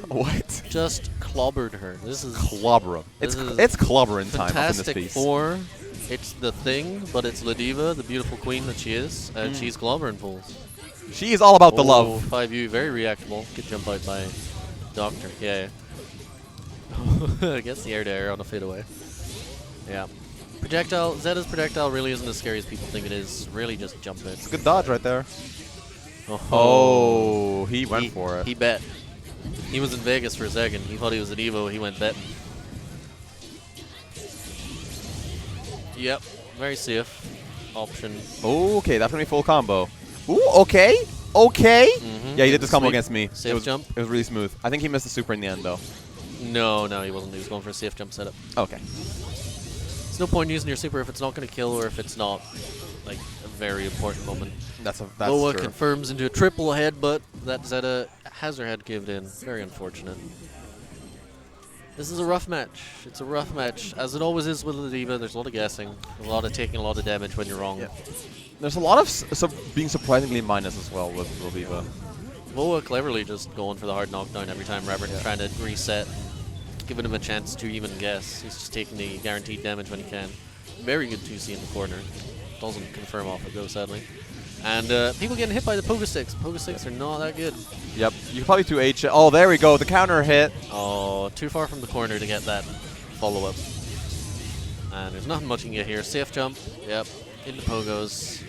What? Just clobbered her. This is clobbering. It's clobbering time up in this Fantastic piece. Four. It's the thing, but it's Ladiva, the beautiful queen that she is, and she's clobbering fools. She is all about the love. 5U, very reactable. Good jump out by Doctor. Yeah. Gets the air to air on a fadeaway. Yeah. Projectile, Zeta's projectile really isn't as scary as people think it is. Really just jump it. Good dodge right there. Oh, He went for it. He bet. He was in Vegas for a second. He thought he was at Evo. He went betting. Yep, very safe option. Okay, that's gonna be full combo. Ooh, okay. Okay. Mm-hmm. Yeah, he did this combo Sweet. against me. Safe jump? It was really smooth. I think he missed the super in the end, though. No, he wasn't. He was going for a safe jump setup. Okay. There's no point in using your super if it's not going to kill or if it's not like a very important moment. That's Boa true. confirms into a triple headbutt. That Zeta has her head caved in. Very unfortunate. This is a rough match. It's a rough match. As it always is with the Diva, there's a lot of guessing. A lot of taking a lot of damage when you're wrong. Yeah. There's a lot of being surprisingly minus as well with Viva. Boa cleverly just going for the hard knockdown every time Robert trying to reset, giving him a chance to even guess. He's just taking the guaranteed damage when he can. Very good 2C in the corner. Doesn't confirm off it though, sadly. And people getting hit by the pogo sticks. Pogo sticks are not that good. Yep. You could probably 2H. Oh, there we go. The counter hit. Oh, too far from the corner to get that follow-up. And there's nothing much you can get here. Safe jump. Yep. Into pogos.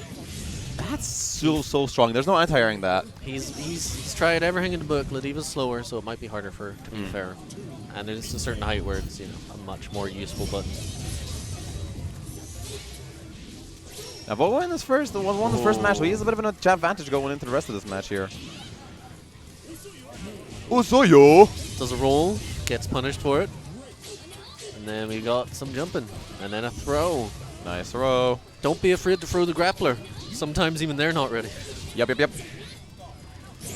That's so strong. There's no anti-airing that. He's tried everything in the book. Ladiva's slower, so it might be harder for to be fair. And there's a certain height where it's a much more useful button. Now, Boa in this first, won the first match, so he has a bit of an advantage going into the rest of this match here. Osoyo! Does a roll, gets punished for it. And then we got some jumping. And then a throw. Nice throw. Don't be afraid to throw the grappler. Sometimes even they're not ready. Yep.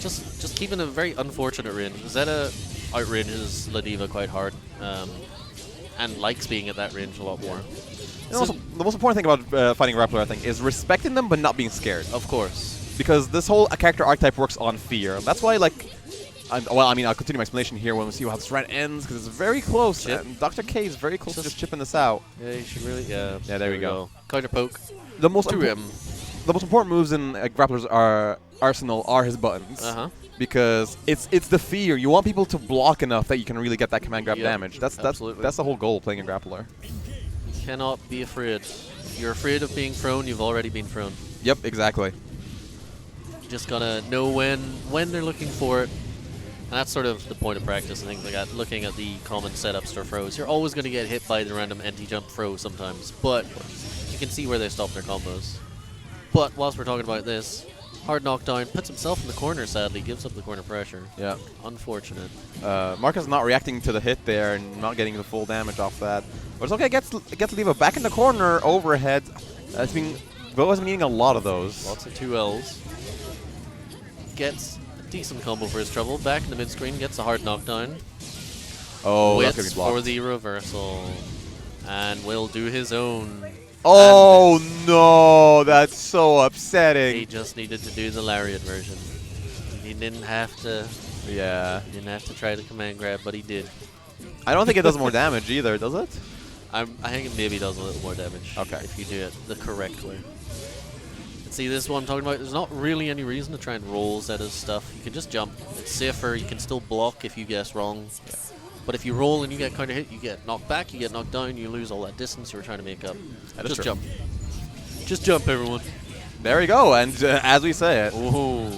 Just keeping a very unfortunate range. Zeta outranges Ladiva quite hard. And likes being at that range a lot more. And also, the most important thing about fighting Grappler, I think, is respecting them but not being scared. Of course. Because this whole character archetype works on fear. That's why, like, I'll continue my explanation here when we see how this run ends, because it's very close. And Dr. K is very close to just chipping this out. Yeah, you should really, yeah. Yeah, there we go. Counter poke. The most important moves in Grappler's arsenal are his buttons. Because it's the fear. You want people to block enough that you can really get that command grab damage. That's the whole goal of playing a Grappler. Cannot be afraid. If you're afraid of being thrown, you've already been thrown. Yep, exactly. You just gotta know when they're looking for it. And that's sort of the point of practice and things like that. Looking at the common setups for throws. You're always going to get hit by the random anti-jump throw sometimes. But you can see where they stop their combos. But whilst we're talking about this, hard knockdown, puts himself in the corner sadly, gives up the corner pressure. Yeah. Unfortunate. Marcus not reacting to the hit there and not getting the full damage off that. But it's okay, gets Leva back in the corner, overhead. Boa's been eating a lot of those. Lots of 2Ls. Gets a decent combo for his trouble. Back in the mid-screen, gets a hard knockdown. Oh, that's gonna be Waits blocked. for the reversal. And will do his own. Oh no, that's so upsetting. He just needed to do the lariat version. He didn't have to. Yeah. He didn't have to try the command grab, but he did. I don't think it does more damage either, does it? I think it maybe does a little more damage. Okay. If you do it the correct way. And see, this is what I'm talking about. There's not really any reason to try and roll Zeta's stuff. You can just jump. It's safer. You can still block if you guess wrong. Yeah. But if you roll and you get counter hit, you get knocked back, you get knocked down, you lose all that distance you were trying to make up. Just jump. Just jump, everyone. There we go, and as we say it. Ooh.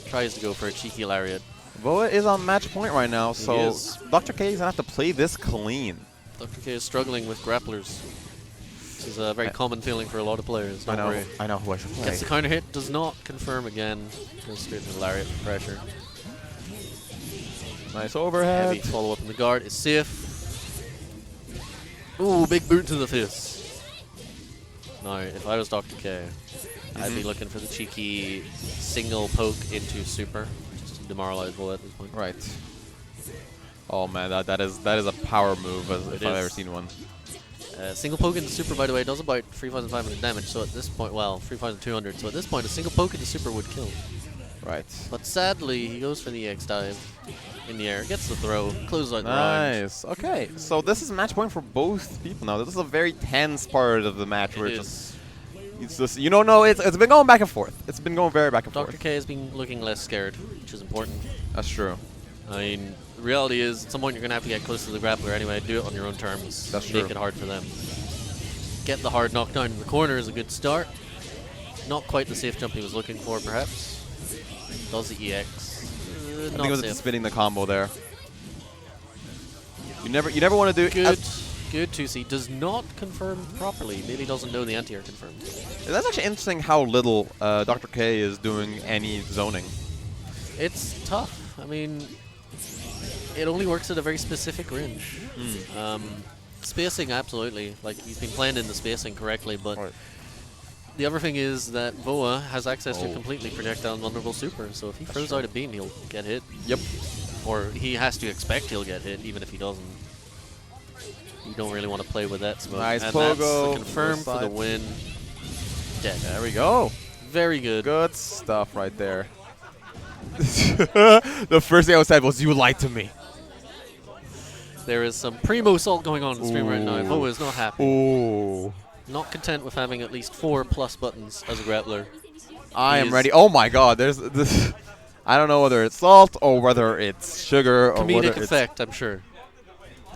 Tries to go for a cheeky lariat. Boa is on match point right now, He so is. Dr. K is going to have to play this clean. Dr. K is struggling with grapplers. This is a very common feeling for a lot of players. I know who I should play. Gets the counter hit, does not confirm again. Goes straight to the lariat for pressure. Nice overhead. Heavy follow-up in the guard is safe. Ooh, big boot to the face. Now, if I was Dr. K, I'd be looking for the cheeky single poke into super. Just to demoralize Will at this point. Right. Oh man, that is a power move if I've ever seen one. Single poke into super, by the way, does about 3,500 damage. So at this point, well, 3,200. So at this point, a single poke into super would kill. Right. But sadly, he goes for the EX dive in the air, gets the throw, closes out the round. Nice. Okay, so this is match point for both people now. This is a very tense part of the match where it's just you don't know. It's been going back and forth. It's been going very back and forth. Dr. K has been looking less scared, which is important. That's true. I mean, the reality is, at some point you're going to have to get close to the grappler anyway. Do it on your own terms. That's Make true. it hard for them. Get the hard knockdown in the corner is a good start. Not quite the safe jump he was looking for, perhaps. Does the EX. I think Not it was safe. spinning the combo there. You never want to do Good. Good 2C. Does not confirm properly. Maybe doesn't know the anti-air confirmed. That's actually interesting how little Dr. K is doing any zoning. It's tough. I mean, it only works at a very specific range. Spacing, absolutely. Like, he's been planned in the spacing correctly, but the other thing is that Voa has access to completely projectile vulnerable super, so if he throws out a beam, he'll get hit. Yep. Or he has to expect he'll get hit, even if he doesn't. You don't really want to play with that smoke. Nice and pogo. that's the confirm for the Side. win. Dead. There we go. Very good. Good stuff right there. The first thing I said was, you lied to me. There is some primo salt going on in the stream right now. Voa is not happy. Ooh. Not content with having at least 4+ buttons as a grappler. I am Is- ready. Oh my god, there's this. I don't know whether it's salt or whether it's sugar or whether Comedic it's... effect, I'm sure.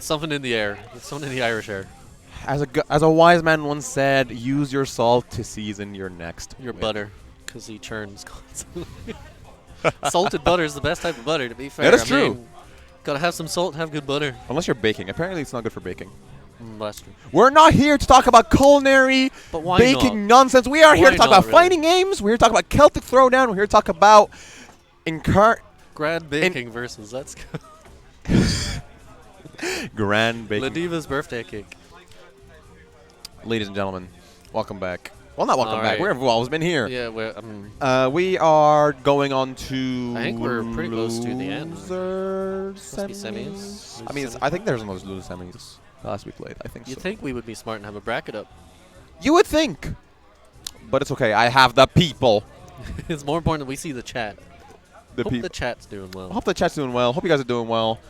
Something in the air. Something in the Irish air. As a wise man once said, use your salt to season your next Your win. butter, because he churns constantly. Salted butter is the best type of butter, to be fair. That is I true. mean, gotta have some salt, have good butter. Unless you're baking. Apparently it's not good for baking. That's true. We're not here to talk about culinary But why baking not? nonsense. We are here Why to talk not, about really? fighting games. We're here to talk about Celtic Throwdown. We're here to talk about Grand baking versus, let's go. Grand baking. Ladiva's birthday cake. Ladies and gentlemen, welcome back. Well, not welcome back. Alright. We've always been here. Yeah, we're, We are going on to. I think we're pretty close to the end. Loser Must be semis. semis. I Loser mean, semis. I think there's no loser semis. Last week played. I think you'd so. think we would be smart and have a bracket up. You would think, but it's okay. I have the people. It's more important that we see the chat. The Hope people. the chat's doing well. Hope the chat's doing well. Hope you guys are doing well.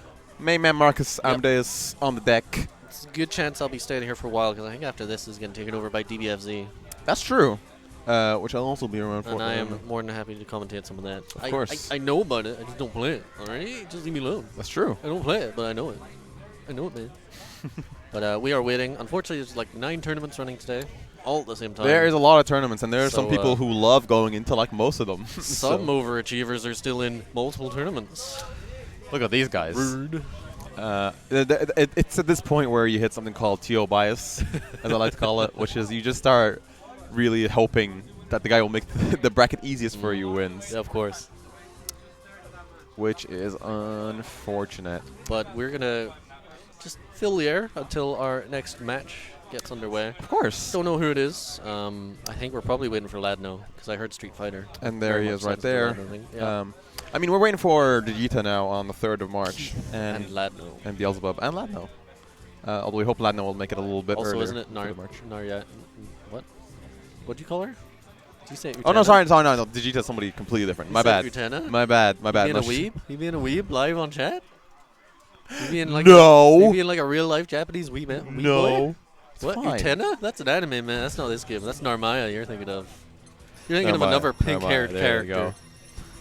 Main man Marcus Yep. Amadeus on the deck. It's a good chance I'll be staying here for a while, because I think after this is getting taken over by GBFV. That's true. Which I'll also be around for. And I am more than happy to commentate some of that. Of course. I know about it, I just don't play it. Alright? Just leave me alone. That's true. I don't play it, but I know it. I know it, man. But we are waiting. Unfortunately, there's like 9 tournaments running today, all at the same time. There is a lot of tournaments, and there are some So, people who love going into like most of them. Some overachievers are still in multiple tournaments. Look at these guys. Rude. It's at this point where you hit something called TO bias, as I like to call it, which is you just start really hoping that the guy will make the bracket easiest for you wins, Yeah, of course. which is unfortunate. But we're going to just fill the air until our next match gets underway. Of course. Don't know who it is. I think we're probably waiting for Ladno, because I heard Street Fighter. And there Very he much is right sense to there. Ladno thing. Yeah. I mean, we're waiting for Digita now on the 3rd of March. and Ladno. And Beelzebub and Ladno. Although we hope Ladno will make it a little bit Also, earlier. isn't it for the March. Narya? What? What'd you call her? Did you say Oh, no, Utena? sorry, no. Digita's somebody completely different. You My said bad. Utena? My bad. You being No, a weeb? You being a weeb live on chat? You being like No. you being like a real life Japanese weeb man? Weeb boy? No. It's What? fine. Utena? That's an anime, man. That's not this game. That's Narmaya you're thinking of. You're thinking of Narmaya. another pink-haired Narmaya, there character. you go.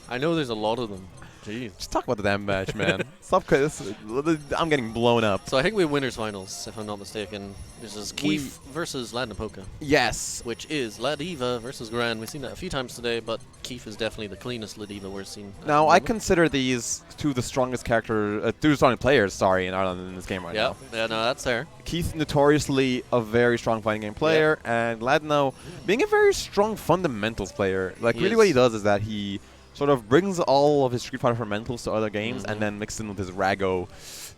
I know there's a lot of them. Jeez. Just talk about the damn match, man. Stop. I'm getting blown up. So I think we have winners finals, if I'm not mistaken. This is Keith versus Ladnapoka, Yes. which is Ladiva versus Gran. We've seen that a few times today, but Keith is definitely the cleanest Ladiva we've seen. at Now, the I moment. consider these two of the strongest two strong players, in Ireland in this game right now. Yeah, no, that's there. Keith, notoriously a very strong fighting game player, and Ladno being a very strong fundamentals player. Like, He really is. what he does is that he sort of brings all of his Street Fighter fundamentals to other games Mhm. and then mixes in with his Rago,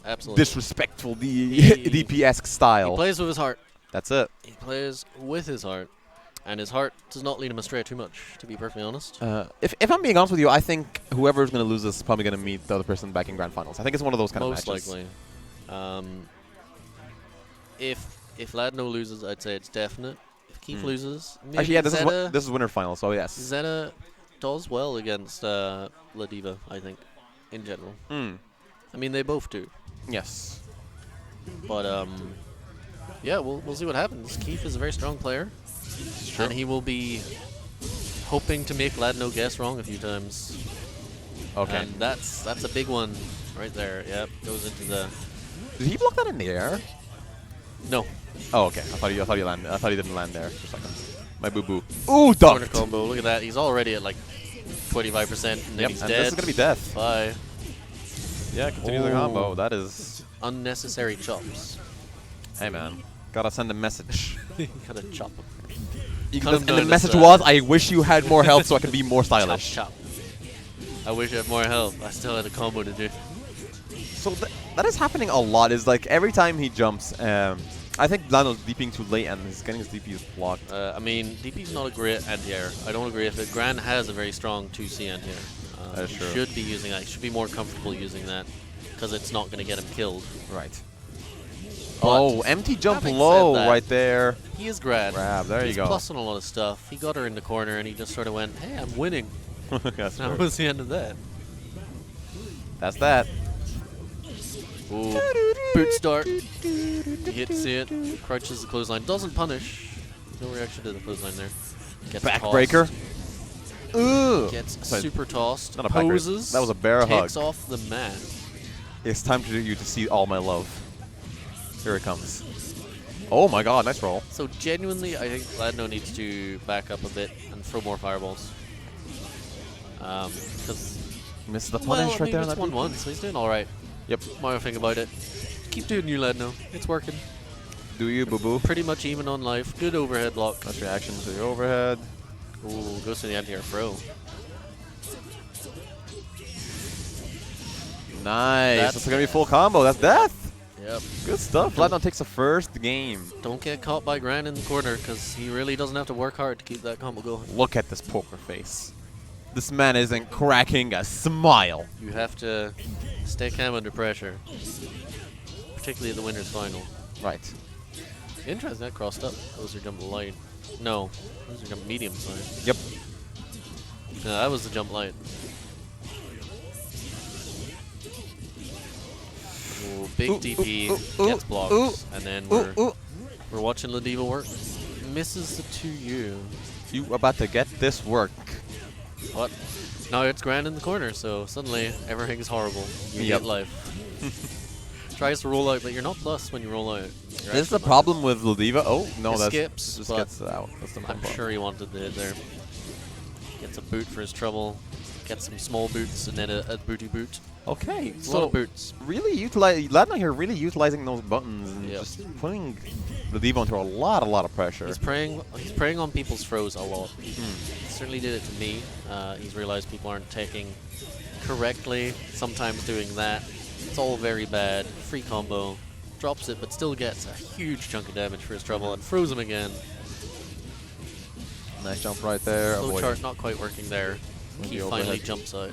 Absolutely. disrespectful He- DP-esque He style. plays with his heart. That's it. He plays with his heart. And his heart does not lead him astray too much, to be perfectly honest. If I'm being honest with you, I think whoever's going to lose this is probably going to meet the other person back in Grand Finals. I think it's one of those kind Most of matches. likely. If Ladno loses, I'd say it's definite. If Keith loses, maybe Actually, yeah, Zeta, this is winner final, so yes. Zeta does well against Ladiva, I think, in general. Mm. I mean, they both do. Yes. But, yeah, we'll see what happens. Keith is a very strong player. And he will be hoping to make Ladno guess wrong a few times. Okay. And that's a big one. Right there. Yep. Goes into the. Did he block that in the air? No. Oh, okay. I thought he didn't land there for a second. My boo boo. Ooh, Corner ducked. combo. Look at that. He's already at like 25%. And then Yep, he's and dead. this is gonna be death. Bye. Yeah, continue the combo. That is. Unnecessary chops. Hey man, gotta send a message. Gotta chop him. And the message was, I wish you had more health so I could be more Chop, stylish. chop. I wish I had more health. I still had a combo to do. So that is happening a lot. Is like every time he jumps, I think Lano's DPing too late and he's getting his DP blocked. I mean, DP's not a great anti-air. I don't agree with it. Gran has a very strong 2C anti-air. That's He true. should be using that. He should be more comfortable using that because it's not going to get him killed. Right. But Oh, empty jump having low said that, right there. He is Gran. Grab, there you He's go. plussing a lot of stuff. He got her in the corner and he just sort of went, hey, I'm winning. That's That true. was the end of that. That's that. Ooh. Boot start. You hits it. Crouches the clothesline. Doesn't punish. No reaction to the clothesline there. Gets Backbreaker. tossed. Ooh. Gets Sorry, super tossed. not a backbreaker. Poses. That was a bear hug. Takes off the mat. It's time for you to see all my love. Here it comes. Oh my god, nice roll. So genuinely, I think Ladno needs to back up a bit and throw more fireballs. Because Misses the well, punish I right mean, there. it's on that 1-1, so he's doing all right. Yep. My thing about it. Keep doing you, Ladno. It's working. Do you, boo boo? Pretty much even on life. Good overhead block. Nice reaction to the overhead. Ooh, goes to the anti-air throw. Nice. That's That's gonna be full combo. That's death. Yep. Good stuff. Flatno takes the first game. Don't get caught by Gran in the corner, because he really doesn't have to work hard to keep that combo going. Look at this poker face. This man isn't cracking a smile. You have to stay calm under pressure, particularly at the winner's final. Right. Interesting, that crossed up. Those are jump light. No, those are jump medium, sorry. Yep. No, that was the jump light. Ooh, big Ooh, DP ooh, ooh, gets blocked, ooh, and then Ooh. we're watching Ladiva work. Misses the 2U. You about to get this work. What? Now it's Gran in the corner, so suddenly everything's horrible. You Yep. get life. Tries to roll out, but you're not plus when you roll out. This is the problem with Ladiva. Oh, no, It that's skips, just but gets out. That's the I'm problem. sure he wanted the hit there. Gets a boot for his trouble. Gets some small boots and then a booty boot. Okay, A lot so of boots. really Ladno here really utilizing those buttons and Yep. just putting Ladiva under a lot of pressure. He's preying on people's throws a lot. He certainly did it to me. He's realized people aren't taking correctly. Sometimes doing that. It's all very bad. Free combo. Drops it, but still gets a huge chunk of damage for his trouble and throws him again. Nice jump right there. Flow avoiding. chart not quite working there. The Keith overhead. finally jumps out.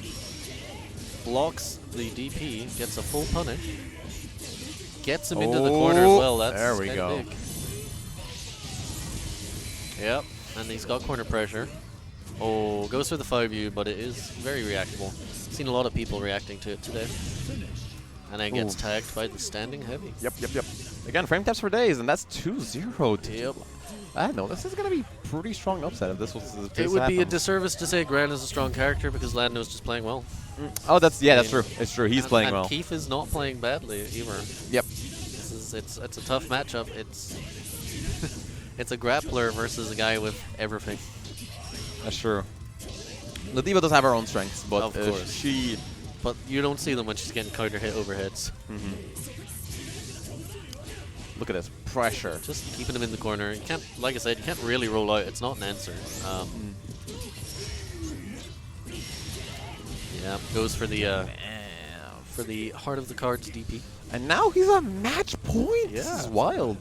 Blocks the DP, gets a full punish. Gets him into the corner as well. That's there we kinda go. big. Yep, and he's got corner pressure. Oh, goes for the 5U, but it is very reactable. Seen a lot of people reacting to it today. And then gets Ooh. tagged by the standing heavy. Yep. Again, frame taps for days, and that's 2-0. Yep. I don't know. This is going to be pretty strong upset if this was. If It this would be a happened. disservice to say Gran is a strong character because Ladno's just playing well. Oh, that's I mean, true. It's true. He's And- playing and well. Keith is not playing badly either. Yep. It's a tough matchup. It's it's a grappler versus a guy with everything. That's true. Ladiva does have her own strengths, but Of course. she. But you don't see them when she's getting counter hit overheads. Look at this pressure. Just keeping him in the corner. You can't, like I said, you can't really roll out. It's not an answer. Yeah, goes for the heart of the cards DP. And now he's on match point. This Yeah. is wild.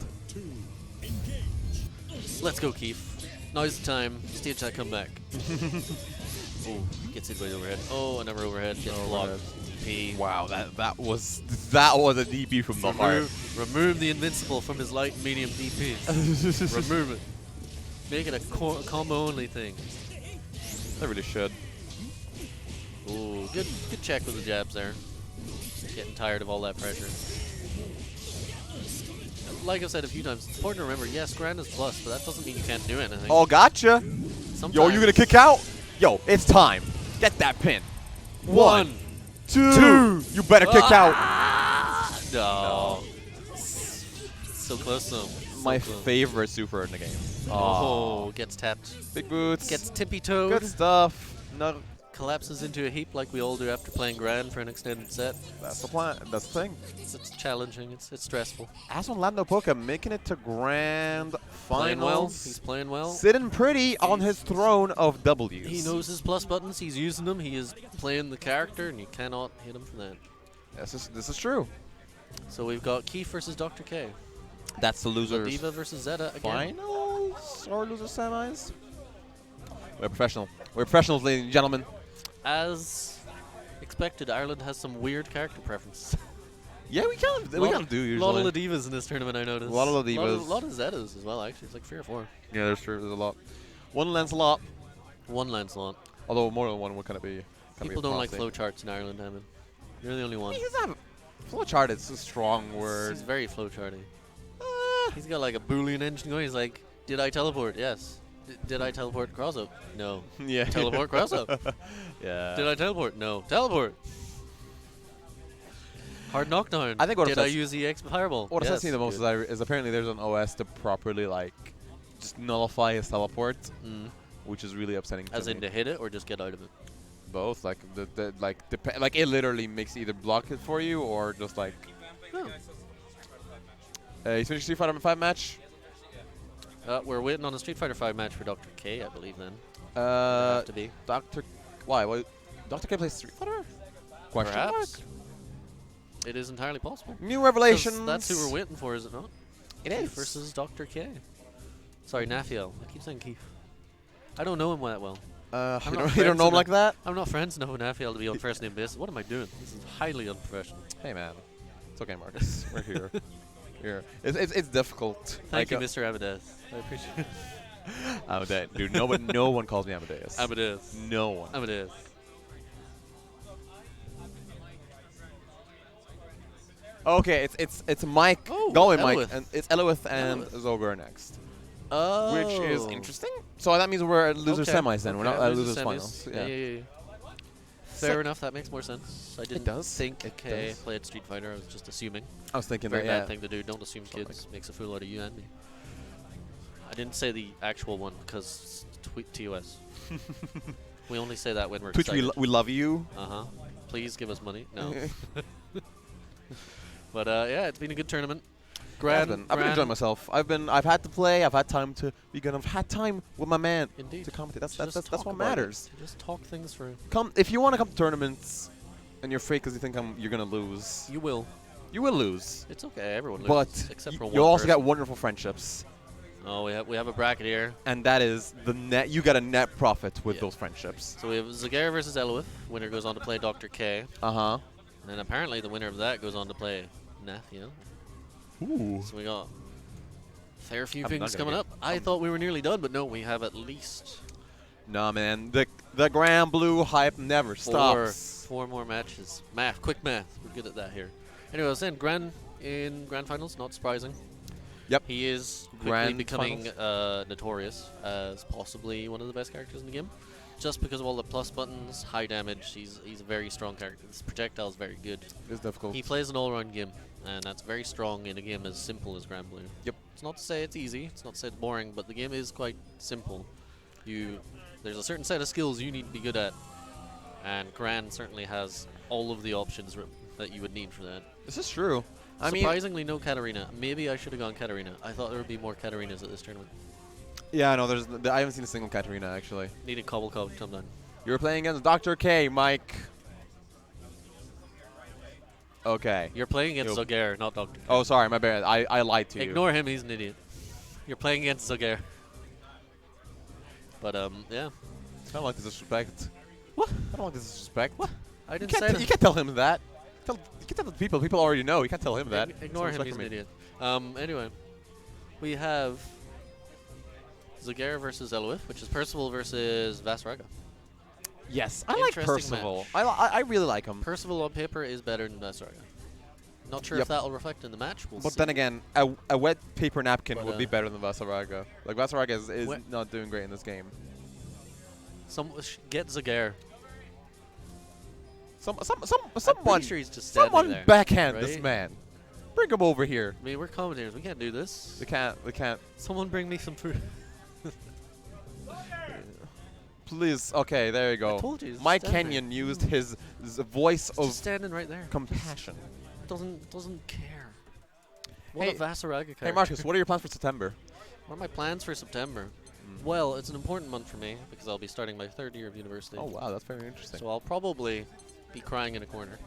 Let's go, Keith. Now's the time. Stage that comeback. Oh, gets hit by the overhead. Oh, another overhead. Gets blocked. DP. Wow, that was a DP from the heart. Remove the invincible from his light and medium DP. Remove it. Make it a combo only thing. They really should. Ooh, good check with the jabs there. Getting tired of all that pressure. Like I've said a few times, it's important to remember, yes, Gran is plus, but that doesn't mean you can't do anything. Oh, gotcha. Sometimes Yo, you gonna kick out? Yo, it's time. Get that pin. 1, 2. You better kick out. No. So close though. My favorite super in the game. Oh, gets tapped. Big boots. Gets tippy-toed. Good stuff. No, Collapses into a heap like we all do after playing Grand for an extended set. that's the plan. That's the thing. It's challenging. It's stressful. Aston Lando Poca making it to grand Playing well. finals. He's playing well. Sitting pretty on his throne of W's. He knows his plus buttons. He's using them. He is playing the character, and you cannot hit him for that. This is true. So we've got Keith versus Dr. K. That's the losers. Diva versus Zeta again. Finals or loser semis. We're professional. We're professionals, ladies and gentlemen. As expected, Ireland has some weird character preferences. Yeah, we kind of do usually. A lot of the divas in this tournament, I noticed. A lot of the divas. A lot of Zetas as well, actually. It's like 3 or 4. Yeah, there's true. There's a lot. One Lancelot. One Lancelot. Although more than one would kind of be. People don't like flowcharts in Ireland, Eamon. You're the only one. He doesn't have flowchart. It's a strong word. He's very flowcharty. He's got like a Boolean engine going. He's like, did I teleport? Yes. Did I teleport cross up? No. Yeah. Teleport cross up. Yeah. Did I teleport? No. Teleport. Hard knockdown. I think what did I upsets- use the X fireball? What yes. upsets me the most is apparently there's an OS to properly like just nullify his teleport, which is really upsetting. As to in me. to hit it or just get out of it? Both, like like it literally makes either block it for you or just like. Oh. You finished Street Fighter 5 match. We're waiting on a Street Fighter 5 match for Dr. K, I believe. Then Uh, to be Doctor, why? Why? Dr. K plays Street Fighter? Question mark? perhaps. It is entirely possible. New 'Cause revelations. That's who we're waiting for, is it not? It Keith is. versus Dr. K. Sorry, Nafiel. I keep saying Keith. I don't know him that well. You not don't know friends him with like that? I'm not friends enough with Nafiel to be on first name basis. What am I doing? This is highly unprofessional. Hey man, it's okay, Marcus. We're here. Here. It's difficult. Thank you, Mr. Amadeus. I appreciate it. Amadeus, dude. No one calls me Amadeus. Amadeus. No one. Amadeus. Okay, it's Mike Oh, going Mike, Elwith. and it's Elwith and Elwith. Zogar next, Oh. which is interesting. So that means we're at loser Okay, semis then. We're not okay, at losers losers semis. finals. Yeah. Fair enough. That makes more sense. I didn't does. think It K does. played Street Fighter. I was just assuming. I was thinking Very that. bad thing to do. Don't assume Something. kids. Makes a fool out of you and me. I didn't say the actual one because TOS. We only say that when we're Twitch, excited. we love you. Uh-huh. Please give us money. No. But yeah, it's been a good tournament. I've been enjoying myself. I've had to play. I've had time to be good. I've had time with my man Indeed. to commentate. That's Just that's talk what about it. matters. Just talk things through. Come if you want to come to tournaments, and you're fake because you think you're gonna lose. You will. You will lose. It's okay. Everyone But loses except for one. you'll also person. get wonderful friendships, Oh, we have a bracket here. and that is the net. You get a net profit with Yeah. those friendships. So we have Zagara versus Elwith. Winner goes on to play Dr. K. Uh And then apparently the winner of that goes on to play Nathia. huh. Ooh. So we got a fair few I'm things not gonna coming get- up. I thought we were nearly done, but no, we have at least Nah, man. The Grand Blue hype never stops. four more matches. Quick math. We're good at that here. Anyway, I was saying Grand finals, not surprising. Yep. He is quickly Grand becoming notorious as possibly one of the best characters in the game. Just because of all the plus buttons, high damage, he's a very strong character. His projectile is very good. It's difficult. He plays an all-around game, and that's very strong in a game as simple as Grand Blue. Yep. It's not to say it's easy, it's not to say it's boring, but the game is quite simple. There's a certain set of skills you need to be good at, and Grand certainly has all of the options that you would need for that. This is true. I mean, Surprisingly, no Katarina. Maybe I should have gone Katarina. I thought there would be more Katarinas at this tournament. yeah, no. I haven't seen a single Katarina actually. Needed Cobble to come down. You were playing against Dr. K, Mike. Okay. You're playing against Yo. Zogair, not Dr. K. Oh, sorry, my bad. I lied to you. Ignore him, he's an idiot. You're playing against Zogair. But, yeah. I don't like this disrespect. What? I don't like this disrespect. What? I You didn't can't, say that. you can't tell him that. You can tell the people. People already know. You can't tell him that. Ignore Some him, he's respect an for me. idiot. Anyway, we have Zogair versus Elwith, which is Percival versus Vasraga. Yes, I like Interesting Percival. match. I really like him. Percival on paper is better than Vasraga. Not sure Yep. if that'll reflect in the match. We'll But see. then again, a wet paper napkin But, would be better than Vasaraga. Like Vasaraga is Wet- not doing great in this game. Get Zogair. Someone, pretty sure he's just standing someone there, backhand this right? man. Bring him over here. I mean, we're commentators. We can't do this. They can't. They can't. Someone bring me some food. Please. Okay, there you go. I told you. Mike stand there. Kenyon used his voice Just of standing right there. compassion. Doesn't care. What Hey- a Vasaraga character. Hey Marcus, what are your plans for September? What are my plans for September? Well, it's an important month for me because I'll be starting my 3rd year of university. Oh wow, that's very interesting. So I'll probably be crying in a corner.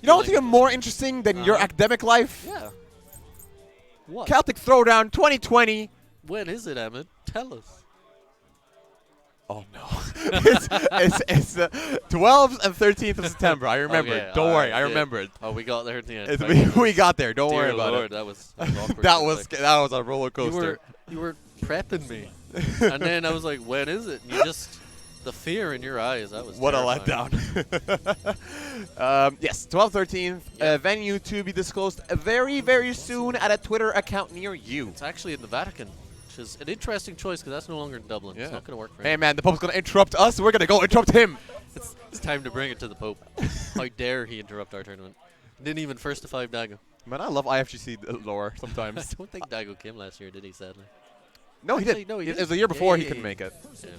You know what's feeling- even more interesting than your academic life? Yeah. What? Celtic Throwdown 2020. When is it, Ahmed? Tell us. Oh no. it's the 12th and 13th of September. I remember Okay, it. Don't worry, I yeah. remember it. Oh, we got there at the end. We got there. Don't worry Dear about Lord, it. that was awkward. That for a was sec. that was a roller coaster. You were prepping me, and then I was like, "When is it?" And you just the fear in your eyes. That was What a terrifying. letdown. Yes, 12th, 13th. Venue to be disclosed very, very soon at a Twitter account near you. It's actually in the Vatican, which is an interesting choice because that's no longer in Dublin. It's not going to work for Hey him. man, the Pope's gonna interrupt us. We're gonna go interrupt him. It's time to bring it to the Pope. How dare he interrupt our tournament? Didn't even first to 5 Dago. Man, I love IFGC lore I sometimes. don't think Dago came last year, did he? Sadly. No, he Actually, did. no, he It did. was the year before he Yeah. couldn't make it. Yeah.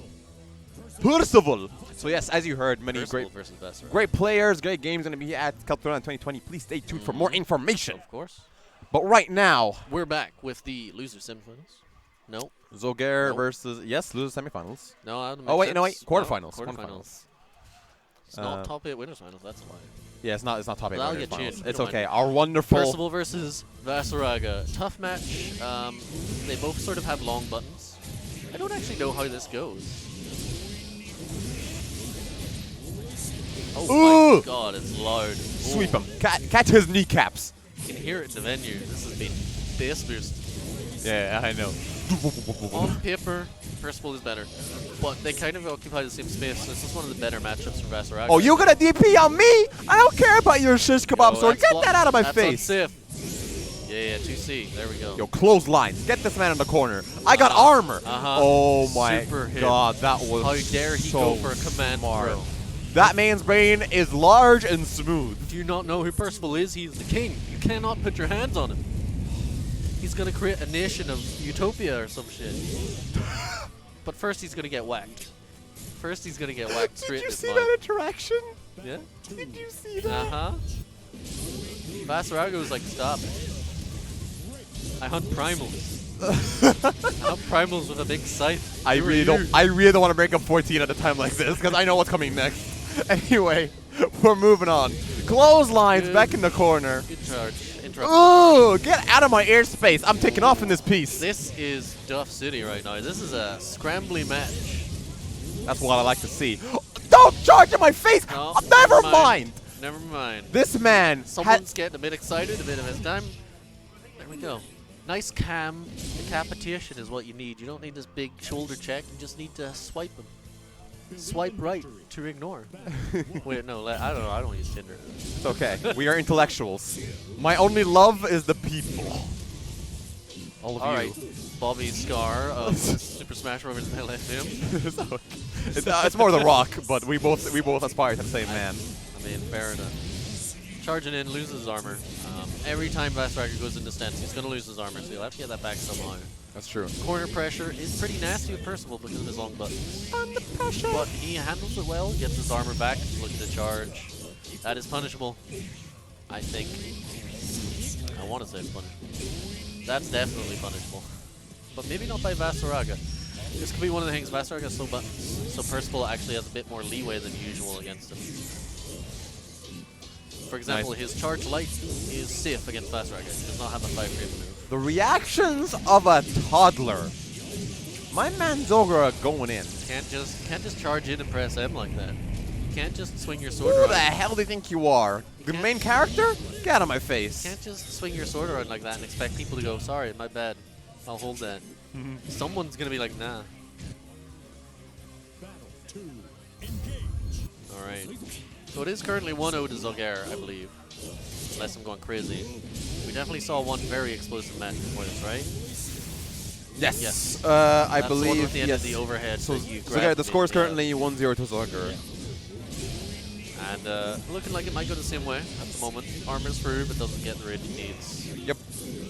Percival. So yes, as you heard, many Percival versus Vesser. great players, great games gonna be at Celtic Throwdown 2020. Please stay tuned for more information. Of course. But right now, We're back with the loser semifinals. No, Zoger Nope. versus loser semifinals. no, I don't Oh wait, no wait, quarterfinals. No, quarterfinals. It's Uh, not top 8 winners finals. That's why. Yeah, it's not top 8 But I'll winners get you finals. in. It's Don't okay. mind. Our wonderful Percival versus Vasaraga. Tough match. They both sort of have long buttons. I don't actually know how this goes. Oh Ooh! my god, it's loud. sweep Ooh. him. Catch his kneecaps. You can hear it in the venue. This has been bass boost. Yeah, I know. On paper, Percival is better. But they kind of occupy the same space. This is one of the better matchups for Vasaraga. Oh, you gonna DP on me? I don't care about your shish kebab Yo, sword. that's Get that out of my that's face. unsafe. Yeah, 2C. There we go. Yo, clotheslines. Get this man in the corner. I got armor. Uh-huh. Oh my Super hit. god, that was How dare he so go for a command smart. throw? That man's brain is large and smooth. Do you not know who Percival is? He's the king. You cannot put your hands on him. He's gonna create a nation of utopia or some shit. But first he's gonna get whacked. First he's gonna get whacked straight Did you in his see mind. that interaction? Yeah? Did you see that? Uh-huh. Vasaraga was like, stop. I hunt primals. I hunt primals with a big scythe. I Who are really you? don't want to break up 14 at a time like this because I know what's coming next. Anyway, we're moving on. Clotheslines Good. back in the corner. Good charge. Interrupt. Ooh, get out of my airspace. I'm taking off in this piece. This is Duff City right now. This is a scrambly match. That's what I like to see. Don't charge in my face. No, Never mind. Never mind. This man Someone's getting a bit excited, a bit of his time. There we go. Nice cam. Decapitation is what you need. You don't need this big shoulder check. You just need to swipe him. Swipe right to ignore. Wait, no, I don't know. I don't use Tinder. It's okay. We are intellectuals. My only love is the people. All of All you. right, Bobby Scar of Super Smash Bros. My left him. It's more The Rock, but we both aspire to the same man. I mean, fair enough. Charging in, loses his armor. Every time Vasaraga goes into stance, he's going to lose his armor, so you'll have to get that back somehow. That's true. Corner pressure is pretty nasty with Percival because of his long buttons. Under pressure. But he handles it well, gets his armor back, look at the charge. That is punishable, I think. I want to say it's punishable. That's definitely punishable. But maybe not by Vasaraga. This could be one of the things. Vasaraga has slow buttons, so Percival actually has a bit more leeway than usual against him. For example, his charge light is safe against Vasaraga. He does not have a 5-frame move. The reactions of a toddler. My man Zoger are going in. Can't just charge in and press M like that. You can't just swing your sword Who around. the hell do you think you are? The can't- main character? Get out of my face. You can't just swing your sword around like that and expect people to go, sorry, my bad. I'll hold that. Someone's gonna be like, nah. Alright. So it is currently 1-0 to Zoger, I believe. Unless I'm going crazy. We definitely saw one very explosive match before this, right? Yes. Yes. I That's the one believe with the end yes. of the overhead. So that you Zoger, grabbed the me, score is yeah. currently 1-0 to Zoger. And looking like it might go the same way at the moment. Armor's through, but doesn't get the raid it needs. Yep.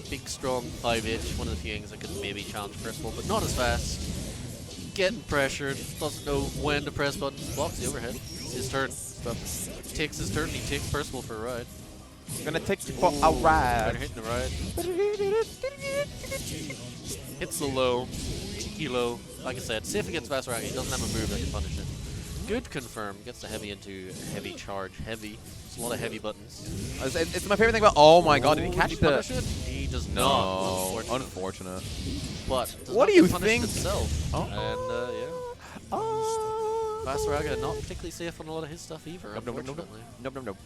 Big, strong 5H, one of the few things that could maybe challenge Percival, but not as fast. Getting pressured, doesn't know when to press buttons, blocks the overhead. It's his turn. Takes his turn, he takes Percival for a ride. Gonna take you for a ride. Hitting the ride. Hits the low. Cheeky low. Like I said, safe against Vasaragi. He doesn't have a move that can punish it. Good confirm. Gets the heavy into heavy charge. Heavy. It's a lot of heavy buttons. It's my favorite thing about. Oh my god, did he catch the? Punish it? He does No, not. unfortunate. But does What not do you get punished think? Itself. Oh. And yeah. Vasaraga not particularly safe on a lot of his stuff either. Unfortunately. Nope.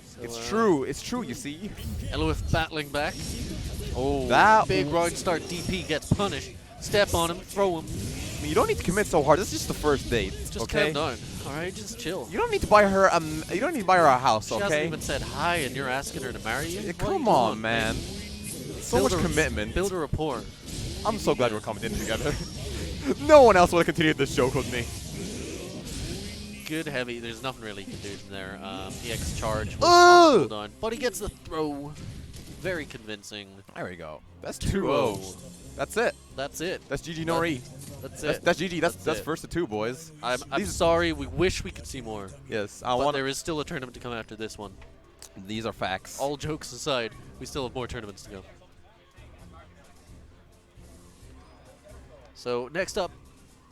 So, It's true. It's true. You see. Eloif battling back. Oh, That big round start DP gets punished. Step on him, throw him. I mean, you don't need to commit so hard. This is just the first date. Just okay? calm down. All right, just chill. You don't need to buy her. You don't need to buy her a house. She Okay. hasn't even said hi, and you're asking her to marry you. Yeah, What are you come on, doing, man. mate? So much commitment. Build a rapport. I'm so glad we're commenting together. No one else would have continued this joke with me. Good heavy. There's nothing really you can do from there. EX charge. Ugh! Done. But he gets the throw. Very convincing. There we go. That's 2-0. 2-0. That's it. That's it. That's GG Nori. That's it. That's GG. That's it. first to 2, boys. I'm These- sorry. We wish we could see more. Yes, But there is still a tournament to come after this one. These are facts. All jokes aside, we still have more tournaments to go. So next up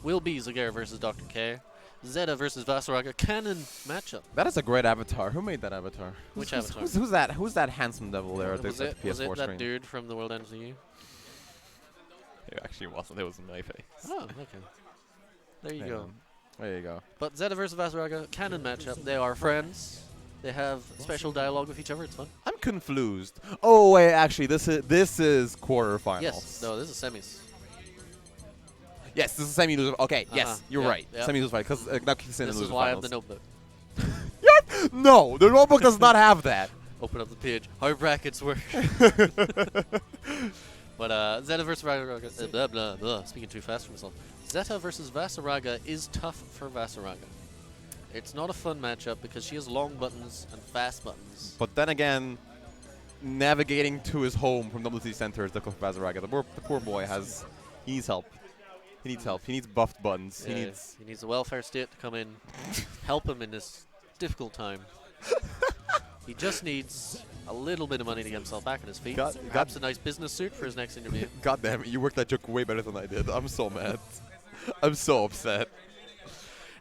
will be Zagara versus Dr. K. Zeta versus Vasaraga canon matchup. That is a great avatar. Who made that avatar? Which Who's- avatar? Who's that? Who's that handsome devil there at the Was it PS4 that screen? dude from the World Ends With You? It actually wasn't. It was my face. Oh, okay. There you go. There you go. But Zeta versus Vasaraga, canon matchup. They are friends. They have special dialogue with each other. It's fun. I'm confused. Oh wait, actually, this is quarterfinals. Yes. No, this is semis. Yes, this is semi-loser. Okay, yes, you're yeah, right. yeah. Semi-loser fight because that kicks in This and is loses why I have finals. the notebook. Yes! No, the notebook does not have that. Open up the page. How brackets work. But Zeta versus Vasaraga. Blah, blah, blah. Speaking too fast for myself. Zeta versus Vasaraga is tough for Vasaraga. It's not a fun matchup because she has long buttons and fast buttons. But then again, navigating to his home from WC Center is difficult for Bazaraga. The poor boy he needs help. He needs help. He needs buffed buttons. Yeah, He needs. he needs the welfare state to come in, help him in this difficult time. He just needs a little bit of money to get himself back on his feet. Perhaps a nice business suit for his next interview. God damn it! You worked that joke way better than I did. I'm so mad. I'm so upset.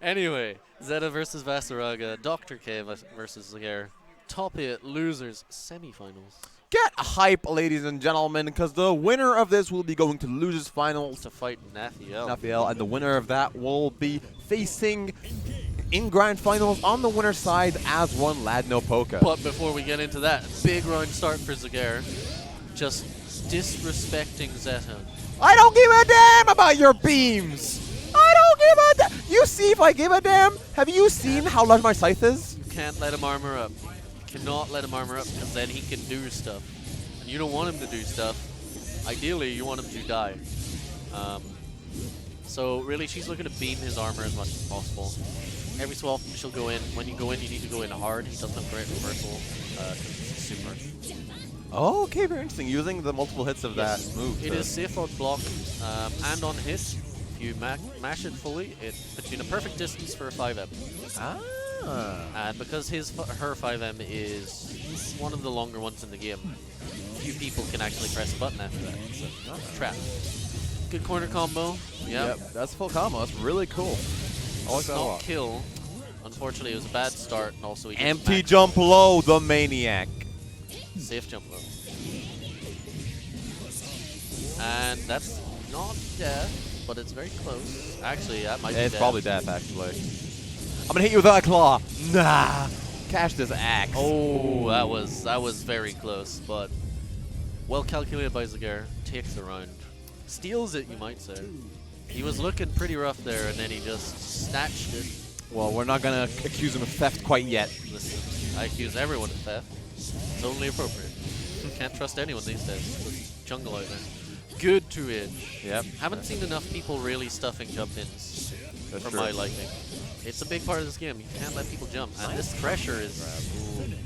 Anyway, Zeta versus Vasaraga, Dr. K versus Zagare. Top 8 losers semifinals. Get hype, ladies and gentlemen, because the winner of this will be going to losers finals To fight Nathiel. Raphael, and the winner of that will be facing in grand finals on the winner's side as one Ladno Polka. But before we get into that, big round start for Zagare. Just disrespecting Zeta. I don't give a damn about your beams. I don't give a damn. You see if I give a damn? Have you seen how large my scythe is? You can't let him armor up. You cannot let him armor up because then he can do stuff. And you don't want him to do stuff. Ideally, you want him to die. So really, she's looking to beam his armor as much as possible. Every so often she'll go in. When you go in, you need to go in hard. He doesn't have great reversal because it's super. Oh, okay, very interesting. Using the multiple hits of that move. It is safe on block and on hit. If you mash it fully, it puts you in a perfect distance for a 5M. Ah. And because her 5M is one of the longer ones in the game, few people can actually press a button after that. So, trap. Good corner combo. Yep. That's full combo. That's really cool. I like that a Not lot. kill. Unfortunately, it was a bad start, and also he didn't Empty max. jump low, the maniac. Safe jump low. And that's not death, but it's very close. Actually, that might be It's death. probably death, actually. I'm gonna hit you with that claw. Nah. Cash this axe. Oh, that was very close, but well calculated by Zagare. Takes the round. Steals it, you might say. He was looking pretty rough there, and then he just snatched it. Well, we're not gonna accuse him of theft quite yet. Listen, I accuse everyone of theft. It's only appropriate. Can't trust anyone these days. There's jungle out there. Good 2-inch. Yep. Haven't seen enough people really stuffing jump ins That's for true. my liking. It's a big part of this game. You can't let people jump. And this pressure is...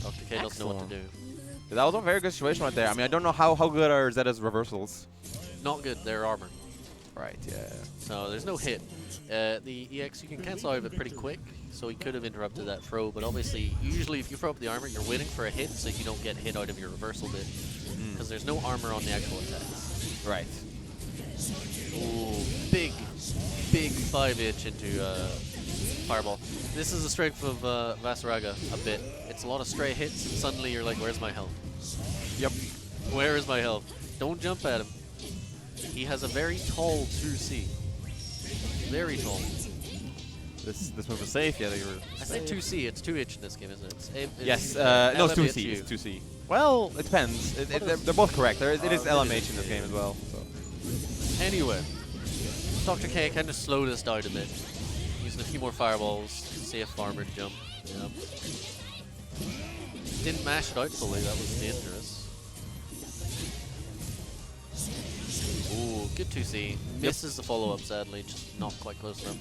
Dr. K doesn't know what to do. That was a very good situation right there. I mean, I don't know how good are Zeta's reversals. Not good. They're armor. Right, yeah. So there's no hit. The EX, you can cancel out of it pretty quick, so he could have interrupted that throw, but obviously, usually if you throw up the armor, you're waiting for a hit so you don't get hit out of your reversal bit, because there's no armor on the actual attacks. Right. Ooh, big 5-inch into Fireball. This is the strength of Vasaraga a bit. It's a lot of stray hits, and suddenly you're like, where's my health? Yep. Where is my health? Don't jump at him. He has a very tall 2C. Very tall. This move is safe. Yeah, they were. I say 2C. It's 2-inch in this game, isn't it? Yes. No, it's 2C. It's 2C. Well, it depends. They're both correct. It is LMH in this game as well. So. Anyway, Dr. K kind of slowed us down a bit. Using a few more fireballs, safe armored jump. Yep. Didn't mash it out fully. That was dangerous. Ooh, good 2C. Misses the follow-up, sadly. Just not quite close enough.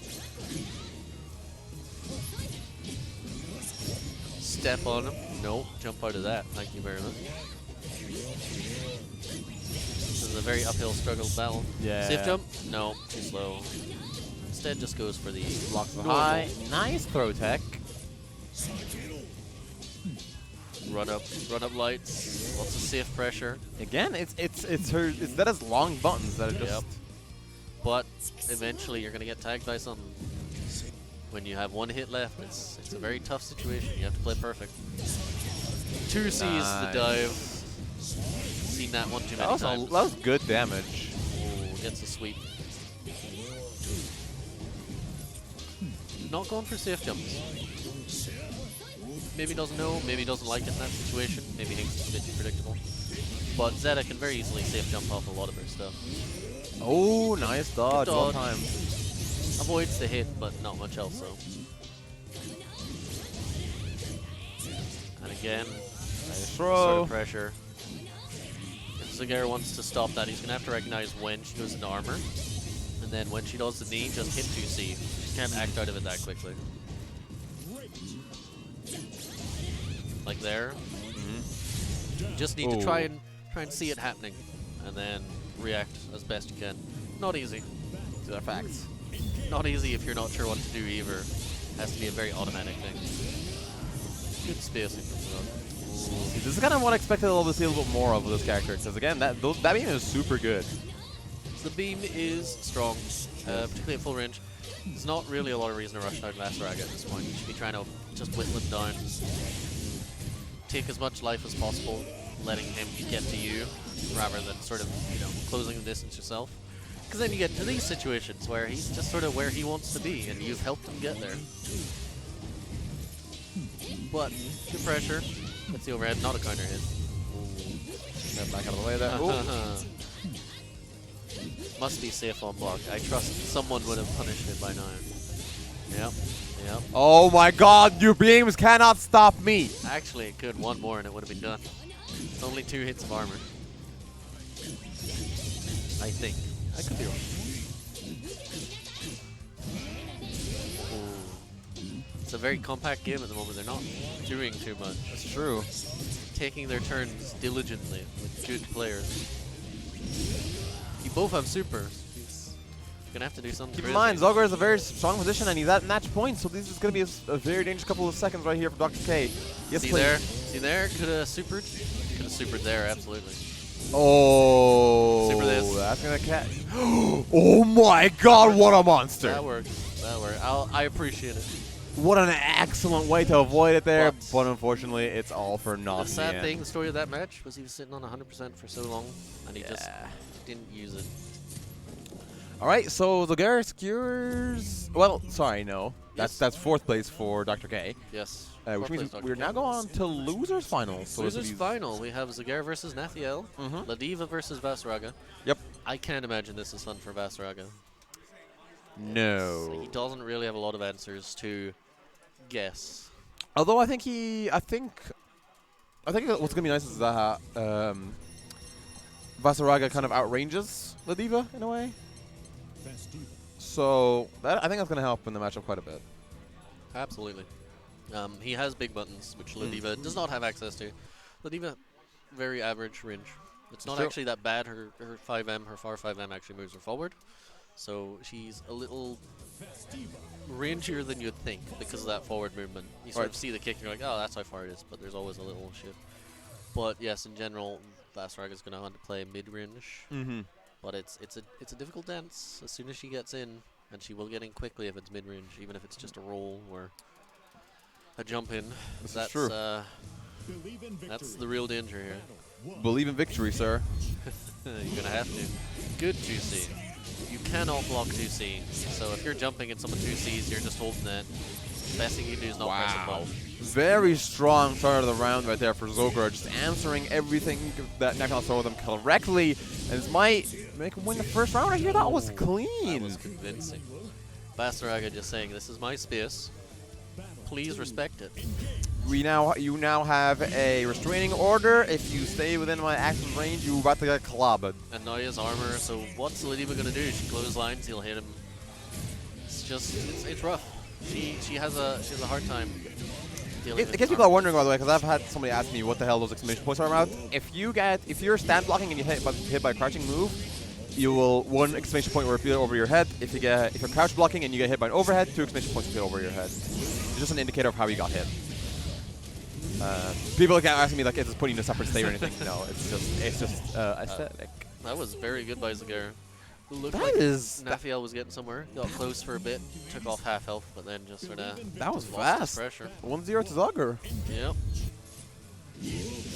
Step on him. No, jump out of that. Thank you very much. This is a very uphill struggle battle. Yeah. Safe jump? No, too slow. Instead, just goes for the Blocks the normal. high. Nice throw tech. Run up lights. Lots of safe pressure. Again, it's that has long buttons that are just. Yep. But eventually, you're gonna get tagged by something. When you have one hit left, it's a very tough situation. You have to play perfect. 2C's the dive. Seen that one too many times. That was good damage. Ooh, gets a sweep. Not going for safe jumps. Maybe doesn't know, maybe doesn't like it in that situation, maybe thinks it's a bit too predictable. But Zeta can very easily safe jump off a lot of her stuff. Oh, nice dodge. Well timed. Avoids the hit, but not much else though. And again, Nice sort throw. of pressure. If Zagara wants to stop that, he's going to have to recognize when she goes into armor. And then when she does the knee, just hit 2C. She can't act out of it that quickly. Like there. You just need to try and see it happening, and then react as best you can. Not easy. These are facts. Not easy if you're not sure what to do either. Has to be a very automatic thing. Good spacing from Zod. This is kind of what I expected to see a little bit more of this character, because again, that beam is super good. The beam is strong, particularly at full range. There's not really a lot of reason to rush out Vasaraga at this point. You should be trying to just whittle him down. Take as much life as possible, letting him get to you, rather than sort of, closing the distance yourself. Because then you get into these situations where he's just sort of where he wants to be, and you've helped him get there. But, good pressure. That's the overhead, not a counter hit. Get back out of the way there. Must be safe on block. I trust someone would have punished it by now. Yep. Oh my god, your beams cannot stop me! Actually, it could. One more and it would have been done. It's only 2 hits of armor. I think. I could be wrong. Ooh. It's a very compact game at the moment. They're not doing too much. That's true. Taking their turns diligently with good players. You both have supers. Gonna have to do something. Keep in mind, Zogger is a very strong position and he's at match point, so this is gonna be a very dangerous couple of seconds right here for Dr. K. Yes, See please. there? See there? Could have supered. Could have supered there, absolutely. Oh, Super this. that's gonna catch. Oh my god, what a monster! That worked. That worked. I appreciate it. What an excellent way to avoid it there, But but unfortunately, it's all for naught. The sad thing, the story of that match, was he was sitting on 100% for so long, and he just didn't use it. All right, so the Zogger secures. Well, sorry, no. Yes. That's 4th place for Dr. K. Yes. Which means we're now going on to losers finals. So Losers final. We have Zagara versus Nathiel, Ladiva versus Vasaraga. Yep. I can't imagine this is fun for Vasaraga. No. He doesn't really have a lot of answers to guess. Although I think what's gonna be nice is that Vasaraga kind of outranges Ladiva in a way. So I think that's gonna help in the matchup quite a bit. Absolutely. He has big buttons, which Ladiva does not have access to. Ladiva, very average range. It's not True. actually that bad. Her 5M, her far 5M actually moves her forward. So she's a little rangier than you'd think because of that forward movement. You sort of see the kick and you're like, oh, that's how far it is, but there's always a little shift. But yes, in general, Vassarag is going to want to play mid-range. But it's a difficult dance as soon as she gets in, and she will get in quickly if it's mid-range, even if it's just a roll or a jump in. That's true. That's the real danger here. Believe in victory, sir. You're going to have to. Good 2C. You cannot block 2C. So if you're jumping and someone 2Cs, you're just holding it. Best thing you can do is not press a button. Very strong start of the round right there for Zogura, just answering everything that Nekon throw them correctly. And this might make him win the first round right here. That was clean. That was convincing. Basaraga just saying, this is my space. Please respect it. You now have a restraining order. If you stay within my active range, you're about to get clobbered. And now he has armor, so what's Ladiva going to do? She clotheslines, he'll hit him. It's just, it's rough. She has a hard time dealing with In case people are wondering, by the way, because I've had somebody ask me what the hell those exclamation points are about. If you're stand blocking and you hit by a crouching move, you will 1 exclamation point repeat over your head. If you're crouch blocking and you get hit by an overhead, 2 exclamation points repeat over your head. It's just an indicator of how you got hit. People kept asking me like, is this putting you in a separate state or anything? No, it's just aesthetic. That was very good by Zagara. Looked That like is- Nafiel was getting somewhere. Got close for a bit, took off half health, but then just sort of That was lost his fast. pressure. 1-0 to Zogger. Yep.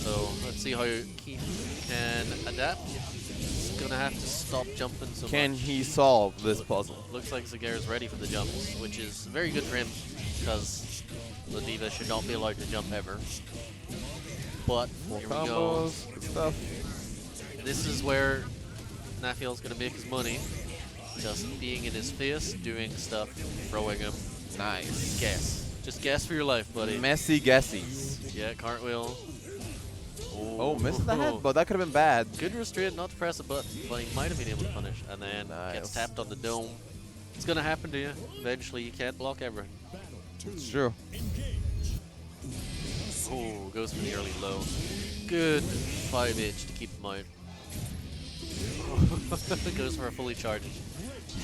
So let's see how Keith can adapt. He's gonna have to stop jumping so Can much. he solve this puzzle? Looks like Zagara's ready for the jumps, which is very good for him because Ladiva should not be allowed to jump ever. But here we go. Combos, good stuff. This is where Nafiel's gonna make his money. Just being in his face, doing stuff, throwing him. Nice. Guess. Just guess for your life, buddy. Messy guessies. Yeah, cartwheel. Oh, missed the head, but that could have been bad. Good restraint not to press a button, but he might have been able to punish. And then gets Nice. tapped on the dome. It's gonna happen to you. Eventually, you can't block everything. It's true. Oh, goes for the early low. Good 5H to keep him out. Goes for a fully charged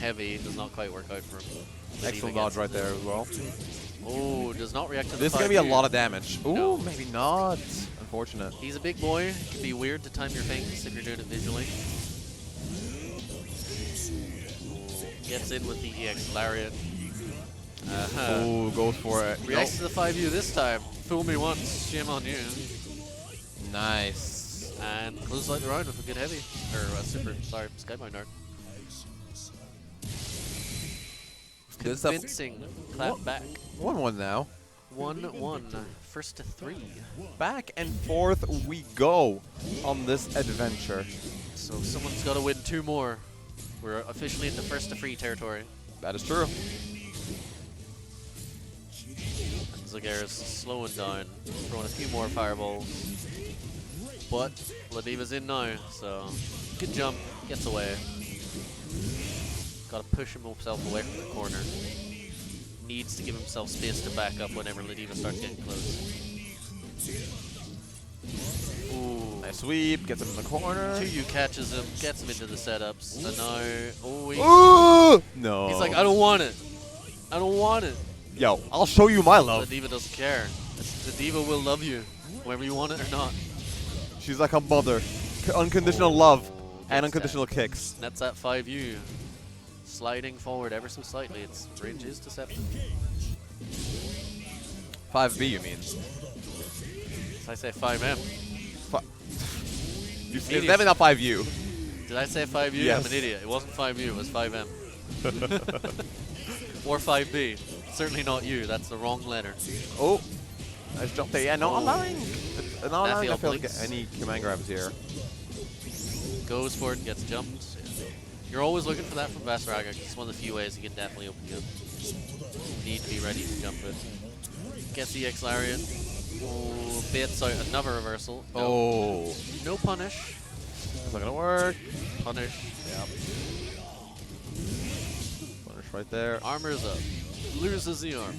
heavy. Does not quite work out for him. Excellent dodge right there as well. Oh, does not react to the This is going to be a 5U. lot of damage. Ooh, No. maybe not. Unfortunate. He's a big boy. It can be weird to time your things if you're doing it visually. Gets in with the EX Lariat. Ooh, goes for it. Reacts to the 5U this time. Fool me once, shame on you. Nice. And closes out the round with a good heavy. Or Skybound Art. Good stuff. Convincing. Clap back. 1-1 now. 1-1. First to 3. Back and forth we go on this adventure. So someone's got to win 2 more. We're officially in the first to 3 territory. That is true. Zagara's slowing down, throwing a few more fireballs. But Ladiva's in now, so good jump, gets away. Gotta push himself away from the corner. Needs to give himself space to back up whenever Ladiva starts getting close. Ooh. Nice sweep, gets him in the corner. 2U catches him, gets him into the setups, and now, Ooh! No. he's like, I don't want it. I don't want it. Yo, I'll show you my love. The Diva doesn't care. The Diva will love you, whether you want it or not. She's like a mother. Unconditional love and gets unconditional kicks. That's that 5U. Sliding forward ever so slightly. Its range is deceptive. 5B, you mean? Did I say 5M? It's Idiot. definitely not 5U. Did I say 5U? Yes. I'm an idiot. It wasn't 5U, it was 5M. Or 5B. Certainly not you. That's the wrong letter. Oh, nice jump there. Yeah, not allowing Nafiel Nafiel to blinks. get any command grabs here. Goes for it, gets jumped. You're always looking for that from Vasaraga. It's one of the few ways he can definitely open you up. Need to be ready to jump it. Gets the EX Lariat. Oh, baits out another reversal. No. Oh, No punish. that's not gonna work. Punish. Yep. Punish right there. Armor's up. Loses the armor.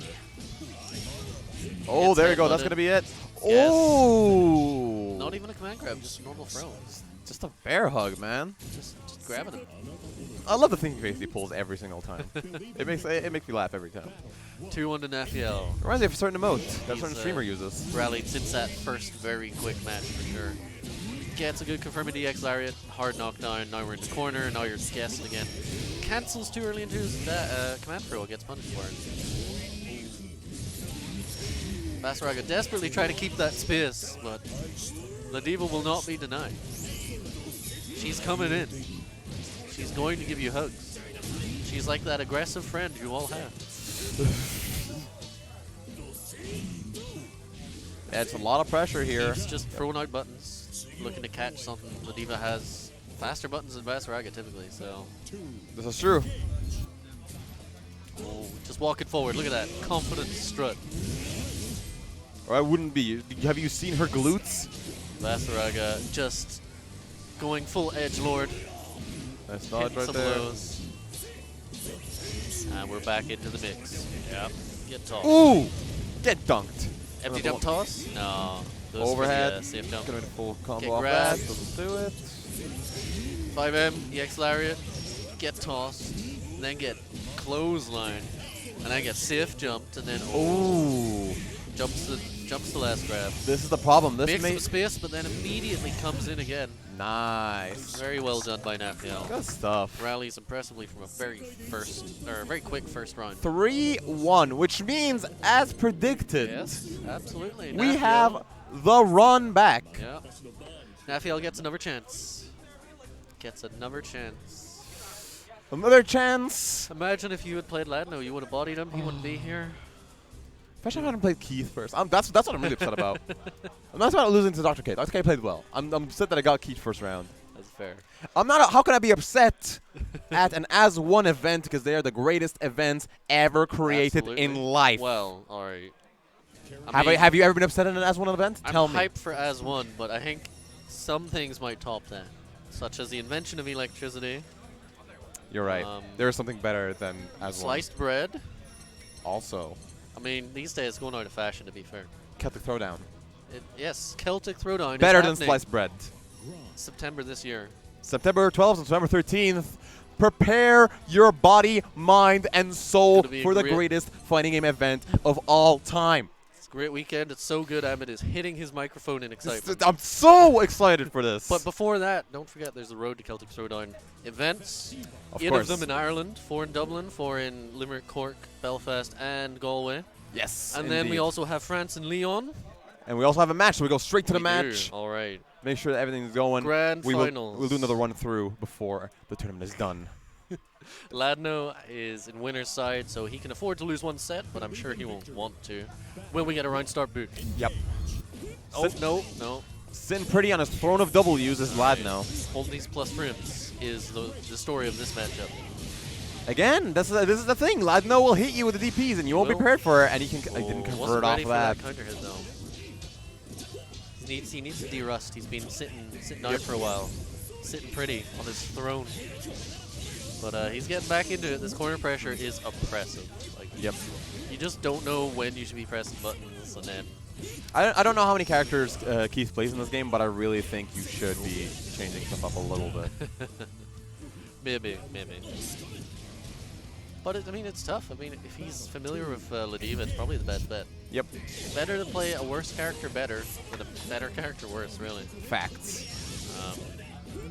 Oh, there you go. That's going to be it. Oh! Not even a command grab, just a normal throw. Just a bear hug, man. Just grabbing him. I love the thinking face he pulls every single time. it makes me laugh every time. 2-1 to Nafiel. Reminds me of a certain emote that a He's, certain streamer uses. Rallied since that first very quick match for sure. Gets a good confirming DX Lariat, hard knockdown, now we're in the corner, now you're guessing again. Cancels too early into his command throw, gets punished for it. Basaraga desperately trying to keep that space, but Ladiva will not be denied. She's coming in. She's going to give you hugs. She's like that aggressive friend you all have. Yeah, it's a lot of pressure here. He's just throwing out buttons, looking to catch something. Ladiva has faster buttons than Basaraga typically, so. This is true. Oh, just walking forward. Look at that confident strut. Or I wouldn't be. Have you seen her glutes? Basaraga just going full edgelord. Nice dodge Hitting right some there. blows. And we're back into the mix. Yep. Get tossed. Ooh! Get dunked. Empty jump toss? No. Goes Overhead. For the, safe jump. Gonna full combo Get off grabbed. that. Doesn't do it. 5M, EX Lariat. Get tossed. And then get clothesline. And then get safe jumped. And then Ooh. jumps the last grab. This is the problem. This Makes may some space, but then immediately comes in again. nice. Very well done by Nafiel. Good stuff. Rallies impressively from a very quick first round. 3-1, which means, as predicted, Yes, absolutely. we Nafiel. have the run back. Yeah. Nafiel gets another chance. Gets another chance. Another chance. Imagine if you had played Ladno, you would have bodied him. He wouldn't be here. Especially if I hadn't played Keith first. That's what I'm really upset about. I'm not about losing to Dr. K. Dr. K played well. I'm upset that I got Keith first round. That's fair. I'm not. How can I be upset at an as one event because they are the greatest events ever created Absolutely. in life? Well, all right. Have you ever been upset at an as one event? I'm Tell me. hyped for As 1, but I think some things might top that, such as the invention of electricity, You're right. There is something better than as sliced bread. one. Also, I mean, these days it's going out of fashion, to be fair. Celtic Throwdown. Yes, Celtic Throwdown Better is than happening sliced bread. September this year. September 12th and September 13th. Prepare your body, mind, and soul Gonna be a for the great- greatest fighting game event of all time. It's a great weekend. It's so good. Ahmed is hitting his microphone in excitement. I'm so excited for this. But before that, don't forget there's the Road to Celtic Throwdown events. Of 8 course. of them in Ireland, 4 in Dublin, 4 in Limerick, Cork, Belfast, and Galway. Yes. And then we indeed. also have France and Lyon. And we also have a match, so we go straight to the We match. do. All right. Make sure that everything's going. Grand we'll finals. do another run through before the tournament is done. Ladno is in winner's side, so he can afford to lose one set, but I'm sure he won't want to. When we get a round start boot. Yep. Oh, no. Sitting pretty on his throne of W's is Ladno. Holding these plus frames is the story of this matchup. Again, this is the thing. Ladno will hit you with the DPs, and you won't be Will. prepared for it, and he didn't Wasn't convert off ready of for that. counter hit though. He needs to de-rust. He's been sitting down for a while, sitting pretty on his throne. But he's getting back into it. This corner pressure is oppressive. Like, Yep. you just don't know when you should be pressing buttons, and then I don't know how many characters Keith plays in this game, but I really think you should be changing stuff up a little bit. maybe. But I mean, it's tough. I mean, if he's familiar with Ladiva, it's probably the best bet. Yep. Better to play a worse character better than a better character worse, really. Facts.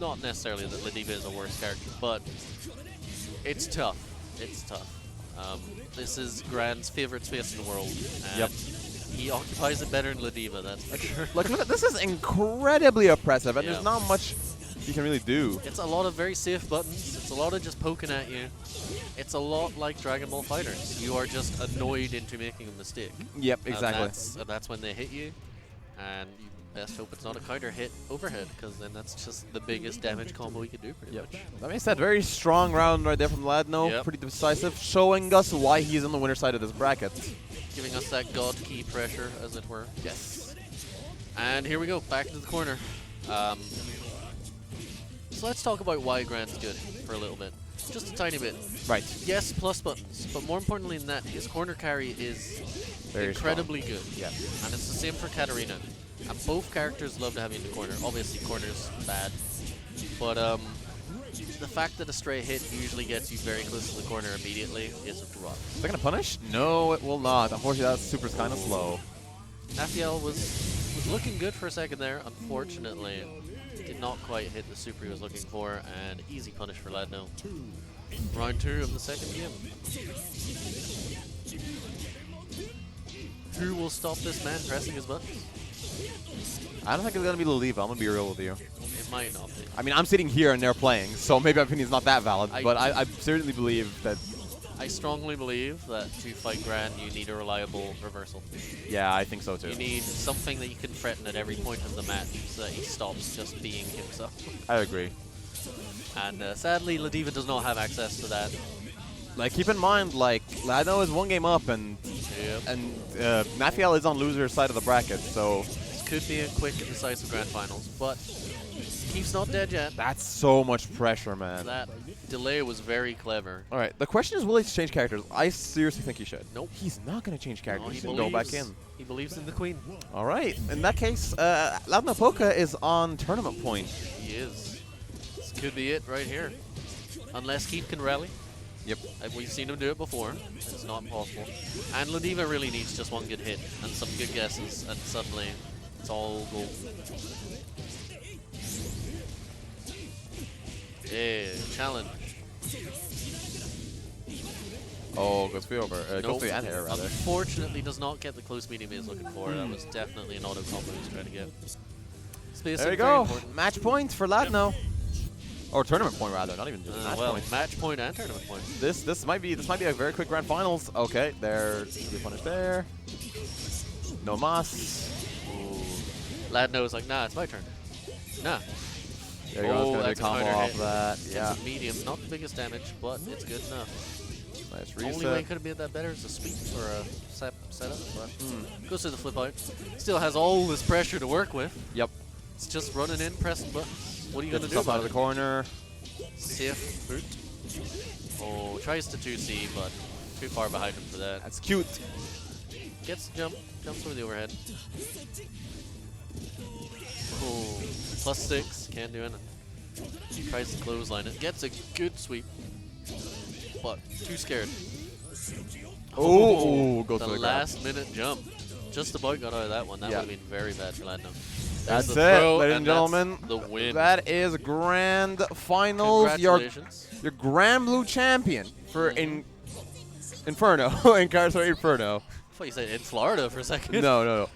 Not necessarily that Ladiva is a worse character, but it's tough. It's tough. This is Grand's favorite space in the world. And Yep. he occupies it better than Ladiva, that's for sure. Like, look at this is incredibly oppressive, and Yeah. there's not much you can really do. It's a lot of very safe buttons. It's a lot of just poking at you. It's a lot like Dragon Ball Fighters. You are just annoyed into making a mistake. Yep, exactly. And that's when they hit you. And you best hope it's not a counter hit overhead, because then that's just the biggest damage combo you could do, pretty much. That being said, very strong round right there from Ladno. Yep. Pretty decisive, showing us why he's on the winner side of this bracket. Giving us that god key pressure, as it were. Yes. And here we go, back into the corner. So let's talk about why Grand's good for a little bit. Just a tiny bit. Right. Yes, plus buttons, but more importantly than that, his corner carry is Very incredibly good. Yeah. And it's the same for Katarina. And both characters love to have you in the corner. Obviously, corner's bad. But the fact that a stray hit usually gets you very close to the corner immediately is rough. Is that going to punish? No, it will not. Unfortunately, that super's kind of slow. Afiel was looking good for a second there. Unfortunately, did not quite hit the super he was looking for, and easy punish for Ladno. Round 2 of the second game. Who will stop this man pressing his buttons? I don't think it's going to be Laliva. I'm going to be real with you. It might not be. I mean, I'm sitting here and they're playing, so maybe my opinion's not that valid, but I certainly believe that... I strongly believe that to fight Gran, you need a reliable reversal. Yeah, I think so too. You need something that you can threaten at every point of the match so that he stops just being himself. I agree. And sadly, Ladiva does not have access to that. Like, keep in mind, like, Ladno is 1 game up, and Nafiel is on loser's side of the bracket, so... This could be a quick and decisive Grand Finals, but Keith's not dead yet. That's so much pressure, man. That delay was very clever. All right, the question is, will he change characters? I seriously think he should. Nope. He's not going to change No, characters he and go back in. He believes in the Queen. All right, in that case, Ladno Polka is on tournament point. He is. This could be it right here. Unless Keith can rally. Yep. We've seen him do it before. It's not possible. And Ladiva really needs just one good hit and some good guesses, and suddenly it's all gold. Yeah, challenge. Oh, goes free over. Nope. Goes free and air, rather. Unfortunately, does not get the close medium he was looking for. That was definitely an auto combo he was trying to get. Space There you go. Match point for Ladno. Or tournament point, rather. Not even just match well, point. match point and tournament point. This might be a very quick grand finals. Okay, there should be punish there. No mas. Ladno's like, nah, it's my turn. Nah. There you go. It's gonna be a that's a combo counter off hit. that. It's Yeah. a medium, not the biggest damage, but it's good enough. Nice Only way it reset. could have been that better is a sweep or a setup, but goes to the flip out. Still has all this pressure to work with. Yep. It's just running in, pressing buttons. What are you Gets going to do himself out about of the it? corner. Safe boot. Oh, tries to 2C, but too far behind him for that. That's cute. Gets the jump, jumps over the overhead. Oh, +6, can't do anything. Tries to clothesline it, gets a good sweep, but too scared. Oh, goes the for the grab. last minute jump. Just about got out of that one. That Yeah. would have been very bad for Ladno. That's There's it, the throw, ladies and and gentlemen. that's the win. That is grand finals. Your Congratulations. grand blue champion for Inferno. Inferno. I thought you said in Florida for a second. No.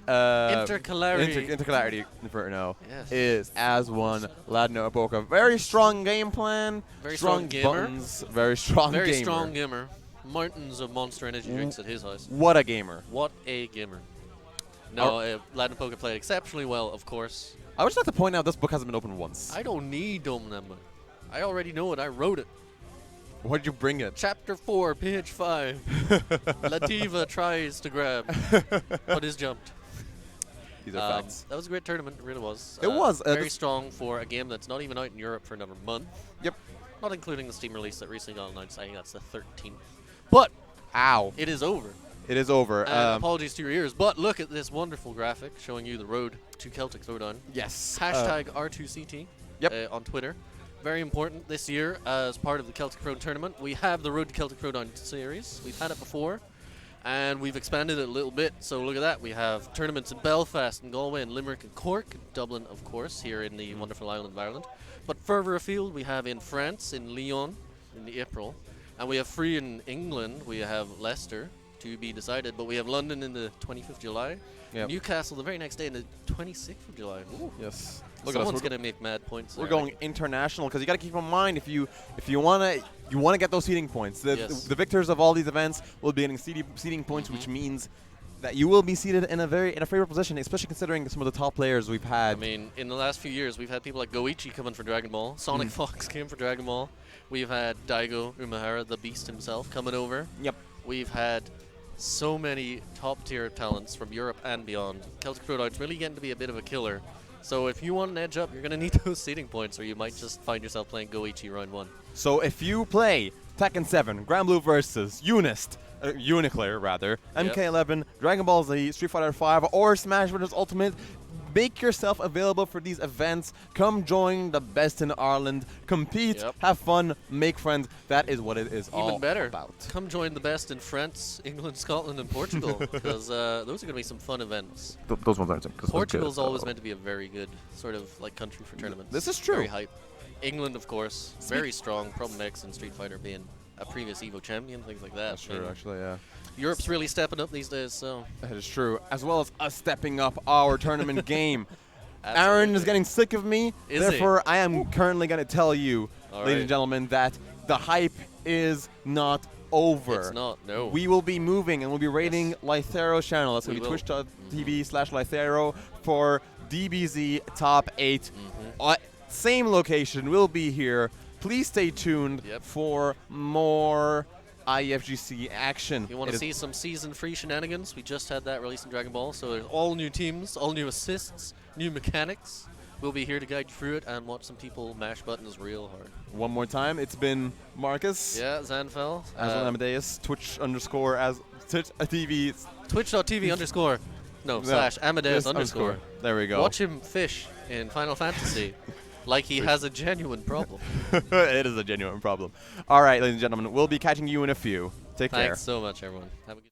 Intercalary. Intercalary Inferno Yes. is as one Ladno Apoka. Very strong game plan. Very strong gamer. buttons. Very strong Very gamer. strong gamer. Mountains of Monster Energy drinks at his house. What a gamer. What a gamer. No, Ladno Poker played exceptionally well, of course. I would just like to point out this book hasn't been opened once. I don't need Dome Number. I already know it. I wrote it. Why did you bring it? Chapter 4, page 5. Ladiva tries to grab, but is jumped. These are facts. That was a great tournament. It really was. It was. Very this- strong for a game that's not even out in Europe for another month. Yep. Not including the Steam release that recently got announced. I think that's the 13th. But Ow. it is over. It is over. Apologies to your ears, but look at this wonderful graphic showing you the road to Celtic Throwdown. Yes. Hashtag R2CT Yep. on Twitter. Very important this year as part of the Celtic Throwdown tournament. We have the Road to Celtic Throwdown series. We've had it before, and we've expanded it a little bit. So look at that. We have tournaments in Belfast and Galway and Limerick and Cork, Dublin, of course, here in the wonderful island of Ireland. But further afield, we have in France, in Lyon, in April. And we have free in England. We have Leicester to be decided, but we have London in the 25th of July. Yep. Newcastle the very next day in the 26th of July. Ooh. Yes. Look at us. Someone's going to make mad points. We're there. going international because you got to keep in mind if you want to get those seeding points. Yes. The victors of all these events will be getting seeding points, which means that you will be seated in a favorable position, especially considering some of the top players we've had. I mean, in the last few years, we've had people like Goichi coming for Dragon Ball. Sonic Fox came for Dragon Ball. We've had Daigo Umehara, the Beast himself, coming over. Yep. We've had so many top-tier talents from Europe and beyond. Celtic Throwdown's really getting to be a bit of a killer So if you want an edge up, you're going to need those seeding points, or you might just find yourself playing Goichi round 1. So if you play Tekken 7, Grand Blue versus Uniclear rather, MK11, Dragon Ball Z, Street Fighter 5, or Smash Bros. Ultimate, make yourself available for these events. Come join the best in Ireland. Compete, have fun, make friends. That is what it is all better. about. Come join the best in France, England, Scotland, and Portugal, because those are going to be some fun events. Those ones aren't. Portugal's always meant to be a very good sort of like country for tournaments. This is true. Very hype. England, of course, very strong. Problem X and Street Fighter being a previous EVO champion, things like that. That's true, actually, yeah. Europe's really stepping up these days, so. That is true. As well as us stepping up our tournament game. Aaron is getting sick of me. Therefore, I am currently going to tell you, ladies and gentlemen, that the hype is not over. It's not, no. We will be moving and we'll be raiding Lythero's channel. That's going to be twitch.tv/Lythero for DBZ Top 8. Same location. We'll be here. Please stay tuned for more IFGC action. If you want to see some season-free shenanigans, we just had that released in Dragon Ball, so there's all new teams, all new assists, new mechanics. We'll be here to guide you through it and watch some people mash buttons real hard. One more time, it's been Marcus. Yeah, Zanfel. Amadeus, Twitch_TV. Twitch.tv_ / Amadeus _. There we go. Watch him fish in Final Fantasy. Like he has a genuine problem. It is a genuine problem. All right, ladies and gentlemen, we'll be catching you in a few. Take care. Thanks so much, everyone. Have a good